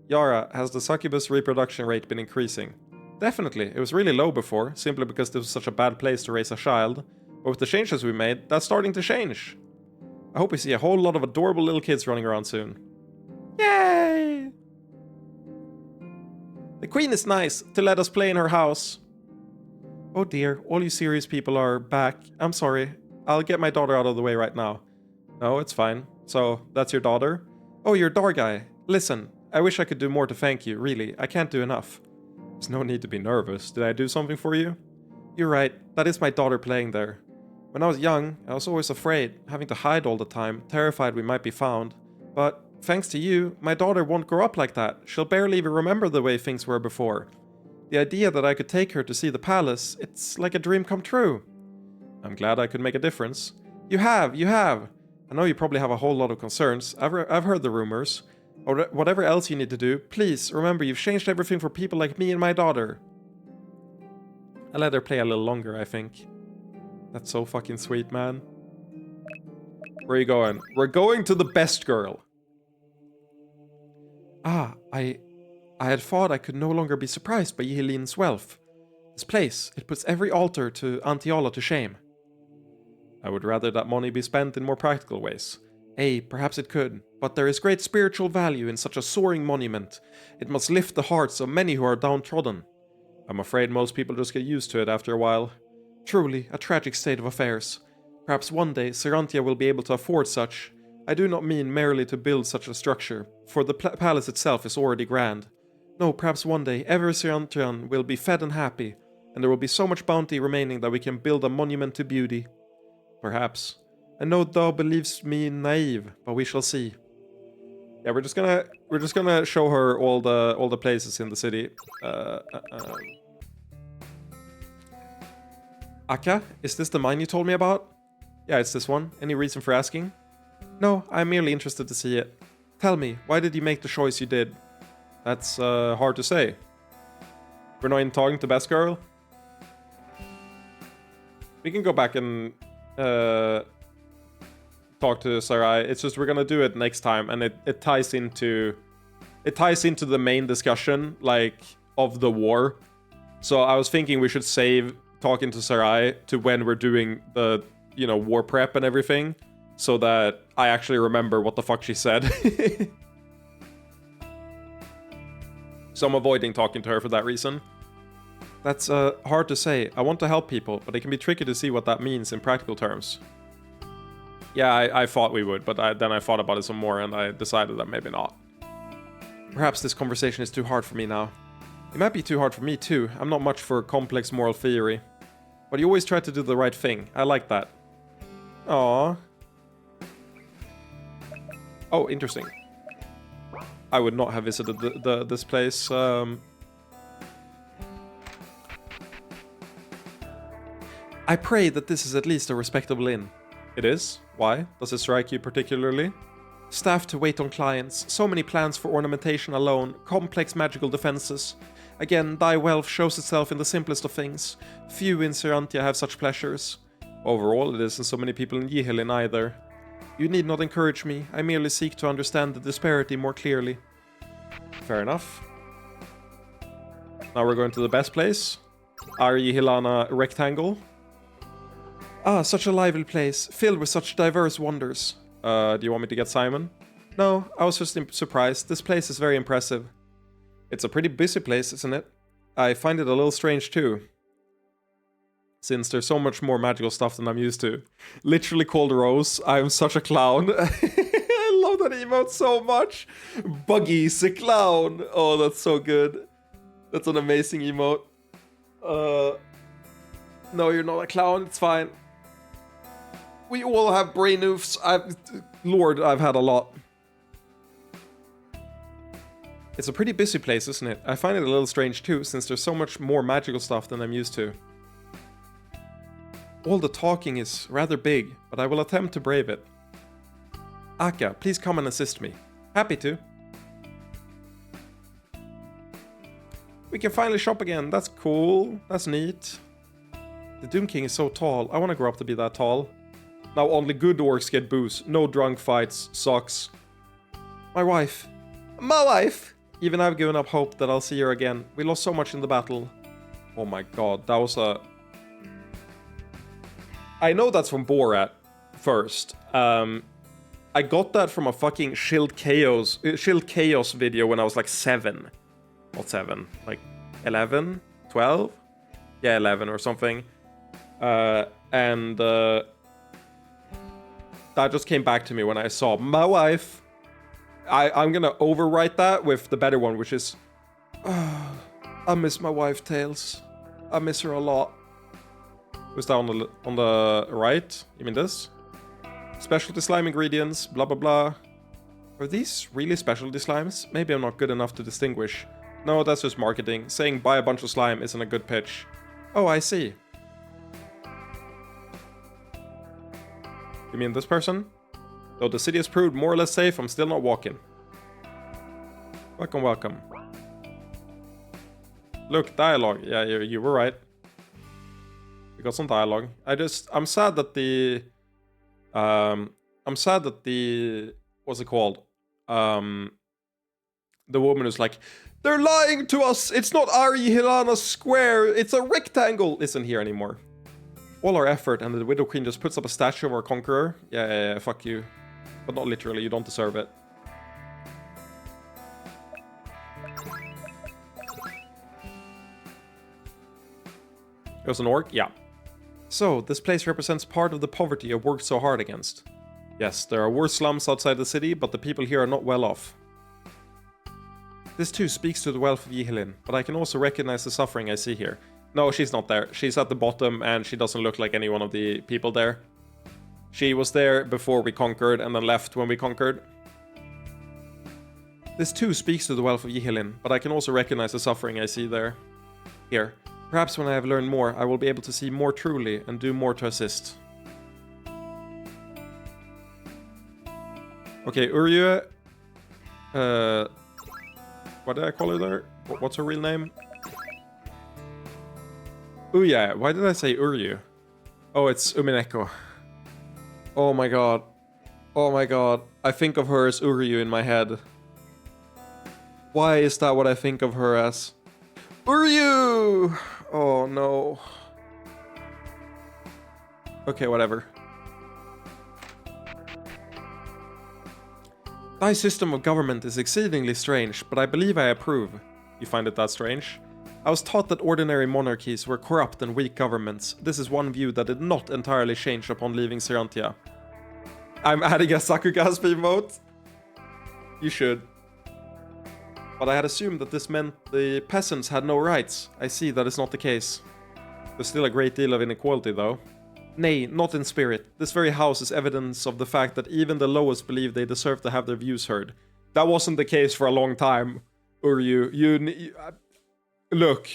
Yara, has the succubus reproduction rate been increasing? Definitely, it was really low before, simply because this was such a bad place to raise a child. But with the changes we made, that's starting to change. I hope we see a whole lot of adorable little kids running around soon. Yay! The queen is nice to let us play in her house. Oh dear, all you serious people are back. I'm sorry. I'll get my daughter out of the way right now. No, it's fine. So, that's your daughter? Oh, you're a door guy. Listen, I wish I could do more to thank you, really. I can't do enough. There's no need to be nervous. Did I do something for you? You're right. That is my daughter playing there. When I was young, I was always afraid, having to hide all the time, terrified we might be found. But, thanks to you, my daughter won't grow up like that. She'll barely even remember the way things were before. The idea that I could take her to see the palace, it's like a dream come true. I'm glad I could make a difference. You have! I know you probably have a whole lot of concerns. I've heard the rumors. Or whatever else you need to do, please remember you've changed everything for people like me and my daughter. I'll let her play a little longer, I think. That's so fucking sweet, man. Where are you going? We're going to the best girl. Ah, I had thought I could no longer be surprised by Yhelin's wealth. This place, it puts every altar to Antiola to shame. I would rather that money be spent in more practical ways. Perhaps it could, but there is great spiritual value in such a soaring monument. It must lift the hearts of many who are downtrodden. I'm afraid most people just get used to it after a while. Truly, a tragic state of affairs. Perhaps one day Serantia will be able to afford such. I do not mean merely to build such a structure, for the palace itself is already grand. No, perhaps one day every Serantian will be fed and happy, and there will be so much bounty remaining that we can build a monument to beauty. Perhaps. I know thou believes me naive, but we shall see. Yeah, we're just gonna show her all the places in the city. Akka, is this the mine you told me about? Yeah, it's this one. Any reason for asking? No, I'm merely interested to see it. Tell me, why did you make the choice you did? That's hard to say. We're not even talking to Best Girl? We can go back and talk to Sarai. It's just we're gonna do it next time, and it ties into the main discussion, like, of the war. So I was thinking we should save talking to Sarai to when we're doing the, war prep and everything, so that I actually remember what the fuck she said. So I'm avoiding talking to her for that reason. That's hard to say. I want to help people, but it can be tricky to see what that means in practical terms. Yeah, I thought we would, but then I thought about it some more and I decided that maybe not. Perhaps this conversation is too hard for me now. It might be too hard for me too. I'm not much for complex moral theory. But you always try to do the right thing. I like that. Aww. Oh, interesting. I would not have visited this place. I pray that this is at least a respectable inn. It is? Why? Does it strike you particularly? Staff to wait on clients, so many plans for ornamentation alone, complex magical defenses. Again, thy wealth shows itself in the simplest of things. Few in Serantia have such pleasures. Overall, it isn't so many people in Yhelin either. You need not encourage me, I merely seek to understand the disparity more clearly. Fair enough. Now we're going to the best place. Yhelana Rectangle. Ah, such a lively place, filled with such diverse wonders. Do you want me to get Simon? No, I was just surprised. This place is very impressive. It's a pretty busy place, isn't it? I find it a little strange too. Since there's so much more magical stuff than I'm used to. Literally called Rose, I'm such a clown. I love that emote so much. Buggy's a clown. Oh, that's so good. That's an amazing emote. No, you're not a clown. It's fine. We all have brain oofs. Lord, I've had a lot. It's a pretty busy place, isn't it? I find it a little strange too, since there's so much more magical stuff than I'm used to. All the talking is rather big, but I will attempt to brave it. Aka, please come and assist me. Happy to. We can finally shop again. That's cool. That's neat. The Doom King is so tall. I want to grow up to be that tall. Now only good orcs get booze. No drunk fights. Sucks. My wife. My wife! Even I've given up hope that I'll see her again. We lost so much in the battle. Oh my god, that was a... I know that's from Borat first. I got that from a fucking Shield Chaos video when I was like 7. Not 7, like 11? 12? Yeah, 11 or something. And that just came back to me when I saw my wife. I'm gonna overwrite that with the better one, which is... I miss my wife, Tails. I miss her a lot. Who's that on the right? You mean this? Specialty slime ingredients, blah blah blah. Are these really specialty slimes? Maybe I'm not good enough to distinguish. No, that's just marketing. Saying buy a bunch of slime isn't a good pitch. Oh, I see. You mean this person? Though the city has proved more or less safe, I'm still not walking. Welcome, welcome. Look, dialogue. Yeah, you were right. We got some dialogue. I'm sad that the... What's it called? The woman is like, they're lying to us! It's not Ari Hilana Square! It's a rectangle! Isn't here anymore. All our effort, and the Widow Queen just puts up a statue of our conqueror. Yeah, fuck you. But not literally, you don't deserve it. There's an orc? Yeah. So, this place represents part of the poverty I've worked so hard against. Yes, there are worse slums outside the city, but the people here are not well off. This too speaks to the wealth of Yihilin, but I can also recognize the suffering I see here. No, she's not there. She's at the bottom, and she doesn't look like any one of the people there. She was there before we conquered, and then left when we conquered. This too speaks to the wealth of Yihilin, but I can also recognize the suffering I see there. Here. Perhaps when I have learned more, I will be able to see more truly and do more to assist. Okay, Uryu. What did I call her there? What's her real name? Uya. Why did I say Uryu? Oh, it's Umineko. Oh my god. Oh my god. I think of her as Uryu in my head. Why is that what I think of her as? Uryu! Oh no. Okay, whatever. Thy system of government is exceedingly strange, but I believe I approve. You find it that strange? I was taught that ordinary monarchies were corrupt and weak governments. This is one view that did not entirely change upon leaving Serantia. I'm adding a Sakugasp emote. You should. But I had assumed that this meant the peasants had no rights. I see that is not the case. There's still a great deal of inequality, though. Nay, not in spirit. This very house is evidence of the fact that even the lowest believe they deserve to have their views heard. That wasn't the case for a long time, Uryu. Look,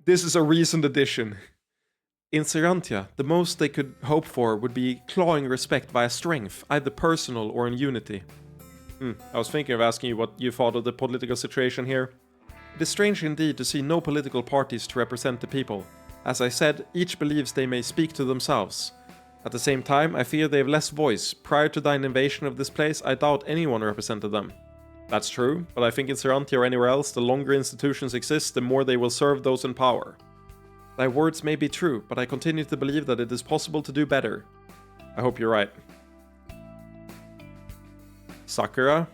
this is a recent addition. In Serantia, the most they could hope for would be clawing respect via strength, either personal or in unity. I was thinking of asking you what you thought of the political situation here. It is strange indeed to see no political parties to represent the people. As I said, each believes they may speak to themselves. At the same time, I fear they have less voice. Prior to thine invasion of this place, I doubt anyone represented them. That's true, but I think in Serantia or anywhere else, the longer institutions exist, the more they will serve those in power. Thy words may be true, but I continue to believe that it is possible to do better. I hope you're right. Sakura?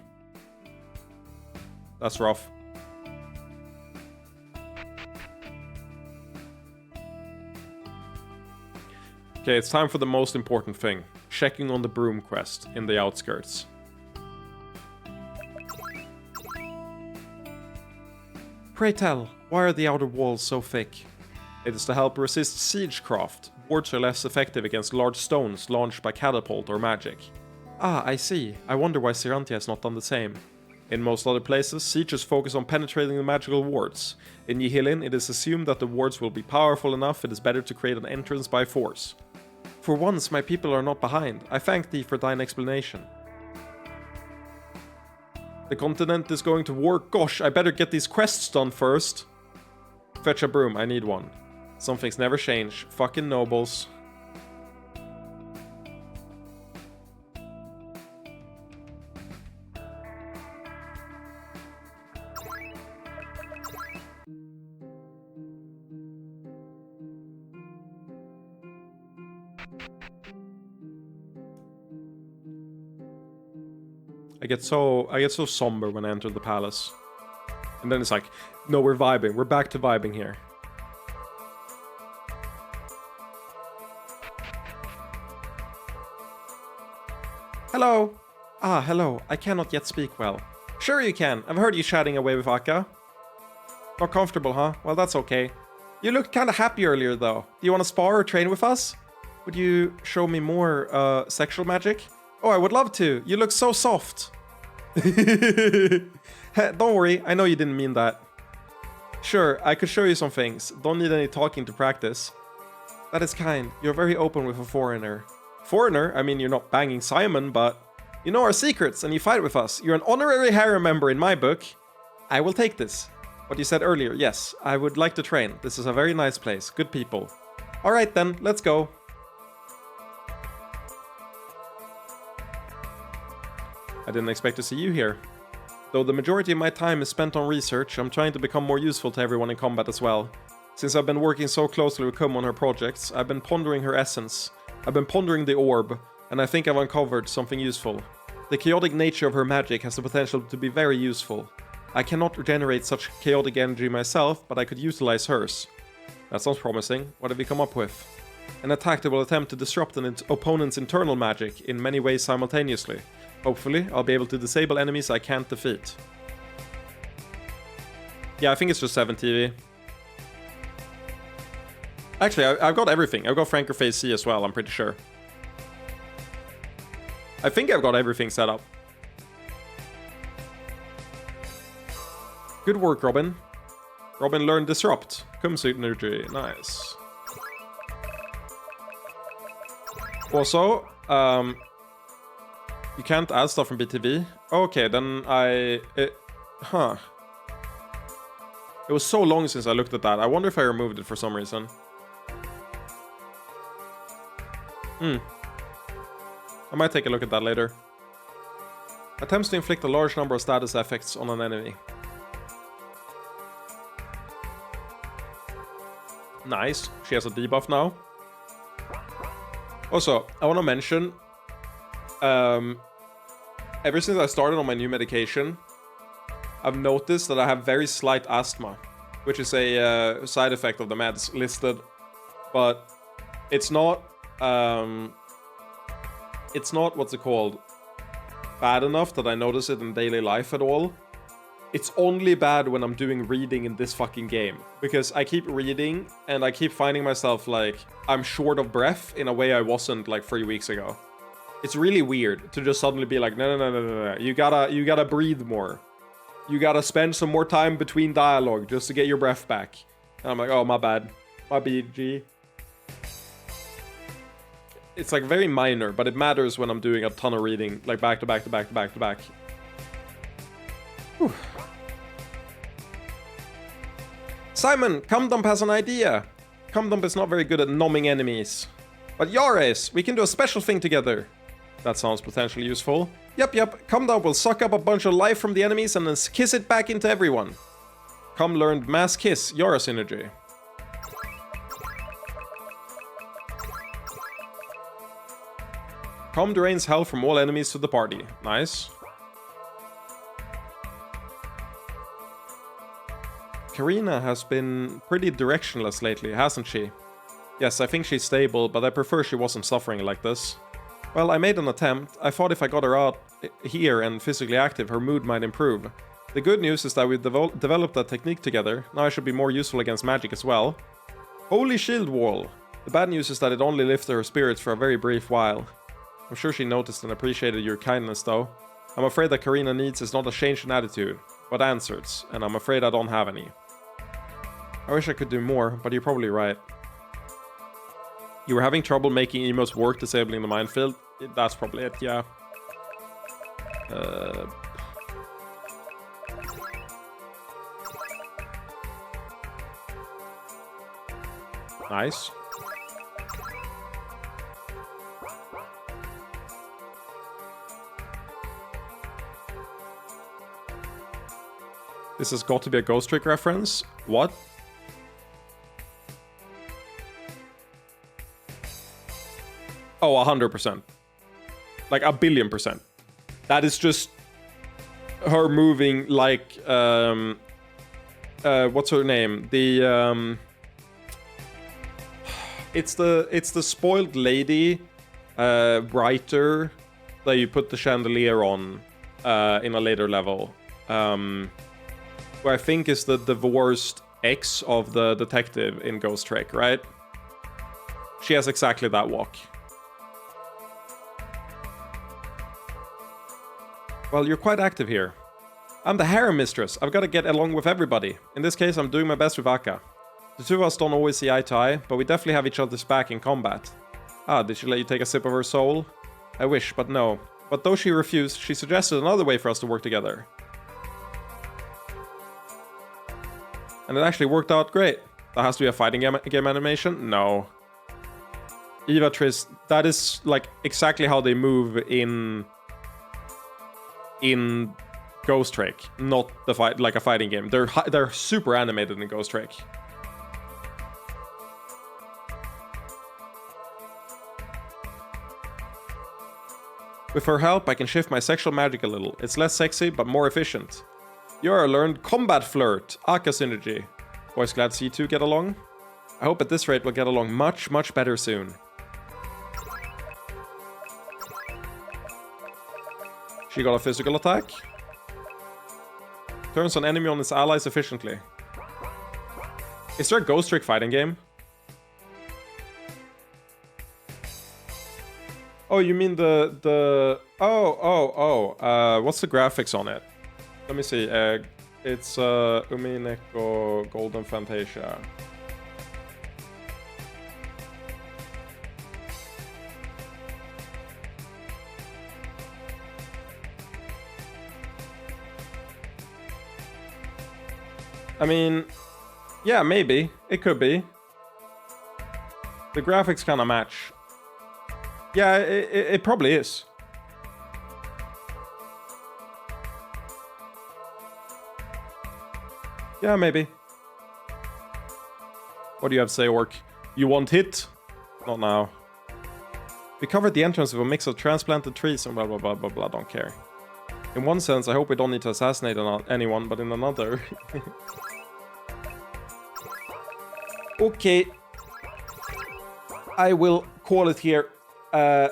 That's rough. Okay, it's time for the most important thing. Checking on the broom quest in the outskirts. Pray tell, why are the outer walls so thick? It is to help resist siegecraft. Wards are less effective against large stones launched by catapult or magic. Ah, I see. I wonder why Sirantia has not done the same. In most other places, sieges focus on penetrating the magical wards. In Yihilin, it is assumed that the wards will be powerful enough it is better to create an entrance by force. For once, my people are not behind. I thank thee for thine explanation. The continent is going to war. Gosh, I better get these quests done first. Fetch a broom, I need one. Some things never change. Fucking nobles. I get so somber when I enter the palace. And then it's like, no, we're vibing. We're back to vibing here. Hello. Ah, hello. I cannot yet speak well. Sure you can. I've heard you chatting away with Akka. Not comfortable, huh? Well, that's okay. You looked kind of happy earlier, though. Do you want to spar or train with us? Would you show me more, sexual magic? Oh, I would love to. You look so soft. Don't worry, I know you didn't mean that. Sure, I could show you some things. Don't need any talking to practice. That is kind. You're very open with a foreigner. Foreigner? I mean, you're not banging Simon, but you know our secrets and you fight with us. You're an honorary harem member in my book. I will take this. What you said earlier, yes, I would like to train. This is a very nice place. Good people. Alright then, let's go. I didn't expect to see you here. Though the majority of my time is spent on research, I'm trying to become more useful to everyone in combat as well. Since I've been working so closely with Kum on her projects, I've been pondering her essence. I've been pondering the orb, and I think I've uncovered something useful. The chaotic nature of her magic has the potential to be very useful. I cannot generate such chaotic energy myself, but I could utilize hers. That sounds promising. What have you come up with? An attack that will attempt to disrupt an opponent's internal magic in many ways simultaneously. Hopefully, I'll be able to disable enemies I can't defeat. Yeah, I think it's just 7 TV. Actually, I've got everything. I've got Franker Phase C as well, I'm pretty sure. I think I've got everything set up. Good work, Robin. Robin learned Disrupt. Kumsuit energy. Nice. Also, you can't add stuff from BTV? Okay, then It was so long since I looked at that. I wonder if I removed it for some reason. I might take a look at that later. Attempts to inflict a large number of status effects on an enemy. Nice. She has a debuff now. Also, I want to mention... ever since I started on my new medication, I've noticed that I have very slight asthma, which is a side effect of the meds listed, but it's not, what's it called, bad enough that I notice it in daily life at all. It's only bad when I'm doing reading in this fucking game, because I keep reading and I keep finding myself like I'm short of breath in a way I wasn't like 3 weeks ago. It's really weird to just suddenly be like, no. You gotta breathe more. You gotta spend some more time between dialogue just to get your breath back. And I'm like, oh, my bad. My BG. It's like very minor, but it matters when I'm doing a ton of reading, like back to back to back to back to back. Whew. Simon, Cumdump has an idea. Cumdump is not very good at numbing enemies. But Yares, we can do a special thing together. That sounds potentially useful. Yep. Cumdump will suck up a bunch of life from the enemies and then kiss it back into everyone. Cum learned Mass Kiss, Yara synergy. Cum drains health from all enemies to the party. Nice. Karina has been pretty directionless lately, hasn't she? Yes, I think she's stable, but I prefer she wasn't suffering like this. Well, I made an attempt. I thought if I got her out here and physically active, her mood might improve. The good news is that we developed that technique together. Now I should be more useful against magic as well. Holy shield wall. The bad news is that it only lifted her spirits for a very brief while. I'm sure she noticed and appreciated your kindness though. I'm afraid that Karina needs is not a change in attitude, but answers, and I'm afraid I don't have any. I wish I could do more, but you're probably right. You were having trouble making emotes work disabling the minefield? That's probably it, yeah. Nice. This has got to be a Ghost Trick reference. What? Oh, 100%. Like a billion %. That is just her moving like what's her name? The it's the spoiled lady writer that you put the chandelier on in a later level. Who I think is the divorced ex of the detective in Ghost Trick, right? She has exactly that walk. Well, you're quite active here. I'm the harem mistress. I've got to get along with everybody. In this case, I'm doing my best with Akka. The two of us don't always see eye to eye, but we definitely have each other's back in combat. Ah, did she let you take a sip of her soul? I wish, but no. But though she refused, she suggested another way for us to work together. And it actually worked out great. That has to be a fighting game animation? No. Eva Triss, that is like exactly how they move in Ghost Trick, not the fight like a fighting game. They're super animated in Ghost Trick. With her help, I can shift my sexual magic a little. It's less sexy, but more efficient. You're a learned combat flirt. Akka synergy. Boys, glad to see you two get along. I hope at this rate we'll get along much, much better soon. She got a physical attack. Turns on enemy on its allies efficiently. Is there a Ghost Trick fighting game? Oh, you mean the what's the graphics on it? Let me see. It's Umineko Golden Fantasia. I mean, yeah, maybe. It could be. The graphics kind of match. Yeah, it probably is. Yeah, maybe. What do you have to say, Orc? You want hit? Not now. We covered the entrance with a mix of transplanted trees and blah blah blah blah blah, don't care. In one sense, I hope we don't need to assassinate anyone, but in another... Okay. I will call it here. The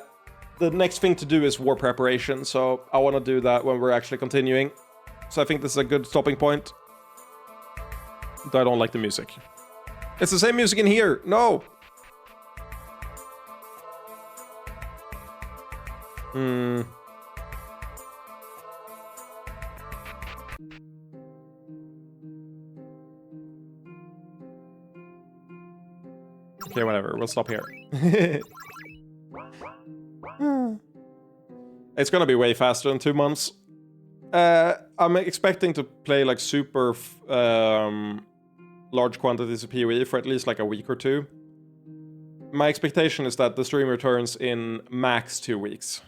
next thing to do is war preparation, so I want to do that when we're actually continuing. So I think this is a good stopping point. Though I don't like the music. It's the same music in here! No! Okay, whatever. We'll stop here. It's gonna be way faster in 2 months. I'm expecting to play like super large quantities of PoE for at least like a week or two. My expectation is that the stream returns in max 2 weeks.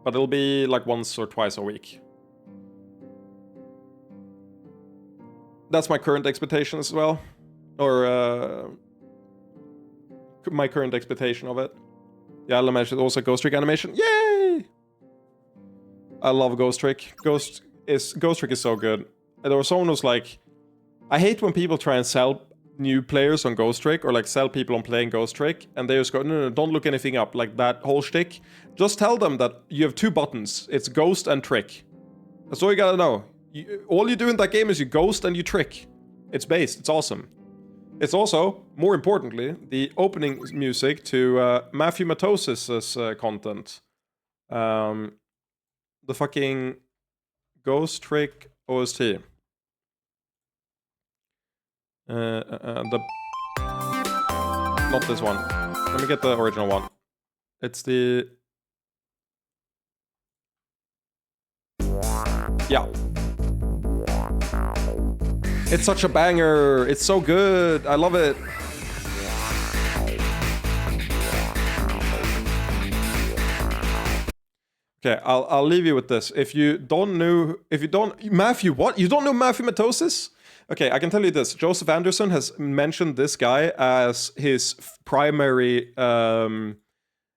But it'll be like once or twice a week. That's my current expectation as well. Or my current expectation of it. Yeah, I'll mention also Ghost Trick animation. Yay! I love Ghost Trick. Ghost Trick is so good. And there was someone who's like, I hate when people try and sell new players on Ghost Trick or like sell people on playing Ghost Trick and they just go, no, don't look anything up. Like that whole shtick. Just tell them that you have 2 buttons. It's Ghost and Trick. That's all you gotta know. All you do in that game is you Ghost and you Trick. It's based. It's awesome. It's also, more importantly, the opening music to Matthew Matosis's content. The fucking Ghost Trick OST. Not this one. Let me get the original one. It's the... Yeah. It's such a banger. It's so good. I love it. Okay, I'll leave you with this. If you don't, Matthew, what? You don't know Matthew Matosis? Okay, I can tell you this. Joseph Anderson has mentioned this guy as his primary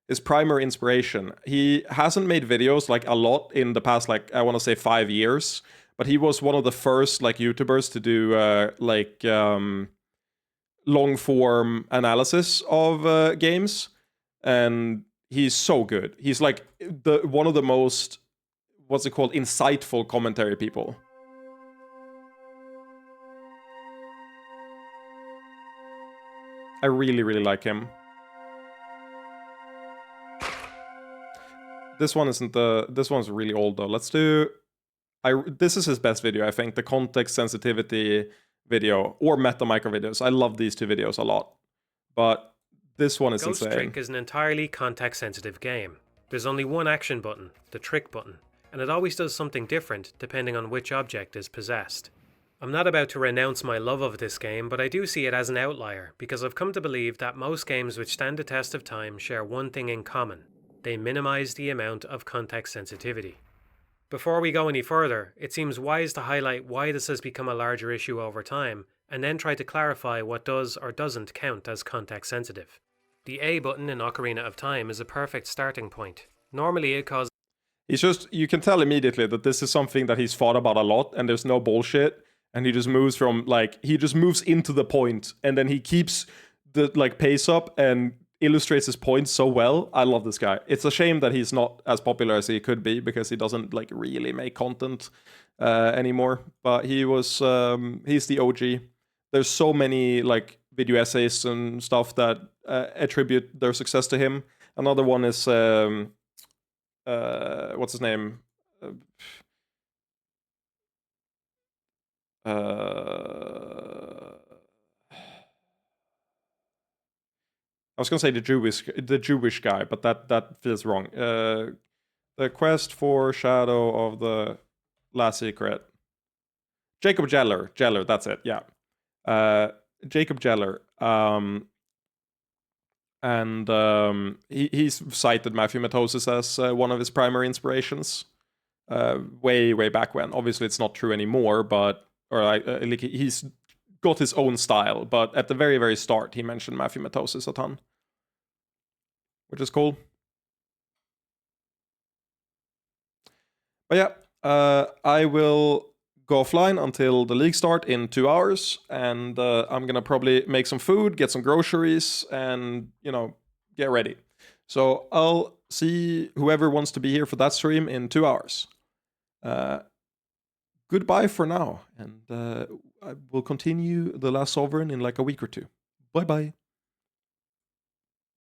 inspiration. He hasn't made videos like a lot in the past, like I want to say 5 years, but he was one of the first like YouTubers to do long form analysis of games, and he's so good. He's like one of the most, what's it called, insightful commentary people. I really, really like him. This one isn't this one's really old though. Let's do, this is his best video, I think, the context sensitivity video, or meta micro videos. I love these two videos a lot, but this one is Ghost insane. Trick is an entirely context sensitive game. There's only one action button, the trick button, and it always does something different depending on which object is possessed. I'm not about to renounce my love of this game, but I do see it as an outlier, because I've come to believe that most games which stand the test of time share one thing in common: they minimize the amount of context sensitivity. Before we go any further, it seems wise to highlight why this has become a larger issue over time, and then try to clarify what does or doesn't count as context sensitive. The A button in Ocarina of Time is a perfect starting point. Normally it causes... He's just, you can tell immediately that this is something that he's thought about a lot, and there's no bullshit, and he just moves from, like, he just moves into the point, and then he keeps the, like, pace up and illustrates his points so well. I love this guy. It's a shame that he's not as popular as he could be, because he doesn't, like, really make content anymore, but he was, he's the OG. There's so many, like, video essays and stuff that attribute their success to him. Another one is, what's his name? I was gonna say the Jewish guy, but that feels wrong. The quest for Shadow of the Last Secret. Jacob Jeller, that's it. Yeah, Jacob Jeller. He's cited Matthew Matosis as one of his primary inspirations. Way back when. Obviously, it's not true anymore, but like he's got his own style. But at the very start, he mentioned Matthew Matosis a ton, which is cool. But yeah, I will go offline until the league start in 2 hours, and I'm gonna probably make some food, get some groceries, and get ready. So I'll see whoever wants to be here for that stream in 2 hours. Goodbye for now, and I will continue The Last Sovereign in like a week or two. Bye bye.